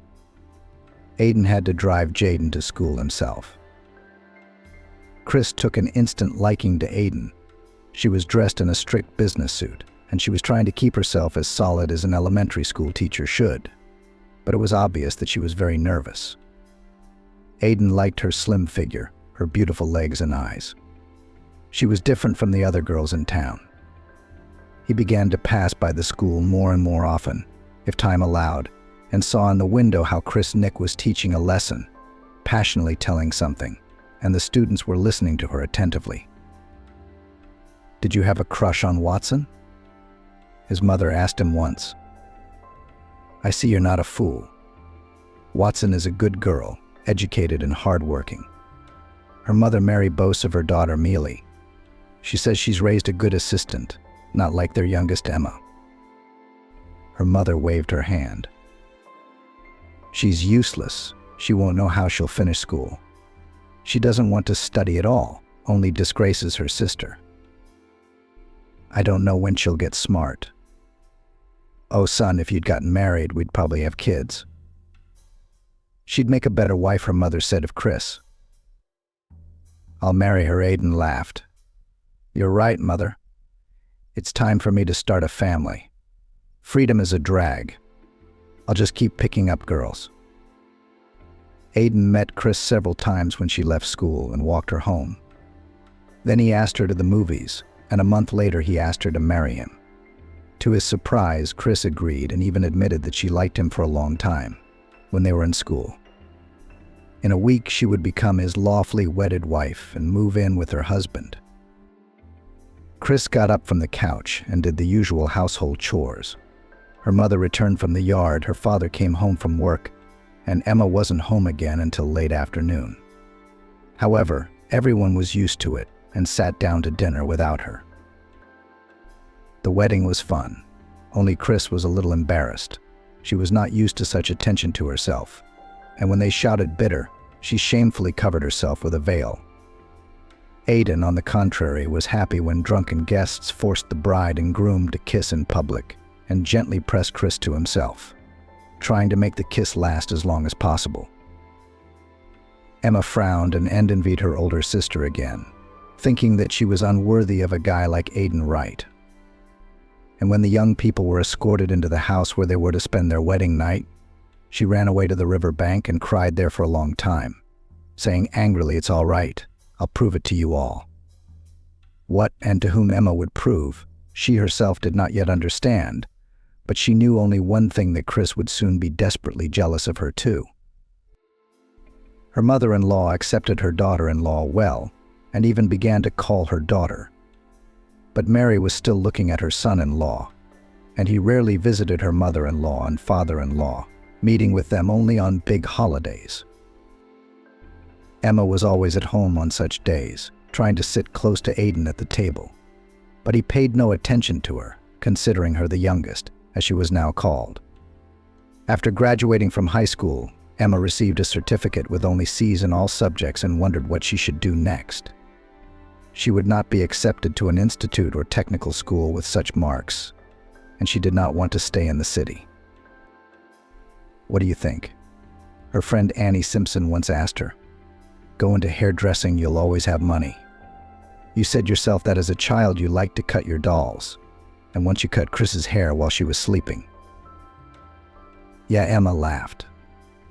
Aiden had to drive Jaden to school himself. Chris took an instant liking to Aiden. She was dressed in a strict business suit, and she was trying to keep herself as solid as an elementary school teacher should. But it was obvious that she was very nervous. Aiden liked her slim figure, her beautiful legs and eyes. She was different from the other girls in town. He began to pass by the school more and more often, if time allowed, and saw in the window how Chris Nick was teaching a lesson, passionately telling something, and the students were listening to her attentively. Did you have a crush on Watson? His mother asked him once. I see you're not a fool. Watson is a good girl, educated and hardworking. Her mother Mary boasts of her daughter Mealy. She says she's raised a good assistant, not like their youngest Emma. Her mother waved her hand. She's useless. She won't know how she'll finish school. She doesn't want to study at all, only disgraces her sister. I don't know when she'll get smart. Oh, son, if you'd gotten married, we'd probably have kids. She'd make a better wife, her mother said of Chris. I'll marry her, Aiden laughed. You're right, Mother. It's time for me to start a family. Freedom is a drag. I'll just keep picking up girls. Aiden met Chris several times when she left school and walked her home. Then he asked her to the movies, and a month later he asked her to marry him. To his surprise, Chris agreed and even admitted that she liked him for a long time, when they were in school. In a week, she would become his lawfully wedded wife and move in with her husband. Chris got up from the couch and did the usual household chores. Her mother returned from the yard, her father came home from work, and Emma wasn't home again until late afternoon. However, everyone was used to it and sat down to dinner without her. The wedding was fun, only Chris was a little embarrassed. She was not used to such attention to herself, and when they shouted bitter, she shamefully covered herself with a veil. Aiden, on the contrary, was happy when drunken guests forced the bride and groom to kiss in public and gently pressed Chris to himself, trying to make the kiss last as long as possible. Emma frowned and envied her older sister again, thinking that she was unworthy of a guy like Aiden Wright. And when the young people were escorted into the house where they were to spend their wedding night, she ran away to the river bank and cried there for a long time, saying angrily, "It's all right, I'll prove it to you all." What and to whom Emma would prove, she herself did not yet understand, but she knew only one thing, that Chris would soon be desperately jealous of her too. Her mother-in-law accepted her daughter-in-law well, and even began to call her daughter. But Mary was still looking at her son-in-law, and he rarely visited her mother-in-law and father-in-law, meeting with them only on big holidays. Emma was always at home on such days, trying to sit close to Aiden at the table. But he paid no attention to her, considering her the youngest, as she was now called. After graduating from high school, Emma received a certificate with only C's in all subjects and wondered what she should do next. She would not be accepted to an institute or technical school with such marks, and she did not want to stay in the city. What do you think? Her friend Annie Simpson once asked her. Go into hairdressing, you'll always have money. You said yourself that as a child you liked to cut your dolls, and once you cut Chris's hair while she was sleeping. Yeah, Emma laughed.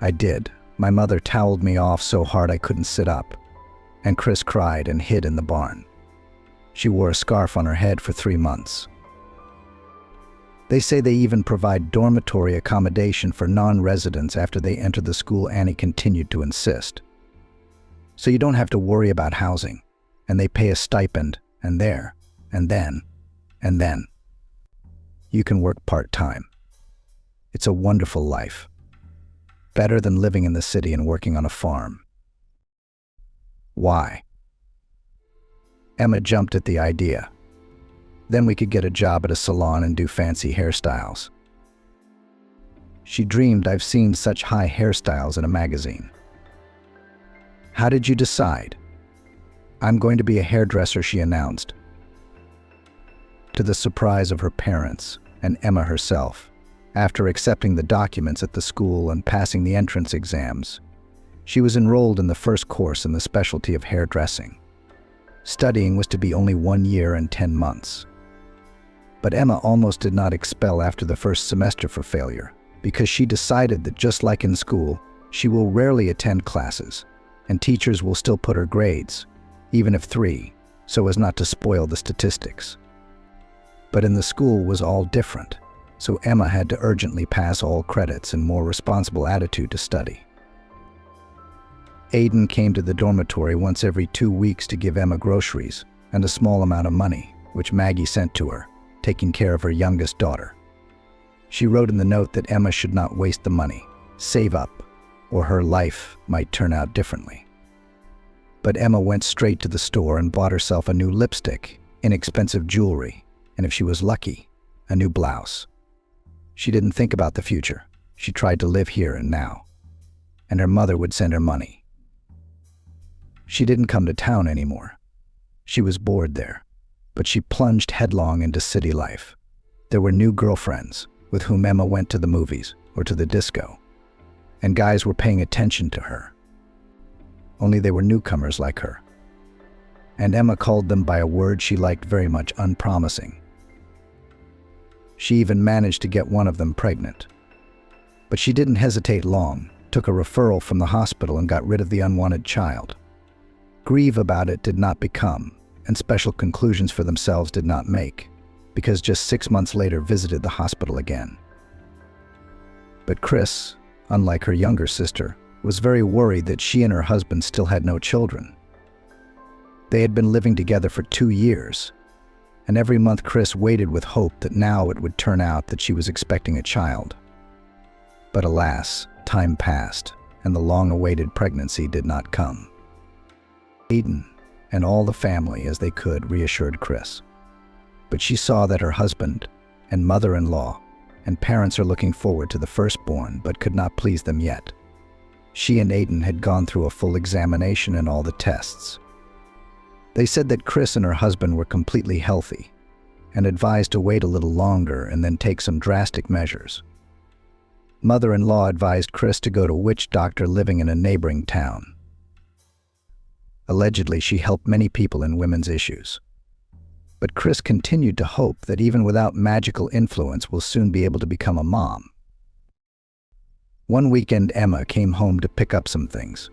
I did. My mother toweled me off so hard I couldn't sit up, and Chris cried and hid in the barn. She wore a scarf on her head for 3 months. They say they even provide dormitory accommodation for non-residents after they enter the school, Annie continued to insist. So you don't have to worry about housing, and they pay a stipend, and there, and then, and then. You can work part-time. It's a wonderful life. Better than living in the city and working on a farm. Why? Emma jumped at the idea. Then we could get a job at a salon and do fancy hairstyles. She dreamed, I've seen such high hairstyles in a magazine. How did you decide? I'm going to be a hairdresser, she announced. To the surprise of her parents and Emma herself, after accepting the documents at the school and passing the entrance exams, she was enrolled in the first course in the specialty of hairdressing. Studying was to be only 1 year and 10 months. But Emma almost did not expel after the first semester for failure, because she decided that just like in school, she will rarely attend classes, and teachers will still put her grades, even if 3, so as not to spoil the statistics. But in the school was all different, so Emma had to urgently pass all credits and more responsible attitude to study. Aiden came to the dormitory once every 2 weeks to give Emma groceries and a small amount of money, which Maggie sent to her, taking care of her youngest daughter. She wrote in the note that Emma should not waste the money, save up, or her life might turn out differently. But Emma went straight to the store and bought herself a new lipstick, inexpensive jewelry, and if she was lucky, a new blouse. She didn't think about the future. She tried to live here and now. And her mother would send her money. She didn't come to town anymore. She was bored there, but she plunged headlong into city life. There were new girlfriends with whom Emma went to the movies or to the disco, and guys were paying attention to her. Only they were newcomers like her. And Emma called them by a word she liked very much: unpromising. She even managed to get one of them pregnant. But she didn't hesitate long, took a referral from the hospital and got rid of the unwanted child. Grieve about it did not become, and special conclusions for themselves did not make, because just 6 months later visited the hospital again. But Chris, unlike her younger sister, was very worried that she and her husband still had no children. They had been living together for 2 years, and every month Chris waited with hope that now it would turn out that she was expecting a child. But alas, time passed, and the long-awaited pregnancy did not come. Aiden and all the family, as they could, reassured Chris. But she saw that her husband and mother-in-law and parents are looking forward to the firstborn, but could not please them yet. She and Aiden had gone through a full examination and all the tests. They said that Chris and her husband were completely healthy and advised to wait a little longer and then take some drastic measures. Mother-in-law advised Chris to go to a witch doctor living in a neighboring town. Allegedly, she helped many people in women's issues. But Chris continued to hope that even without magical influence, will soon be able to become a mom. One weekend, Emma came home to pick up some things.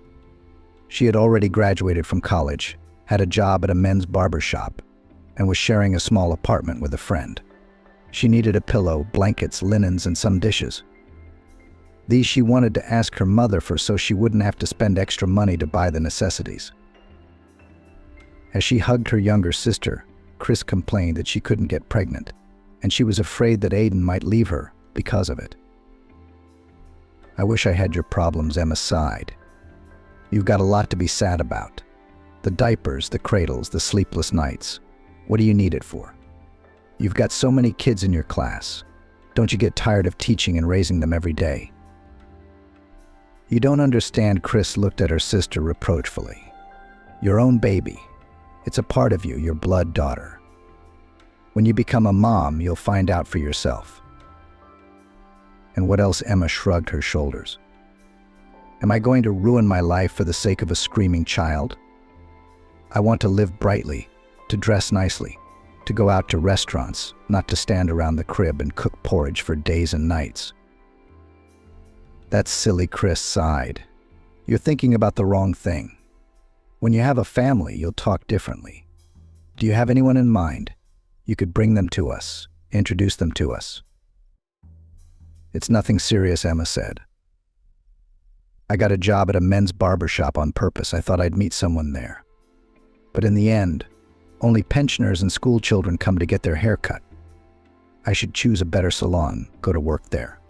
She had already graduated from college, had a job at a men's barber shop, and was sharing a small apartment with a friend. She needed a pillow, blankets, linens, and some dishes. These she wanted to ask her mother for so she wouldn't have to spend extra money to buy the necessities. As she hugged her younger sister, Chris complained that she couldn't get pregnant, and she was afraid that Aiden might leave her because of it. "I wish I had your problems," Emma sighed. "You've got a lot to be sad about. The diapers, the cradles, the sleepless nights. What do you need it for? You've got so many kids in your class. Don't you get tired of teaching and raising them every day?" "You don't understand," Chris looked at her sister reproachfully. "Your own baby. It's a part of you, your blood daughter. When you become a mom, you'll find out for yourself." "And what else?" Emma shrugged her shoulders. "Am I going to ruin my life for the sake of a screaming child? I want to live brightly, to dress nicely, to go out to restaurants, not to stand around the crib and cook porridge for days and nights." "That's silly," Chris sighed. "You're thinking about the wrong thing. When you have a family, you'll talk differently. Do you have anyone in mind? You could bring them to us, introduce them to us." "It's nothing serious," Emma said. "I got a job at a men's barber shop on purpose. I thought I'd meet someone there. But in the end, only pensioners and school children come to get their hair cut. I should choose a better salon, go to work there.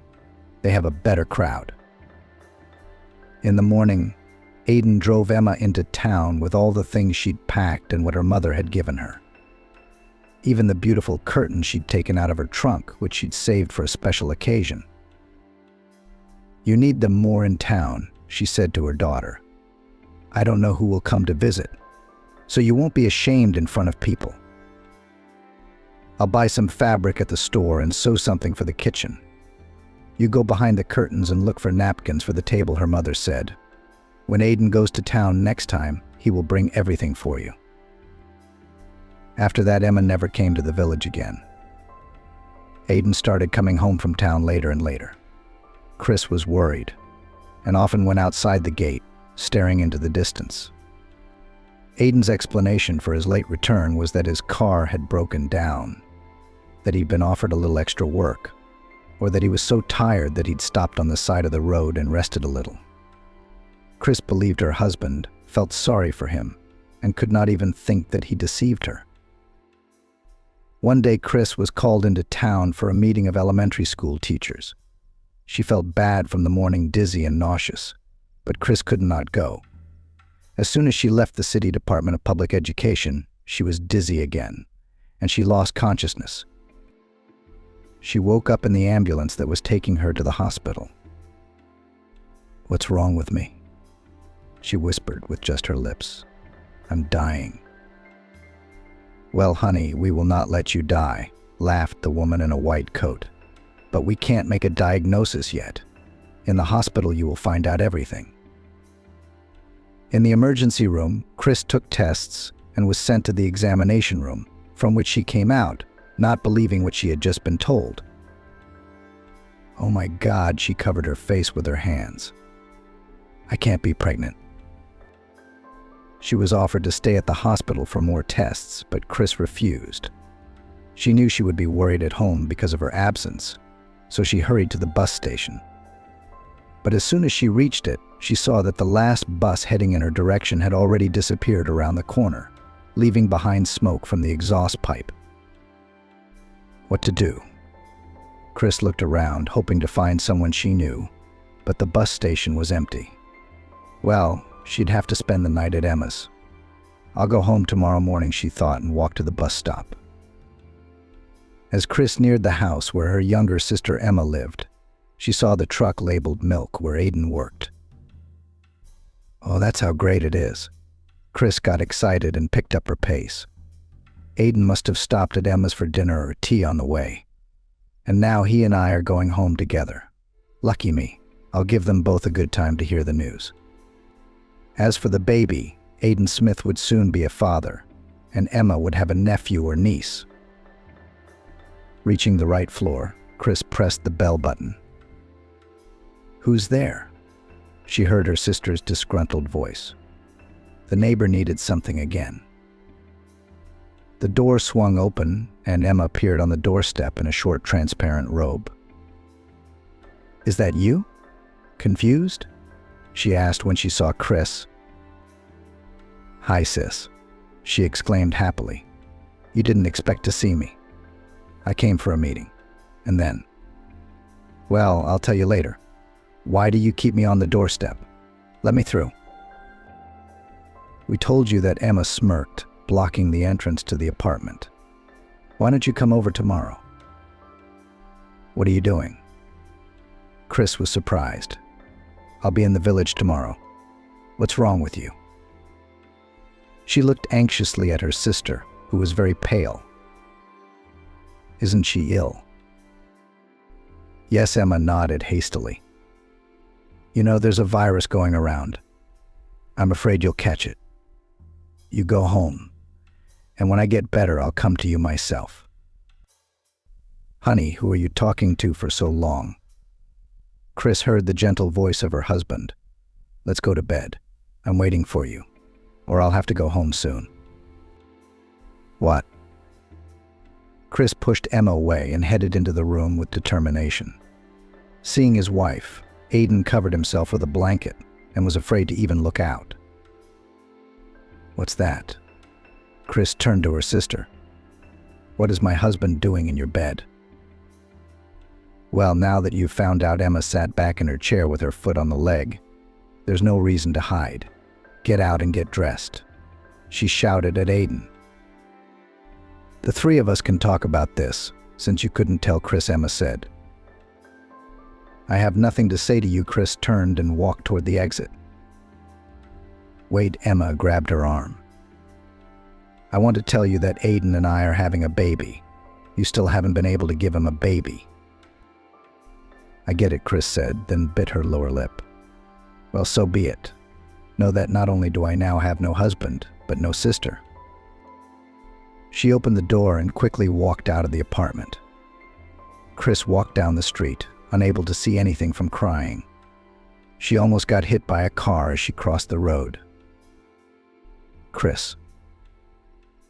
They have a better crowd." In the morning, Aiden drove Emma into town with all the things she'd packed and what her mother had given her. Even the beautiful curtains she'd taken out of her trunk, which she'd saved for a special occasion. "You need them more in town," she said to her daughter. "I don't know who will come to visit, so you won't be ashamed in front of people. I'll buy some fabric at the store and sew something for the kitchen. You go behind the curtains and look for napkins for the table," her mother said. "When Aiden goes to town next time, he will bring everything for you." After that, Emma never came to the village again. Aiden started coming home from town later and later. Chris was worried, and often went outside the gate, staring into the distance. Aiden's explanation for his late return was that his car had broken down, that he'd been offered a little extra work, or that he was so tired that he'd stopped on the side of the road and rested a little. Chris believed her husband, felt sorry for him, and could not even think that he deceived her. One day, Chris was called into town for a meeting of elementary school teachers. She felt bad from the morning, dizzy and nauseous, but Chris could not go. As soon as she left the City Department of Public Education, she was dizzy again, and she lost consciousness. She woke up in the ambulance that was taking her to the hospital. "What's wrong with me?" she whispered with just her lips. "I'm dying." "Well, honey, we will not let you die," laughed the woman in a white coat. "But we can't make a diagnosis yet. In the hospital you will find out everything." In the emergency room, Chris took tests and was sent to the examination room, from which she came out, not believing what she had just been told. "Oh my God," she covered her face with her hands. "I can't be pregnant." She was offered to stay at the hospital for more tests, but Chris refused. She knew she would be worried at home because of her absence, so she hurried to the bus station. But as soon as she reached it, she saw that the last bus heading in her direction had already disappeared around the corner, leaving behind smoke from the exhaust pipe. What to do? Chris looked around, hoping to find someone she knew, but the bus station was empty. Well, she'd have to spend the night at Emma's. "I'll go home tomorrow morning," she thought, and walked to the bus stop. As Chris neared the house where her younger sister Emma lived, she saw the truck labeled Milk where Aiden worked. "Oh, that's how great it is." Chris got excited and picked up her pace. Aiden must have stopped at Emma's for dinner or tea on the way. And now he and I are going home together. Lucky me. I'll give them both a good time to hear the news. As for the baby, Aiden Smith would soon be a father, and Emma would have a nephew or niece. Reaching the right floor, Chris pressed the bell button. "Who's there?" She heard her sister's disgruntled voice. The neighbor needed something again. The door swung open, and Emma appeared on the doorstep in a short, transparent robe. "Is that you?" Confused, she asked when she saw Chris. "Hi, sis," she exclaimed happily. "You didn't expect to see me." "I came for a meeting. And then?" "Well, I'll tell you later. Why do you keep me on the doorstep? Let me through." "We told you that," Emma smirked, blocking the entrance to the apartment. "Why don't you come over tomorrow?" "What are you doing?" Chris was surprised. "I'll be in the village tomorrow." "What's wrong with you?" She looked anxiously at her sister, who was very pale. "Isn't she ill?" "Yes," Emma nodded hastily. "You know, there's a virus going around. I'm afraid you'll catch it. You go home, and when I get better, I'll come to you myself." "Honey, who are you talking to for so long?" Chris heard the gentle voice of her husband. "Let's go to bed. I'm waiting for you, or I'll have to go home soon." "What?" Chris pushed Emma away and headed into the room with determination. Seeing his wife, Aiden covered himself with a blanket and was afraid to even look out. "What's that?" Chris turned to her sister. "What is my husband doing in your bed?" "Well, now that you've found out," Emma sat back in her chair with her foot on the leg, "there's no reason to hide. Get out and get dressed," she shouted at Aiden. "The three of us can talk about this, since you couldn't tell Chris," Emma said. "I have nothing to say to you." Chris turned and walked toward the exit. "Wait," Emma grabbed her arm. "I want to tell you that Aiden and I are having a baby. You still haven't been able to give him a baby." "I get it," Chris said, then bit her lower lip. "Well, so be it. Know that not only do I now have no husband, but no sister." She opened the door and quickly walked out of the apartment. Chris walked down the street, unable to see anything from crying. She almost got hit by a car as she crossed the road. "Chris."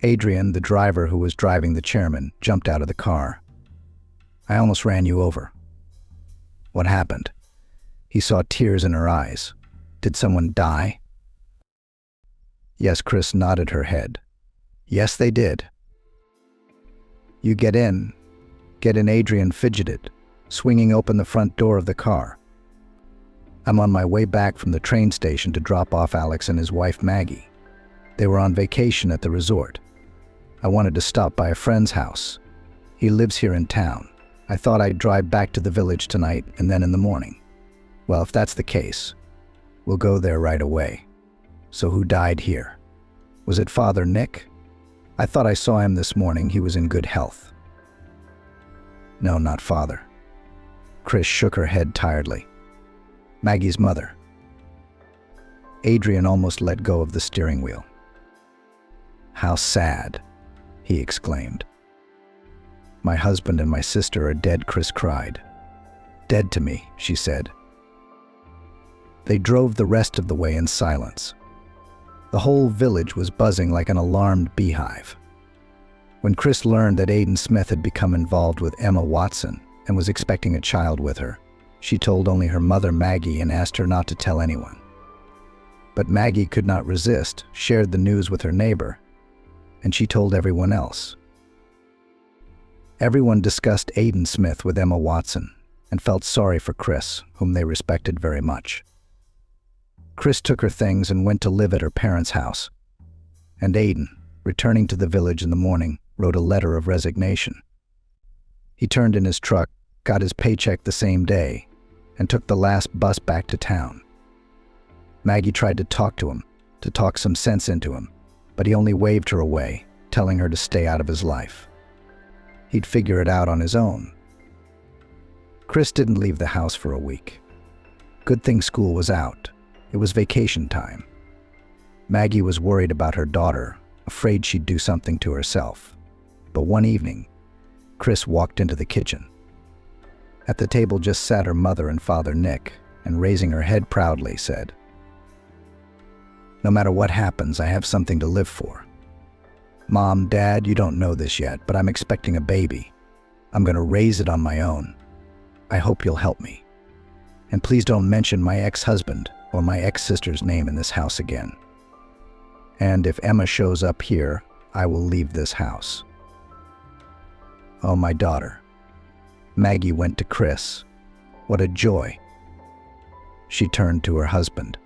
Adrian, the driver who was driving the chairman, jumped out of the car. "I almost ran you over." "What happened?" He saw tears in her eyes. "Did someone die?" "Yes," Chris nodded her head. "Yes, they did." You get in. Get in, Adrian fidgeted, swinging open the front door of the car. I'm on my way back from the train station to drop off Alex and his wife Maggie. They were on vacation at the resort. I wanted to stop by a friend's house. He lives here in town. I thought I'd drive back to the village tonight and then in the morning. Well, if that's the case, we'll go there right away. So who died here? Was it Father Nick? I thought I saw him this morning. He was in good health. No, not Father. Chris shook her head tiredly. Maggie's mother. Adrian almost let go of the steering wheel. How sad, he exclaimed. My husband and my sister are dead, Chris cried. Dead to me, she said. They drove the rest of the way in silence. The whole village was buzzing like an alarmed beehive. When Chris learned that Aiden Smith had become involved with Emma Watson and was expecting a child with her, she told only her mother Maggie and asked her not to tell anyone. But Maggie could not resist, shared the news with her neighbor, and she told everyone else. Everyone discussed Aiden Smith with Emma Watson and felt sorry for Chris, whom they respected very much. Chris took her things and went to live at her parents' house, and Aiden, returning to the village in the morning, wrote a letter of resignation. He turned in his truck, got his paycheck the same day, and took the last bus back to town. Maggie tried to talk to him, to talk some sense into him, but he only waved her away, telling her to stay out of his life. He'd figure it out on his own. Chris didn't leave the house for a week. Good thing school was out. It was vacation time. Maggie was worried about her daughter, afraid she'd do something to herself. But one evening, Chris walked into the kitchen. At the table just sat her mother and Father Nick, and raising her head proudly said, "No matter what happens, I have something to live for. Mom, Dad, you don't know this yet, but I'm expecting a baby. I'm going to raise it on my own. I hope you'll help me. And please don't mention my ex-husband or my ex-sister's name in this house again. And if Emma shows up here, I will leave this house." Oh, my daughter. Maggie went to Chris. What a joy. She turned to her husband.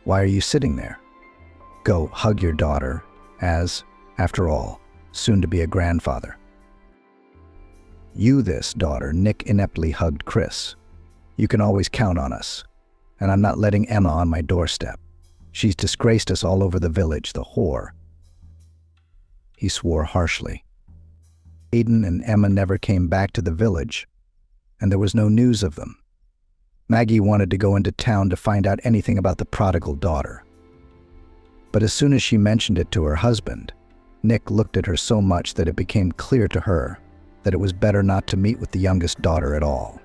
Why are you sitting there? Go hug your daughter, as, after all, soon to be a grandfather. You this, daughter, Nick ineptly hugged Chris. You can always count on us, and I'm not letting Emma on my doorstep. She's disgraced us all over the village, the whore. He swore harshly. Aiden and Emma never came back to the village, and there was no news of them. Maggie wanted to go into town to find out anything about the prodigal daughter. But as soon as she mentioned it to her husband, Nick looked at her so much that it became clear to her that it was better not to meet with the youngest daughter at all.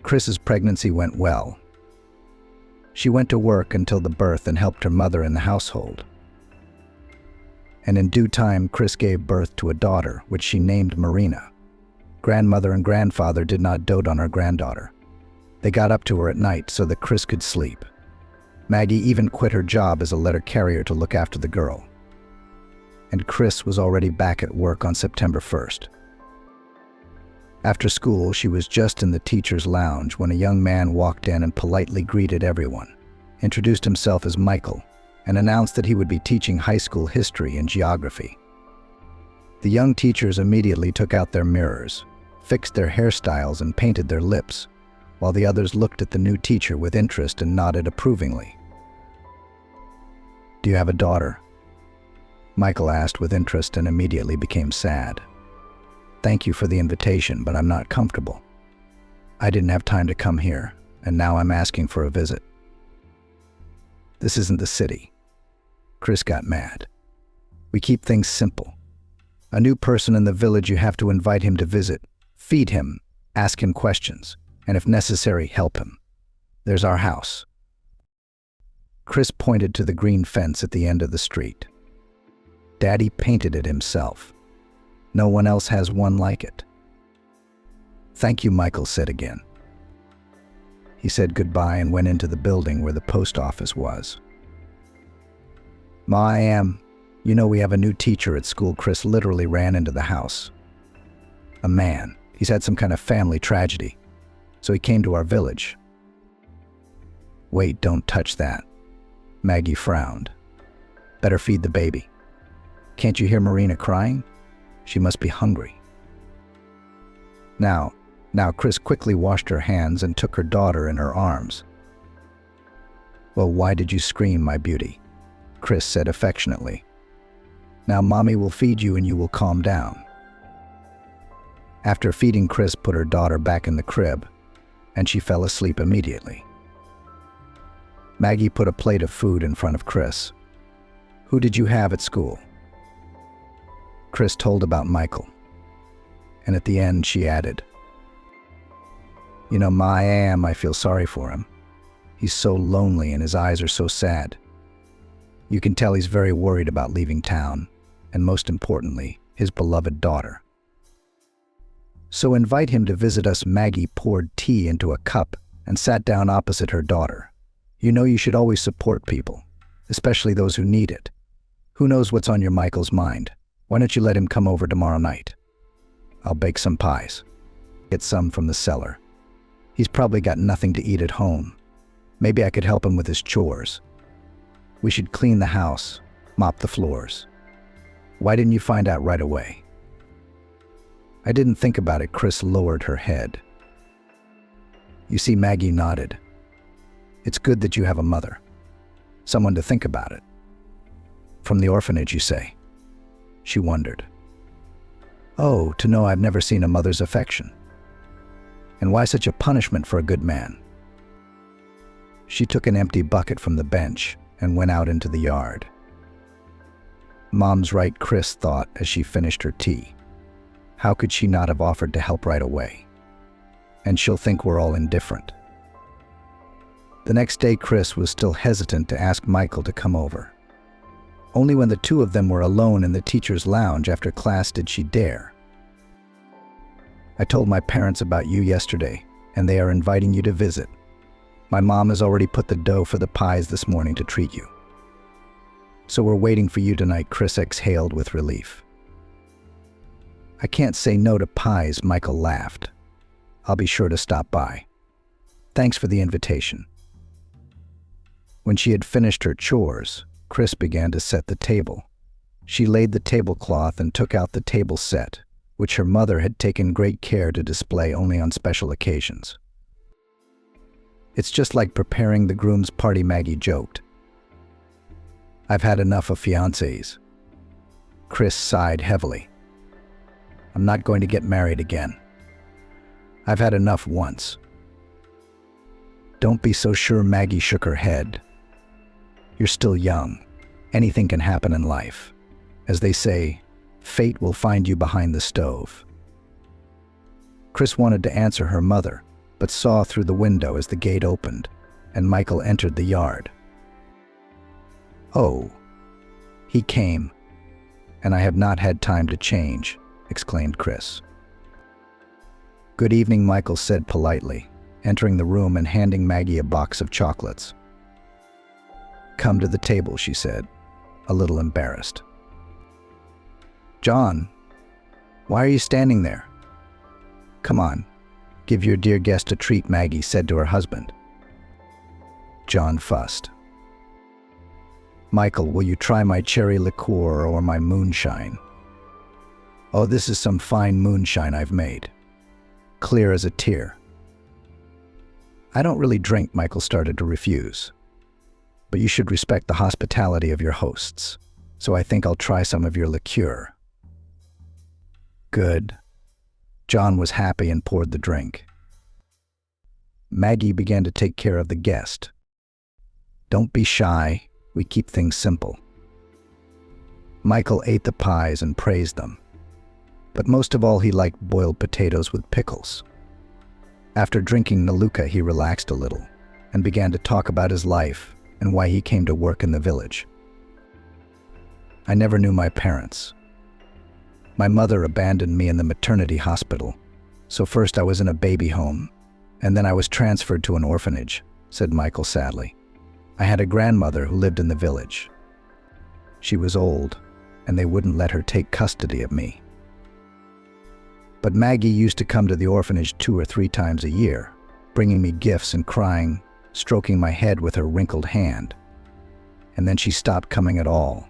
Chris's pregnancy went well. She went to work until the birth and helped her mother in the household. And in due time, Chris gave birth to a daughter, which she named Marina. Grandmother and grandfather did not dote on her granddaughter. They got up to her at night so that Chris could sleep. Maggie even quit her job as a letter carrier to look after the girl. And Chris was already back at work on September 1st. After school, she was just in the teacher's lounge when a young man walked in and politely greeted everyone, introduced himself as Michael, and announced that he would be teaching high school history and geography. The young teachers immediately took out their mirrors, fixed their hairstyles and painted their lips, while the others looked at the new teacher with interest and nodded approvingly. "Do you have a daughter?" Michael asked with interest and immediately became sad. "Thank you for the invitation, but I'm not comfortable. I didn't have time to come here, and now I'm asking for a visit." "This isn't the city." Chris got mad. "We keep things simple. A new person in the village, you have to invite him to visit, feed him, ask him questions, and if necessary, help him. There's our house." Chris pointed to the green fence at the end of the street. "Daddy painted it himself. No one else has one like it." "Thank you," Michael said again. He said goodbye and went into the building where the post office was. "Ma, I am," You know, we have a new teacher at school. Chris literally ran into the house. A man. He's had some kind of family tragedy. So he came to our village. Wait, don't touch that. Maggie frowned. Better feed the baby. Can't you hear Marina crying? She must be hungry. Now, Chris quickly washed her hands and took her daughter in her arms. Well, why did you scream, my beauty? Chris said affectionately. Now Mommy will feed you and you will calm down. After feeding, Chris put her daughter back in the crib, and she fell asleep immediately. Maggie put a plate of food in front of Chris. Who did you have at school? Chris told about Michael. And at the end, she added, You know, I feel sorry for him. He's so lonely and his eyes are so sad. You can tell he's very worried about leaving town, and most importantly, his beloved daughter. So invite him to visit us. Maggie poured tea into a cup and sat down opposite her daughter. You know, you should always support people, especially those who need it. Who knows what's on your Michael's mind? Why don't you let him come over tomorrow night? I'll bake some pies. Get some from the cellar. He's probably got nothing to eat at home. Maybe I could help him with his chores. We should clean the house, mop the floors. Why didn't you find out right away? I didn't think about it. Chris lowered her head. You see, Maggie nodded. It's good that you have a mother. Someone to think about it. From the orphanage, you say? She wondered. Oh, to know I've never seen a mother's affection. And why such a punishment for a good man? She took an empty bucket from the bench and went out into the yard. Mom's right, Chris thought as she finished her tea. How could she not have offered to help right away? And she'll think we're all indifferent. The next day, Chris was still hesitant to ask Michael to come over. Only when the two of them were alone in the teacher's lounge after class did she dare. I told my parents about you yesterday, and they are inviting you to visit. My mom has already put the dough for the pies this morning to treat you. So we're waiting for you tonight. Chris exhaled with relief. I can't say no to pies, Michael laughed. I'll be sure to stop by. Thanks for the invitation. When she had finished her chores, Chris began to set the table. She laid the tablecloth and took out the table set, which her mother had taken great care to display only on special occasions. It's just like preparing the groom's party, Maggie joked. I've had enough of fiancés. Chris sighed heavily. I'm not going to get married again. I've had enough once. Don't be so sure, Maggie shook her head. You're still young. Anything can happen in life. As they say, fate will find you behind the stove. Chris wanted to answer her mother, but saw through the window as the gate opened, and Michael entered the yard. Oh, he came, and I have not had time to change, exclaimed Chris. Good evening, Michael said politely, entering the room and handing Maggie a box of chocolates. Come to the table, she said, a little embarrassed. John, why are you standing there? Come on, give your dear guest a treat, Maggie said to her husband. John fussed. Michael, will you try my cherry liqueur or my moonshine? Oh, this is some fine moonshine I've made. Clear as a tear. I don't really drink, Michael started to refuse. But you should respect the hospitality of your hosts, so I think I'll try some of your liqueur. Good. John was happy and poured the drink. Maggie began to take care of the guest. Don't be shy, we keep things simple. Michael ate the pies and praised them. But most of all, he liked boiled potatoes with pickles. After drinking Naluka, he relaxed a little and began to talk about his life and why he came to work in the village. I never knew my parents. My mother abandoned me in the maternity hospital, so first I was in a baby home, and then I was transferred to an orphanage, said Michael sadly. I had a grandmother who lived in the village. She was old and they wouldn't let her take custody of me. But Maggie used to come to the orphanage 2 or 3 times a year, bringing me gifts and crying, stroking my head with her wrinkled hand. And then she stopped coming at all.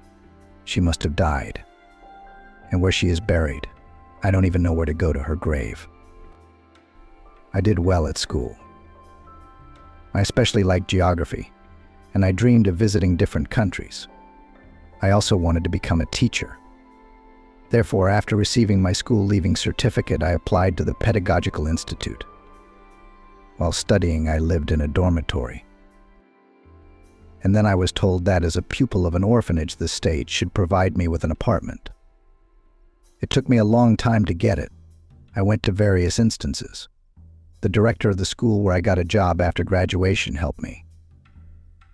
She must have died. And where she is buried, I don't even know where to go to her grave. I did well at school. I especially liked geography, and I dreamed of visiting different countries. I also wanted to become a teacher. Therefore, after receiving my school leaving certificate, I applied to the Pedagogical Institute. While studying, I lived in a dormitory. And then I was told that as a pupil of an orphanage, the state should provide me with an apartment. It took me a long time to get it. I went to various instances. The director of the school where I got a job after graduation helped me.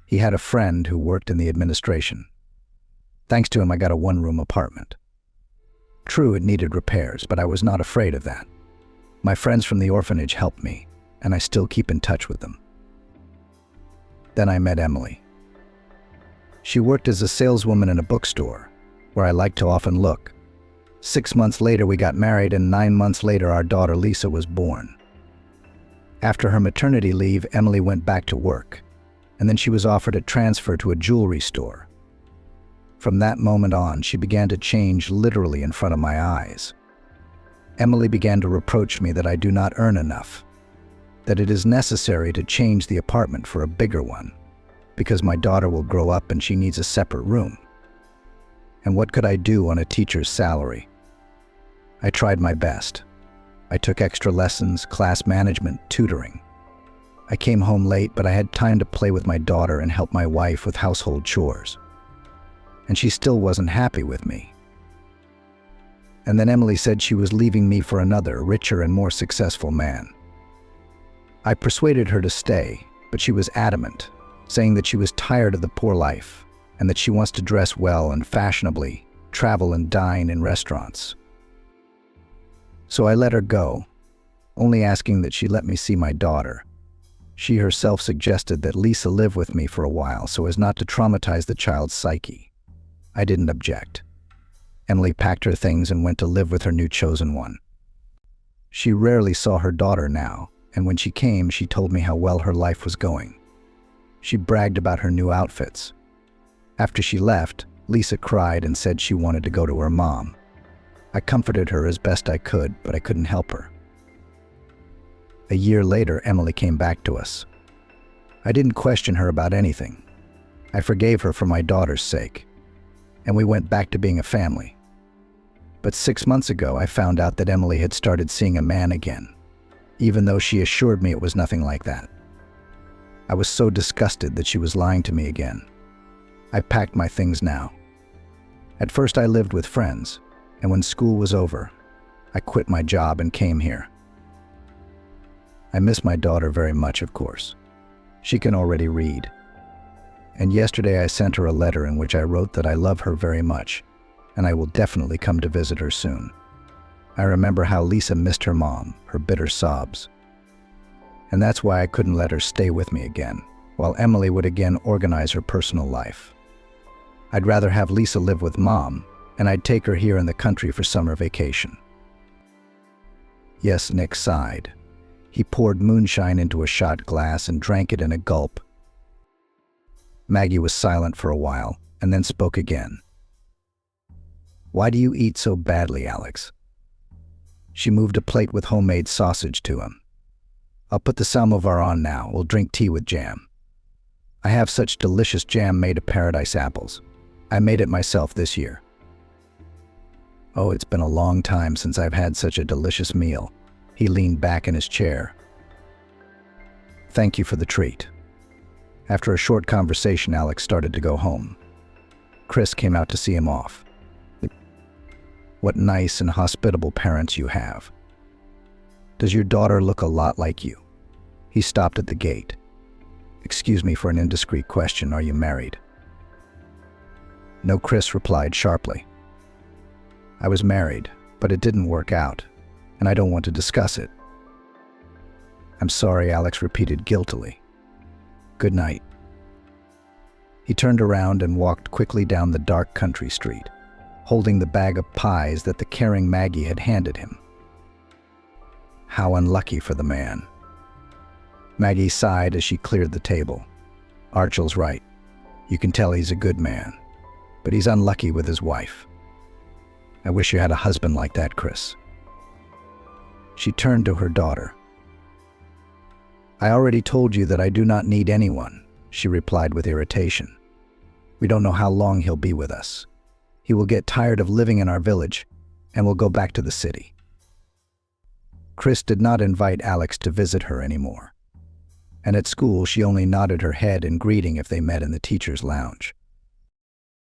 He had a friend who worked in the administration. Thanks to him, I got a 1-room apartment. True, it needed repairs, but I was not afraid of that. My friends from the orphanage helped me, and I still keep in touch with them. Then I met Emily. She worked as a saleswoman in a bookstore, where I liked to often look. 6 months later, we got married, and 9 months later, our daughter Lisa was born. After her maternity leave, Emily went back to work, and then she was offered a transfer to a jewelry store. From that moment on, she began to change literally in front of my eyes. Emily began to reproach me that I do not earn enough, that it is necessary to change the apartment for a bigger one, because my daughter will grow up and she needs a separate room. And what could I do on a teacher's salary? I tried my best. I took extra lessons, class management, tutoring. I came home late, but I had time to play with my daughter and help my wife with household chores. And she still wasn't happy with me. And then Emily said she was leaving me for another, richer and more successful man. I persuaded her to stay, but she was adamant, saying that she was tired of the poor life and that she wants to dress well and fashionably, travel and dine in restaurants. So I let her go, only asking that she let me see my daughter. She herself suggested that Lisa live with me for a while so as not to traumatize the child's psyche. I didn't object. Emily packed her things and went to live with her new chosen one. She rarely saw her daughter now, and when she came, she told me how well her life was going. She bragged about her new outfits. After she left, Lisa cried and said she wanted to go to her mom. I comforted her as best I could, but I couldn't help her. A year later, Emily came back to us. I didn't question her about anything. I forgave her for my daughter's sake, and we went back to being a family. But 6 months ago, I found out that Emily had started seeing a man again, even though she assured me it was nothing like that. I was so disgusted that she was lying to me again. I packed my things now. At first, I lived with friends, and when school was over, I quit my job and came here. I miss my daughter very much, of course. She can already read. And yesterday I sent her a letter in which I wrote that I love her very much, and I will definitely come to visit her soon. I remember how Lisa missed her mom, her bitter sobs. And that's why I couldn't let her stay with me again, while Emily would again organize her personal life. I'd rather have Lisa live with Mom, and I'd take her here in the country for summer vacation. Yes, Nick sighed. He poured moonshine into a shot glass and drank it in a gulp. Maggie was silent for a while, and then spoke again. "Why do you eat so badly, Alex?" She moved a plate with homemade sausage to him. "I'll put the samovar on now. We'll drink tea with jam. I have such delicious jam made of paradise apples. I made it myself this year." "Oh, it's been a long time since I've had such a delicious meal." He leaned back in his chair. "Thank you for the treat." After a short conversation, Alex started to go home. Chris came out to see him off. "What nice and hospitable parents you have. Does your daughter look a lot like you?" He stopped at the gate. "Excuse me for an indiscreet question. Are you married?" "No," Chris replied sharply. "I was married, but it didn't work out, and I don't want to discuss it." "I'm sorry," Alex repeated guiltily. "Good night." He turned around and walked quickly down the dark country street, holding the bag of pies that the caring Maggie had handed him. How unlucky for the man. Maggie sighed as she cleared the table. Archel's right. You can tell he's a good man, but he's unlucky with his wife. I wish you had a husband like that, Chris. She turned to her daughter. I already told you that I do not need anyone, she replied with irritation. We don't know how long he'll be with us. He will get tired of living in our village and will go back to the city. Chris did not invite Alex to visit her anymore. And at school, she only nodded her head in greeting if they met in the teacher's lounge.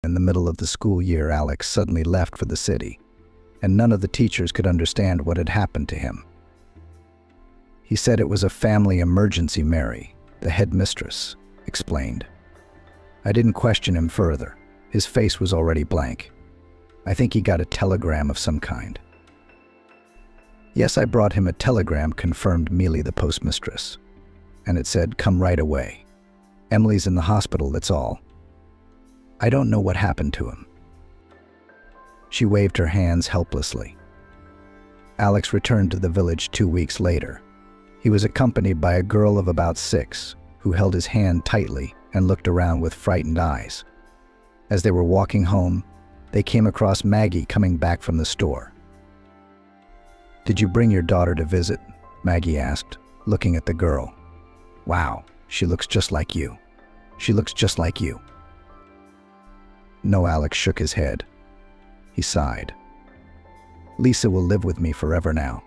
In the middle of the school year, Alex suddenly left for the city, and none of the teachers could understand what had happened to him. He said it was a family emergency. Mary, the headmistress, explained. I didn't question him further. His face was already blank. I think he got a telegram of some kind. Yes, I brought him a telegram, confirmed Mealy, the postmistress. And it said, come right away. Emily's in the hospital, that's all. I don't know what happened to him. She waved her hands helplessly. Alex returned to the village 2 weeks later. He was accompanied by a girl of about 6, who held his hand tightly and looked around with frightened eyes. As they were walking home, they came across Maggie coming back from the store. Did you bring your daughter to visit? Maggie asked, looking at the girl. Wow, she looks just like you. She looks just like you. No, Alex shook his head. He sighed. Lisa will live with me forever now.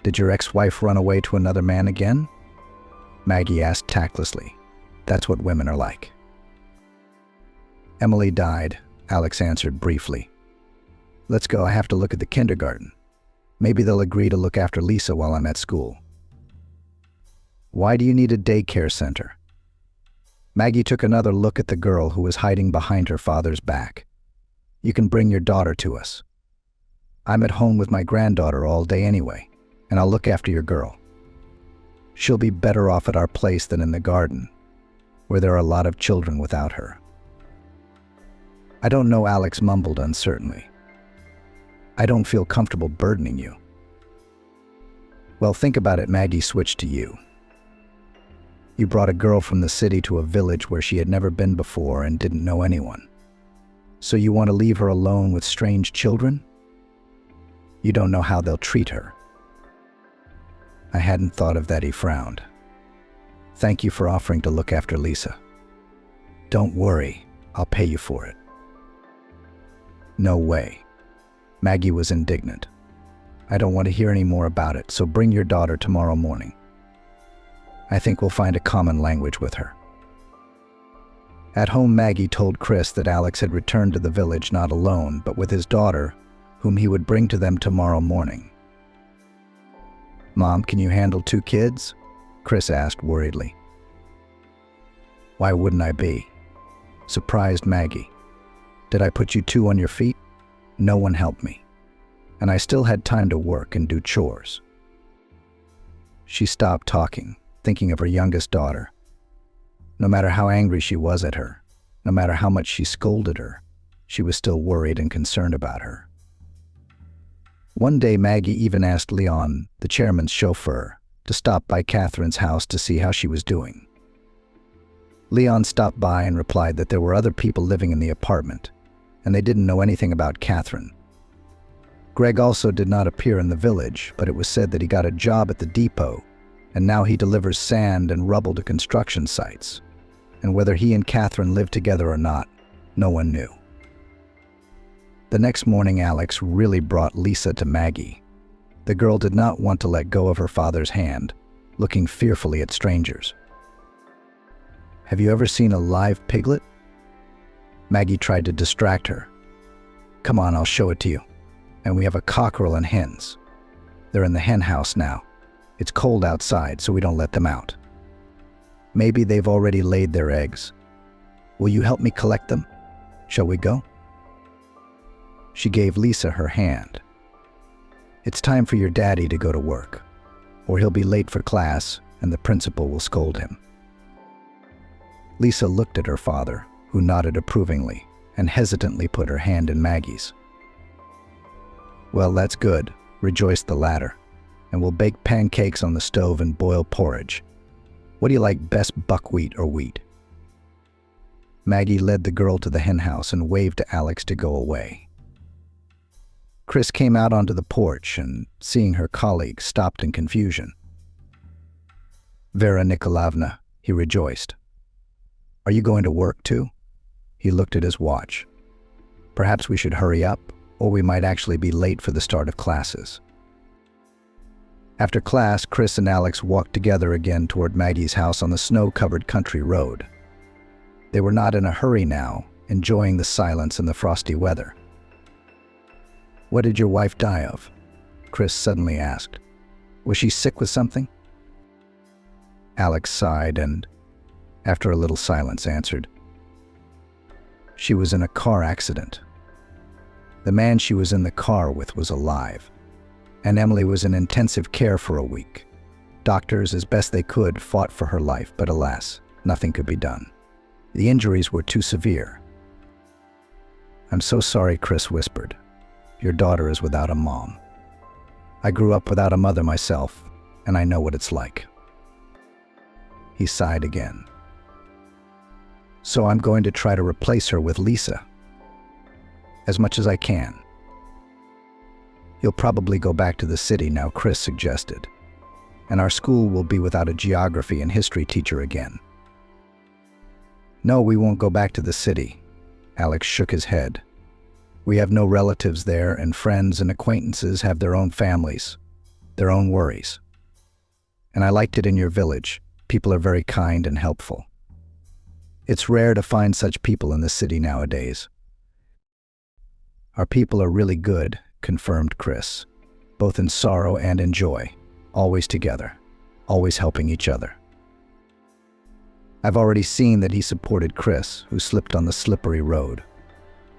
Did your ex-wife run away to another man again? Maggie asked tactlessly. That's what women are like. Emily died, Alex answered briefly. Let's go, I have to look at the kindergarten. Maybe they'll agree to look after Lisa while I'm at school. Why do you need a daycare center? Maggie took another look at the girl who was hiding behind her father's back. You can bring your daughter to us. I'm at home with my granddaughter all day anyway, and I'll look after your girl. She'll be better off at our place than in the garden, where there are a lot of children without her. I don't know, Alex mumbled uncertainly. I don't feel comfortable burdening you. Well, think about it. Maggie switched to you. You brought a girl from the city to a village where she had never been before and didn't know anyone. So you want to leave her alone with strange children? You don't know how they'll treat her. I hadn't thought of that, he frowned. Thank you for offering to look after Lisa. Don't worry, I'll pay you for it. No way. Maggie was indignant. I don't want to hear any more about it, so bring your daughter tomorrow morning. I think we'll find a common language with her. At home, Maggie told Chris that Alex had returned to the village not alone, but with his daughter, whom he would bring to them tomorrow morning. Mom, can you handle 2 kids? Chris asked worriedly. Why wouldn't I be? Surprised Maggie. Did I put you 2 on your feet? No one helped me, and I still had time to work and do chores. She stopped talking, thinking of her youngest daughter. No matter how angry she was at her, no matter how much she scolded her, she was still worried and concerned about her. One day, Maggie even asked Leon, the chairman's chauffeur, to stop by Catherine's house to see how she was doing. Leon stopped by and replied that there were other people living in the apartment, and they didn't know anything about Catherine. Greg also did not appear in the village, but it was said that he got a job at the depot, and now he delivers sand and rubble to construction sites. And whether he and Catherine lived together or not, no one knew. The next morning, Alex really brought Lisa to Maggie. The girl did not want to let go of her father's hand, looking fearfully at strangers. Have you ever seen a live piglet? Maggie tried to distract her. Come on, I'll show it to you. And we have a cockerel and hens. They're in the hen house now. It's cold outside, so we don't let them out. Maybe they've already laid their eggs. Will you help me collect them? Shall we go? She gave Lisa her hand. It's time for your daddy to go to work, or he'll be late for class and the principal will scold him. Lisa looked at her father, who nodded approvingly. and hesitantly put her hand in Maggie's. "Well, that's good," rejoiced the latter, "and we'll bake pancakes on the stove and boil porridge. What do you like best, buckwheat or wheat?" Maggie led the girl to the henhouse and waved to Alex to go away. Chris came out onto the porch and, seeing her colleague, stopped in confusion. "Vera Nikolaevna," he rejoiced. "Are you going to work too?" He looked at his watch. "Perhaps we should hurry up, or we might actually be late for the start of classes." After class, Chris and Alex walked together again toward Maggie's house on the snow-covered country road. They were not in a hurry now, enjoying the silence and the frosty weather. "What did your wife die of?" Chris suddenly asked. "Was she sick with something?" Alex sighed and, after a little silence, answered, "She was in a car accident. The man she was in the car with was alive, and Emily was in intensive care for a week. Doctors, as best they could, fought for her life, but alas, nothing could be done. The injuries were too severe." "I'm so sorry," Chris whispered. "Your daughter is without a mom. I grew up without a mother myself, and I know what it's like." He sighed again. "So I'm going to try to replace her with Lisa. As much as I can." "You'll probably go back to the city now," Chris suggested, "and our school will be without a geography and history teacher again." "No, we won't go back to the city." Alex shook his head. "We have no relatives there, and friends and acquaintances have their own families, their own worries. And I liked it in your village. People are very kind and helpful. It's rare to find such people in the city nowadays." "Our people are really good," confirmed Chris, "both in sorrow and in joy, always together, always helping each other." I've already seen that he supported Chris, who slipped on the slippery road.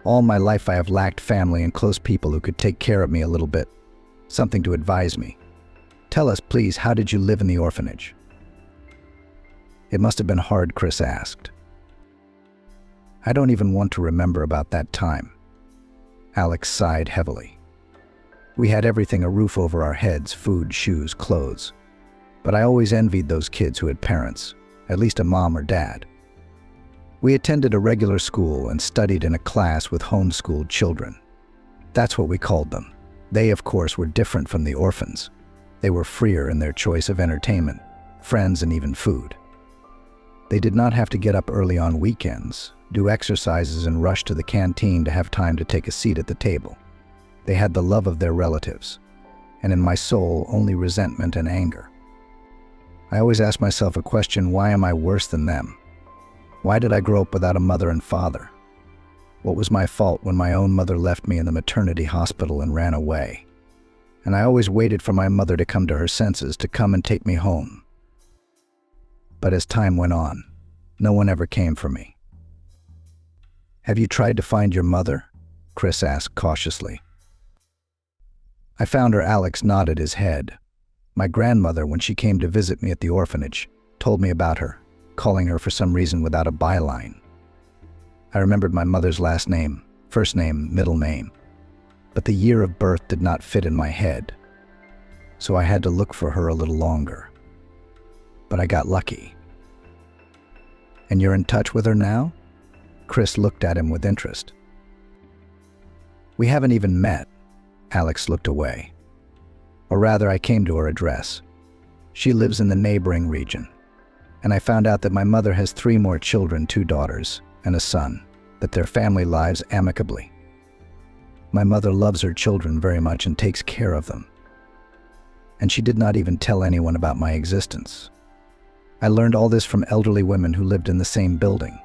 "All my life I have lacked family and close people who could take care of me a little bit, something to advise me. Tell us, please, how did you live in the orphanage?" "It must have been hard," Chris asked. "I don't even want to remember about that time." Alex sighed heavily. "We had everything: a roof over our heads, food, shoes, clothes. But I always envied those kids who had parents, at least a mom or dad. We attended a regular school and studied in a class with homeschooled children. That's what we called them. They, of course, were different from the orphans. They were freer in their choice of entertainment, friends, and even food. They did not have to get up early on weekends, do exercises, and rush to the canteen to have time to take a seat at the table. They had the love of their relatives, and in my soul, only resentment and anger. I always ask myself a question: why am I worse than them? Why did I grow up without a mother and father? What was my fault when my own mother left me in the maternity hospital and ran away? And I always waited for my mother to come to her senses, to come and take me home. But as time went on, no one ever came for me." "Have you tried to find your mother?" Chris asked cautiously. "I found her." Alex nodded his head. "My grandmother, when she came to visit me at the orphanage, told me about her, calling her for some reason without a byline. I remembered my mother's last name, first name, middle name, but the year of birth did not fit in my head, so I had to look for her a little longer. But I got lucky." "And you're in touch with her now?" Chris looked at him with interest. "We haven't even met." Alex looked away. "Or rather, I came to her address. She lives in the neighboring region, and I found out that my mother has 3 more children, 2 daughters and a son, that their family lives amicably. My mother loves her children very much and takes care of them. And she did not even tell anyone about my existence. I learned all this from elderly women who lived in the same building.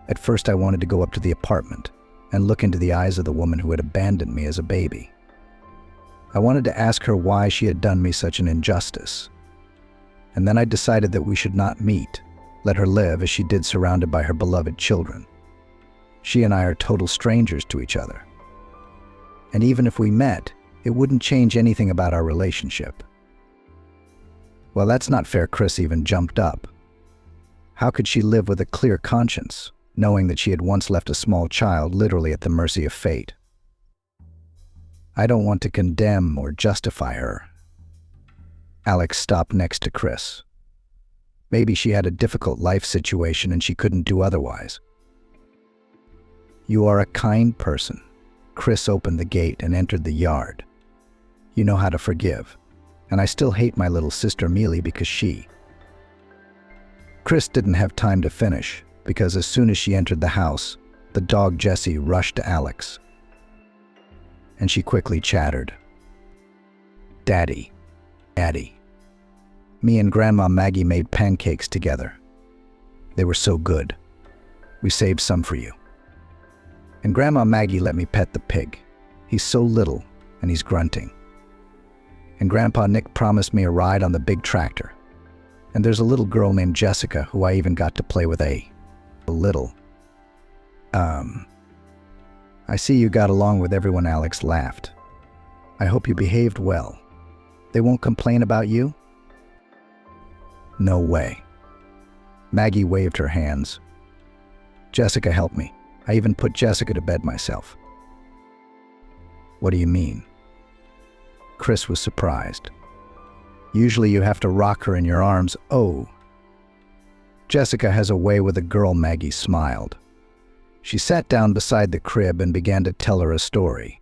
At first I wanted to go up to the apartment and look into the eyes of the woman who had abandoned me as a baby. I wanted to ask her why she had done me such an injustice. And then I decided that we should not meet, let her live as she did, surrounded by her beloved children. She and I are total strangers to each other. And even if we met, it wouldn't change anything about our relationship." "Well, that's not fair." Chris even jumped up. "How could she live with a clear conscience? knowing that she had once left a small child literally at the mercy of fate. I don't want to condemn or justify her. Alex stopped next to Chris. Maybe she had a difficult life situation and she couldn't do otherwise. You are a kind person. Chris opened the gate and entered the yard. You know how to forgive. And I still hate my little sister Mealy because she... Chris didn't have time to finish, because as soon as she entered the house, the dog Jessie rushed to Alex. And she quickly chattered. Daddy, Daddy. Me and Grandma Maggie made pancakes together. They were so good. We saved some for you. And Grandma Maggie let me pet the pig. He's so little, and he's grunting. And Grandpa Nick promised me a ride on the big tractor. And there's a little girl named Jessica who I even got to play with a little. I see you got along with everyone. Alex laughed. I hope you behaved well. They won't complain about you? No way. Maggie waved her hands. Jessica helped me. I even put Jessica to bed myself. What do you mean? Chris was surprised. Usually you have to rock her in your arms. Oh. Jessica has a way with a girl. Maggie smiled. She sat down beside the crib and began to tell her a story.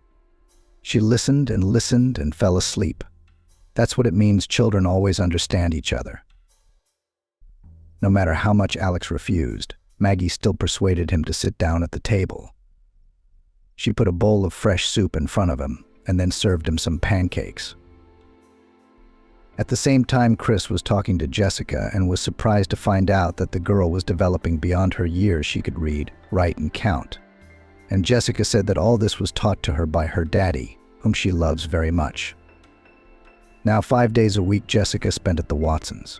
She listened and fell asleep. That's what it means children always understand each other. No matter how much Alex refused, Maggie still persuaded him to sit down at the table. She put a bowl of fresh soup in front of him and then served him some pancakes. At the same time, Chris was talking to Jessica and was surprised to find out that the girl was developing beyond her years. She could read, write, and count. And Jessica said that all this was taught to her by her daddy, whom she loves very much. Now 5 days a week Jessica spent at the Watsons.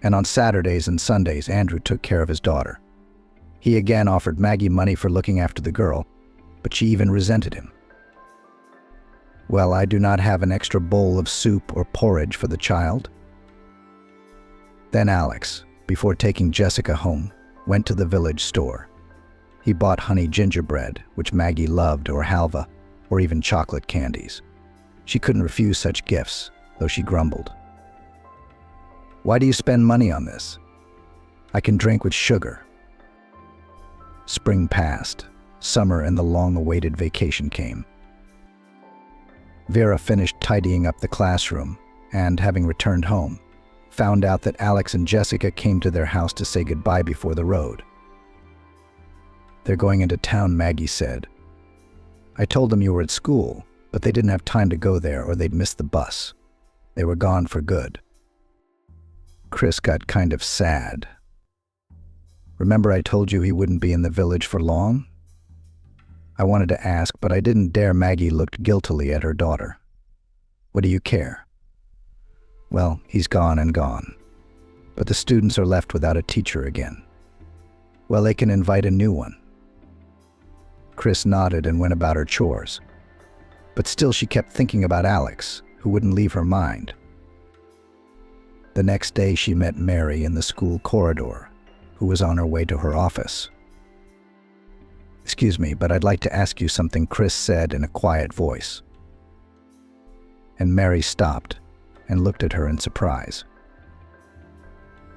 And on Saturdays and Sundays Andrew took care of his daughter. He again offered Maggie money for looking after the girl, but she even resented him. Well, I do not have an extra bowl of soup or porridge for the child. Then Alex, before taking Jessica home, went to the village store. He bought honey gingerbread, which Maggie loved, or halva, or even chocolate candies. She couldn't refuse such gifts, though she grumbled. Why do you spend money on this? I can drink with sugar. Spring passed. Summer and the long-awaited vacation came. Vera finished tidying up the classroom and, having returned home, found out that Alex and Jessica came to their house to say goodbye before the road. They're going into town, Maggie said. I told them you were at school, but they didn't have time to go there or they'd miss the bus. They were gone for good. Chris got kind of sad. Remember I told you he wouldn't be in the village for long? I wanted to ask, but I didn't dare. Maggie looked guiltily at her daughter. What do you care? Well, he's gone and gone. But the students are left without a teacher again. Well, they can invite a new one. Chris nodded and went about her chores. But still she kept thinking about Alex, who wouldn't leave her mind. The next day she met Mary in the school corridor, who was on her way to her office. Excuse me, but I'd like to ask you something, Chris said in a quiet voice. And Mary stopped and looked at her in surprise.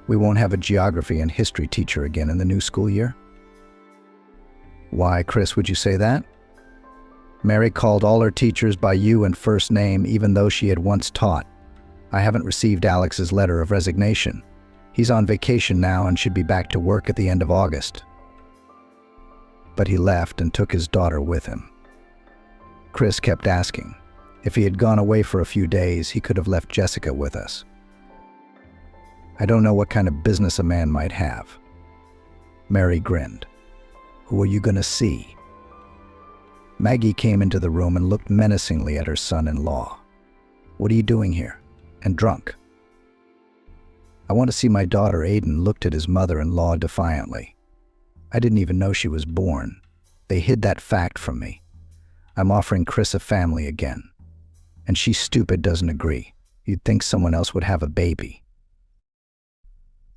We won't have a geography and history teacher again in the new school year? Why, Chris, would you say that? Mary called all her teachers by you and first name, even though she had once taught. I haven't received Alex's letter of resignation. He's on vacation now and should be back to work at the end of August. But he left and took his daughter with him. Chris kept asking. If he had gone away for a few days, he could have left Jessica with us. I don't know what kind of business a man might have. Mary grinned. Who are you going to see? Maggie came into the room and looked menacingly at her son-in-law. What are you doing here? And drunk? I want to see my daughter. Aiden looked at his mother-in-law defiantly. I didn't even know she was born. They hid that fact from me. I'm offering Chris a family again. And she's stupid, doesn't agree. You'd think someone else would have a baby.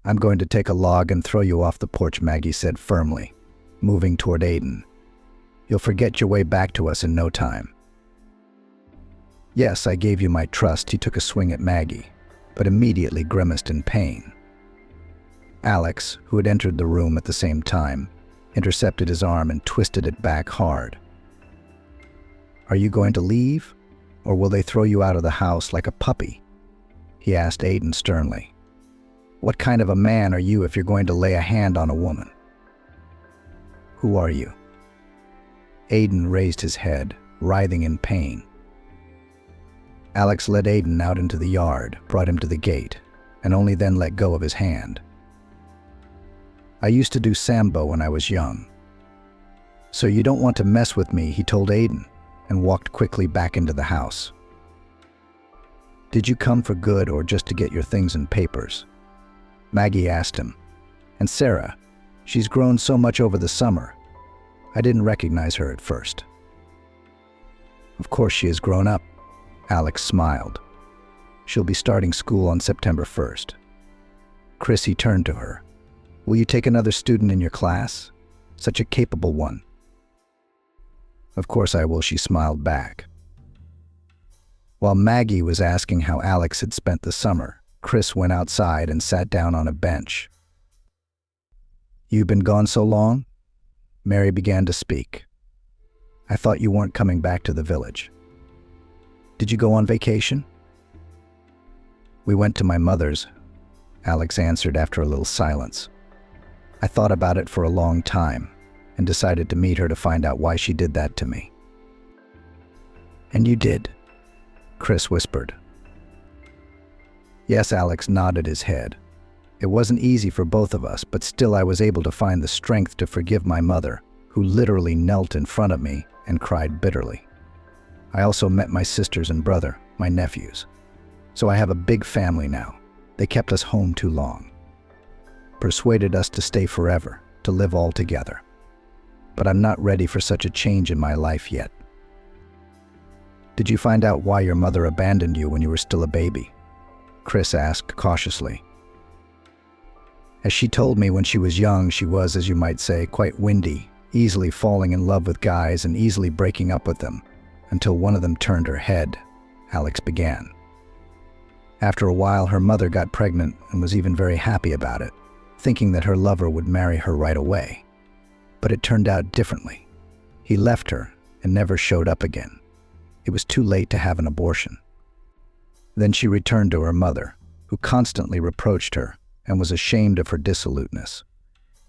I'm going to take a log and throw you off the porch, Maggie said firmly, moving toward Aiden. You'll forget your way back to us in no time. Yes, I gave you my trust. He took a swing at Maggie, but immediately grimaced in pain. Alex, who had entered the room at the same time, intercepted his arm and twisted it back hard. Are you going to leave, or will they throw you out of the house like a puppy? He asked Aiden sternly. What kind of a man are you if you're going to lay a hand on a woman? Who are you? Aiden raised his head, writhing in pain. Alex led Aiden out into the yard, brought him to the gate, and only then let go of his hand. I used to do Sambo when I was young. So you don't want to mess with me, he told Aiden, and walked quickly back into the house. Did you come for good or just to get your things and papers? Maggie asked him. And Sarah, she's grown so much over the summer. I didn't recognize her at first. Of course she has grown up, Alex smiled. She'll be starting school on September 1st. Chrissy turned to her. Will you take another student in your class? Such a capable one. Of course I will, she smiled back. While Maggie was asking how Alex had spent the summer, Chris went outside and sat down on a bench. You've been gone so long? Mary began to speak. I thought you weren't coming back to the village. Did you go on vacation? We went to my mother's, Alex answered after a little silence. I thought about it for a long time and decided to meet her to find out why she did that to me. And you did, Chris whispered. Yes, Alex nodded his head. It wasn't easy for both of us, but still I was able to find the strength to forgive my mother, who literally knelt in front of me and cried bitterly. I also met my sisters and brother, my nephews. So I have a big family now. They kept us home too long. Persuaded us to stay forever, to live all together. But I'm not ready for such a change in my life yet. Did you find out why your mother abandoned you when you were still a baby? Chris asked cautiously. As she told me when she was young, she was, as you might say, quite windy, easily falling in love with guys and easily breaking up with them, until one of them turned her head, Alex began. After a while, her mother got pregnant and was even very happy about it, thinking that her lover would marry her right away. But it turned out differently. He left her and never showed up again. It was too late to have an abortion. Then she returned to her mother, who constantly reproached her and was ashamed of her dissoluteness.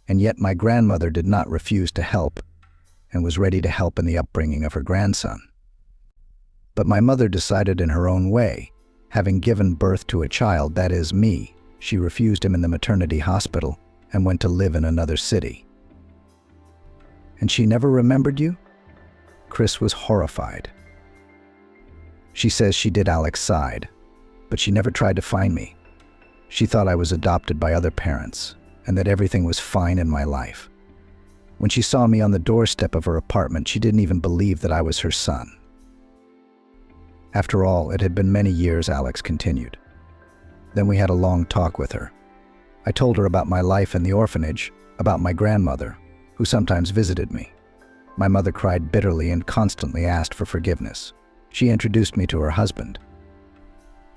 And yet my grandmother did not refuse to help and was ready to help in the upbringing of her grandson. But my mother decided in her own way, having given birth to a child, that is me, she refused him in the maternity hospital and went to live in another city. And she never remembered you? Chris was horrified. She says she did. Alex sighed, but she never tried to find me. She thought I was adopted by other parents and that everything was fine in my life. When she saw me on the doorstep of her apartment, she didn't even believe that I was her son. After all, it had been many years, Alex continued. Then we had a long talk with her. I told her about my life in the orphanage, about my grandmother, who sometimes visited me. My mother cried bitterly and constantly asked for forgiveness. She introduced me to her husband,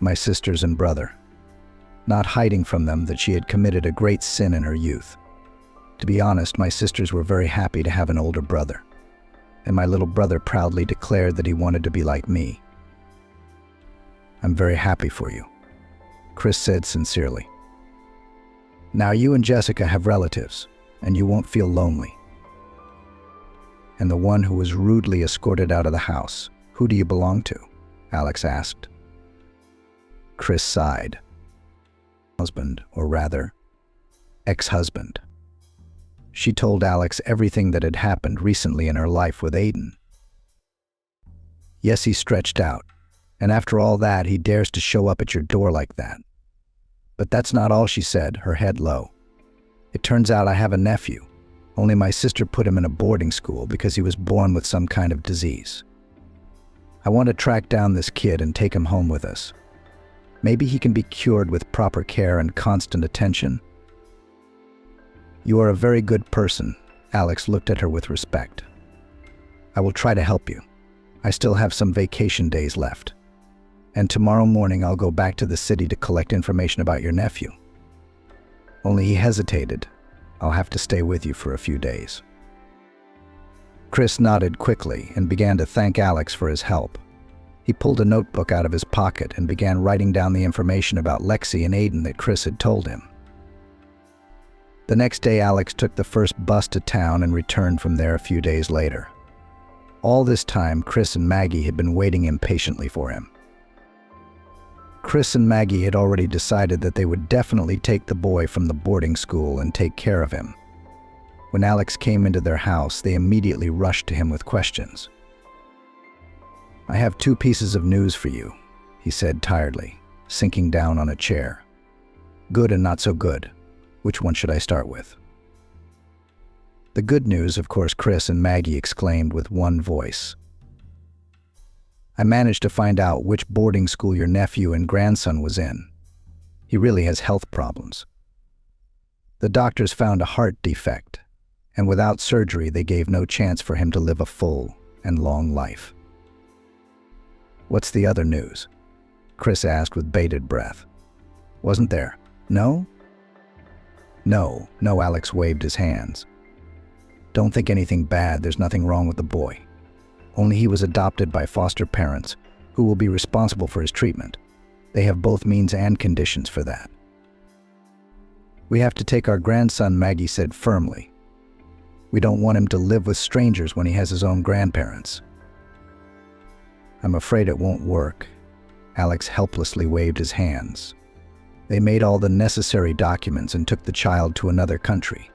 my sisters and brother, not hiding from them that she had committed a great sin in her youth. To be honest, my sisters were very happy to have an older brother, and my little brother proudly declared that he wanted to be like me. I'm very happy for you, Chris said sincerely. Now you and Jessica have relatives, and you won't feel lonely. And the one who was rudely escorted out of the house, who do you belong to? Alex asked. Chris sighed. Husband, or rather, ex-husband. She told Alex everything that had happened recently in her life with Aiden. Yes, he stretched out, and after all that, he dares to show up at your door like that. But that's not all, she said, her head low. It turns out I have a nephew, only my sister put him in a boarding school because he was born with some kind of disease. I want to track down this kid and take him home with us. Maybe he can be cured with proper care and constant attention, You are a very good person. Alex looked at her with respect. I will try to help you. I still have some vacation days left. And tomorrow morning I'll go back to the city to collect information about your nephew. Only he hesitated. I'll have to stay with you for a few days. Chris nodded quickly and began to thank Alex for his help. He pulled a notebook out of his pocket and began writing down the information about Lexi and Aiden that Chris had told him. The next day, Alex took the first bus to town and returned from there a few days later. All this time, Chris and Maggie had been waiting impatiently for him. Chris and Maggie had already decided that they would definitely take the boy from the boarding school and take care of him. When Alex came into their house, they immediately rushed to him with questions. I have 2 pieces of news for you, he said tiredly, sinking down on a chair. Good and not so good. Which one should I start with? The good news, of course, Chris and Maggie exclaimed with one voice. I managed to find out which boarding school your nephew and grandson was in. He really has health problems. The doctors found a heart defect, and without surgery they gave no chance for him to live a full and long life. What's the other news? Chris asked with bated breath. Wasn't there? No? No, Alex waved his hands. Don't think anything bad, there's nothing wrong with the boy. Only he was adopted by foster parents, who will be responsible for his treatment. They have both means and conditions for that. We have to take our grandson, Maggie said firmly. We don't want him to live with strangers when he has his own grandparents. I'm afraid it won't work. Alex helplessly waved his hands. They made all the necessary documents and took the child to another country.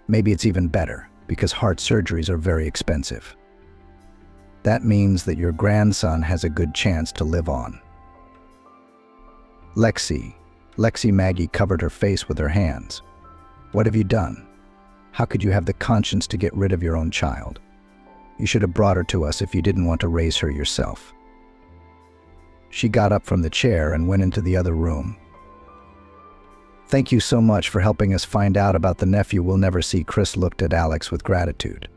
Maybe it's even better, because heart surgeries are very expensive. That means that your grandson has a good chance to live on. Lexi, Maggie covered her face with her hands. What have you done? How could you have the conscience to get rid of your own child? You should have brought her to us if you didn't want to raise her yourself. She got up from the chair and went into the other room. Thank you so much for helping us find out about the nephew we'll never see. Chris looked at Alex with gratitude.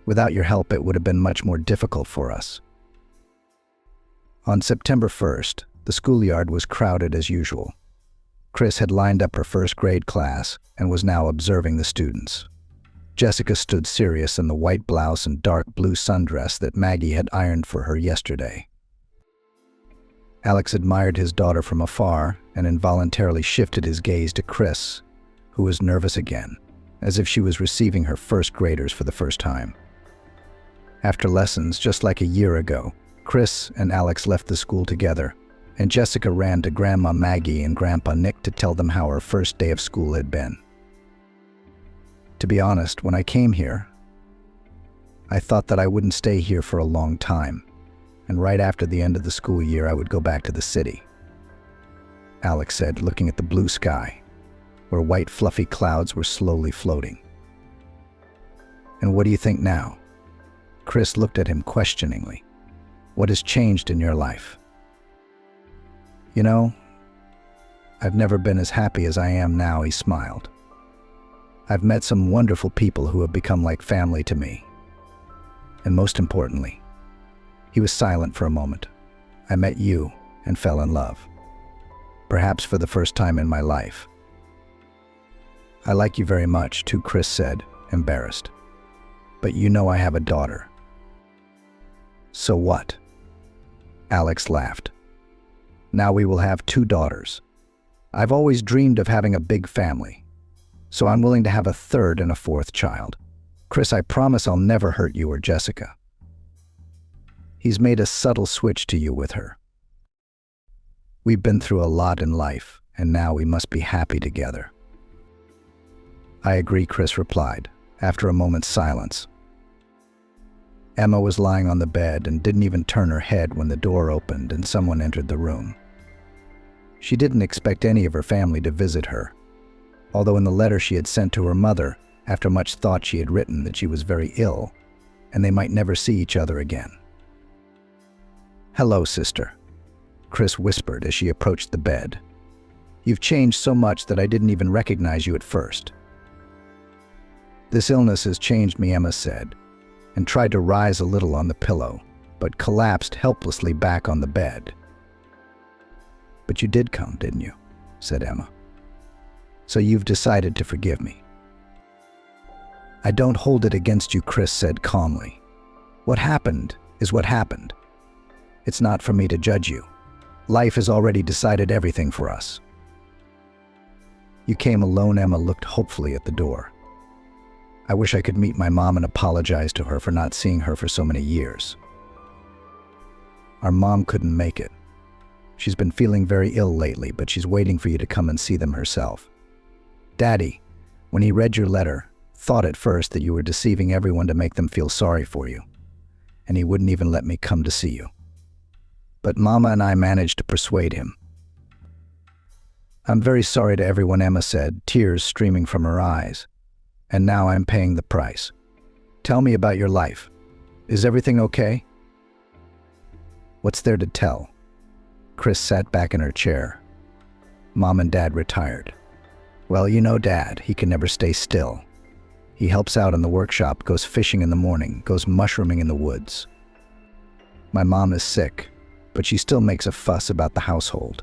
Without your help, it would have been much more difficult for us. On September 1st, the schoolyard was crowded as usual. Chris had lined up her first grade class and was now observing the students. Jessica stood serious in the white blouse and dark blue sundress that Maggie had ironed for her yesterday. Alex admired his daughter from afar and involuntarily shifted his gaze to Chris, who was nervous again, as if she was receiving her first graders for the first time. After lessons, just like a year ago, Chris and Alex left the school together, and Jessica ran to Grandma Maggie and Grandpa Nick to tell them how her first day of school had been. To be honest, when I came here, I thought that I wouldn't stay here for a long time, and right after the end of the school year I would go back to the city. Alex said, looking at the blue sky, where white fluffy clouds were slowly floating. And what do you think now? Chris looked at him questioningly. What has changed in your life? You know, I've never been as happy as I am now, he smiled. I've met some wonderful people who have become like family to me. And most importantly, he was silent for a moment. I met you and fell in love. Perhaps for the first time in my life. I like you very much, too, Chris said, embarrassed. But you know I have a daughter. So what? Alex laughed. Now we will have 2 daughters. I've always dreamed of having a big family, so I'm willing to have a 3rd and a 4th child. Chris, I promise I'll never hurt you or Jessica. He's made a subtle switch to you with her. We've been through a lot in life, and now we must be happy together. I agree, Chris replied, after a moment's silence. Emma was lying on the bed and didn't even turn her head when the door opened and someone entered the room. She didn't expect any of her family to visit her, although in the letter she had sent to her mother, after much thought, she had written that she was very ill and they might never see each other again. Hello, sister, Chris whispered as she approached the bed. You've changed so much that I didn't even recognize you at first. This illness has changed me, Emma said, and tried to rise a little on the pillow, but collapsed helplessly back on the bed. But you did come, didn't you? Said Emma. So you've decided to forgive me. I don't hold it against you, Chris said calmly. What happened is what happened. It's not for me to judge you. Life has already decided everything for us. You came alone, Emma looked hopefully at the door. I wish I could meet my mom and apologize to her for not seeing her for so many years. Our mom couldn't make it. She's been feeling very ill lately, but she's waiting for you to come and see them herself. Daddy, when he read your letter, thought at first that you were deceiving everyone to make them feel sorry for you, and he wouldn't even let me come to see you. But Mama and I managed to persuade him. I'm very sorry to everyone, Emma said, tears streaming from her eyes. And now I'm paying the price. Tell me about your life. Is everything okay? What's there to tell? Chris sat back in her chair. Mom and Dad retired. Well, you know Dad, he can never stay still. He helps out in the workshop, goes fishing in the morning, goes mushrooming in the woods. My mom is sick, but she still makes a fuss about the household.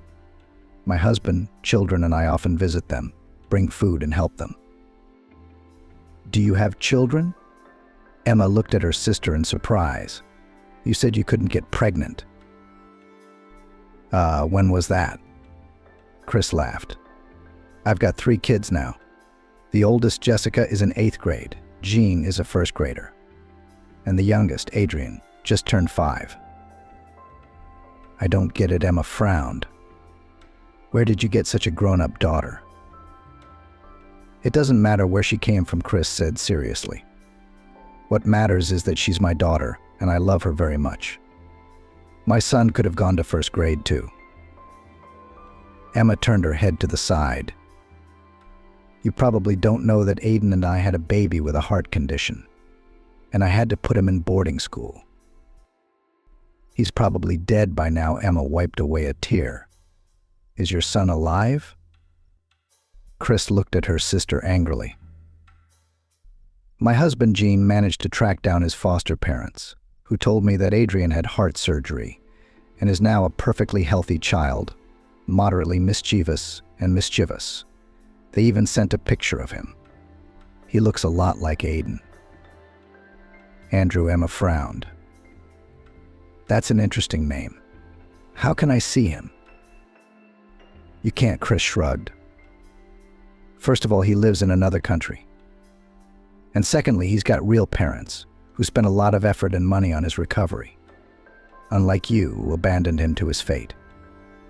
My husband, children, and I often visit them, bring food and help them. Do you have children? Emma looked at her sister in surprise. You said you couldn't get pregnant. When was that? Chris laughed. I've got 3 kids now. The oldest, Jessica, is in 8th grade. Jean is a 1st grader. And the youngest, Adrian, just turned 5. I don't get it, Emma frowned. Where did you get such a grown-up daughter? It doesn't matter where she came from, Chris said seriously. What matters is that she's my daughter, and I love her very much. My son could have gone to 1st grade too. Emma turned her head to the side. You probably don't know that Aiden and I had a baby with a heart condition, and I had to put him in boarding school. He's probably dead by now, Emma wiped away a tear. Is your son alive? Chris looked at her sister angrily. My husband, Jean, managed to track down his foster parents, who told me that Adrian had heart surgery and is now a perfectly healthy child, moderately mischievous and mischievous. They even sent a picture of him. He looks a lot like Aiden. Emma frowned. That's an interesting name. How can I see him? You can't, Chris shrugged. First of all, he lives in another country. And secondly, he's got real parents who spent a lot of effort and money on his recovery. Unlike you, who abandoned him to his fate.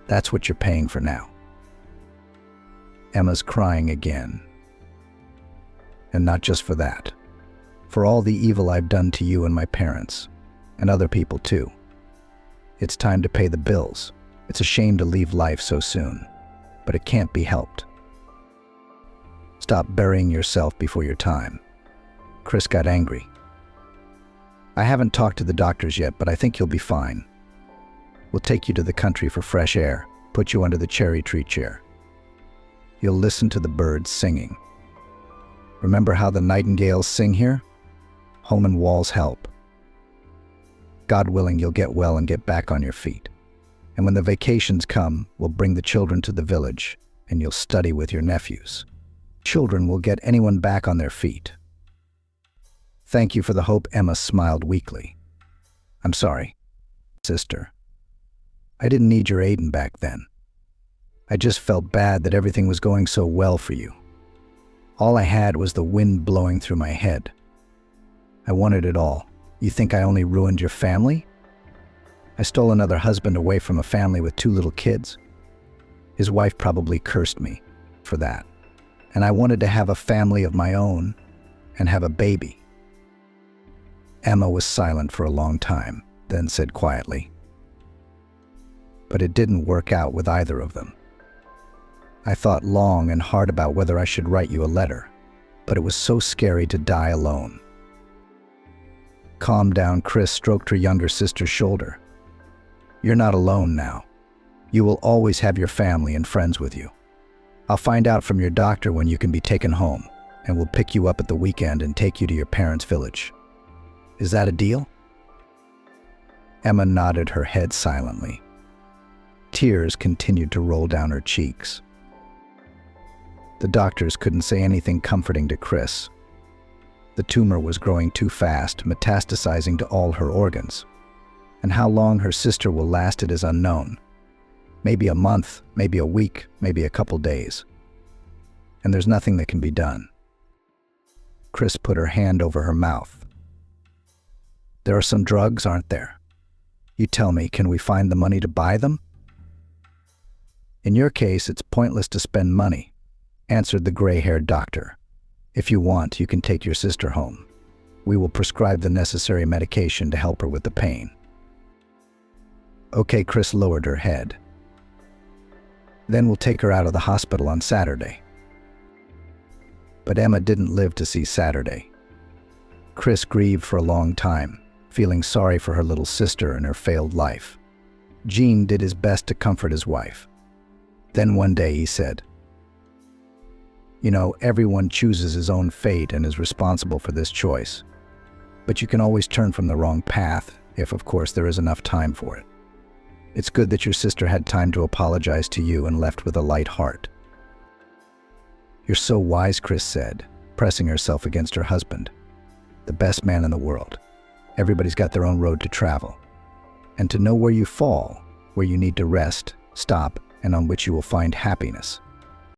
That's what you're paying for now. Emma's crying again. And not just for that. For all the evil I've done to you and my parents, and other people too. It's time to pay the bills. It's a shame to leave life so soon, but it can't be helped. Stop burying yourself before your time. Chris got angry. I haven't talked to the doctors yet, but I think you'll be fine. We'll take you to the country for fresh air, put you under the cherry tree chair. You'll listen to the birds singing. Remember how the nightingales sing here? Home and walls help. God willing, you'll get well and get back on your feet. And when the vacations come, we'll bring the children to the village, and you'll study with your nephews. Children will get anyone back on their feet. Thank you for the hope, Emma smiled weakly. I'm sorry, sister. I didn't need your Aiden back then. I just felt bad that everything was going so well for you. All I had was the wind blowing through my head. I wanted it all. You think I only ruined your family? I stole another husband away from a family with 2 little kids. His wife probably cursed me for that. And I wanted to have a family of my own and have a baby. Emma was silent for a long time, then said quietly, but it didn't work out with either of them. I thought long and hard about whether I should write you a letter, but it was so scary to die alone. Calm down, Chris stroked her younger sister's shoulder. You're not alone now. You will always have your family and friends with you. I'll find out from your doctor when you can be taken home. and we'll pick you up at the weekend and take you to your parents' village. Is that a deal?" Emma nodded her head silently. Tears continued to roll down her cheeks. The doctors couldn't say anything comforting to Chris. The tumor was growing too fast, metastasizing to all her organs. And how long her sister will last it is unknown. Maybe a month, maybe a week, maybe a couple days. And there's nothing that can be done. Chris put her hand over her mouth. "There are some drugs, aren't there? You tell me, can we find the money to buy them?" "In your case, it's pointless to spend money," answered the gray-haired doctor. "If you want, you can take your sister home. We will prescribe the necessary medication to help her with the pain." "Okay," Chris lowered her head. "Then we'll take her out of the hospital on Saturday." But Emma didn't live to see Saturday. Chris grieved for a long time, feeling sorry for her little sister and her failed life. Gene did his best to comfort his wife. Then one day he said, "You know, everyone chooses his own fate and is responsible for this choice. But you can always turn from the wrong path if, of course, there is enough time for it. It's good that your sister had time to apologize to you and left with a light heart." "You're so wise," Chris said, pressing herself against her husband. "The best man in the world. Everybody's got their own road to travel. And to know where you fall, where you need to rest, stop, and on which you will find happiness.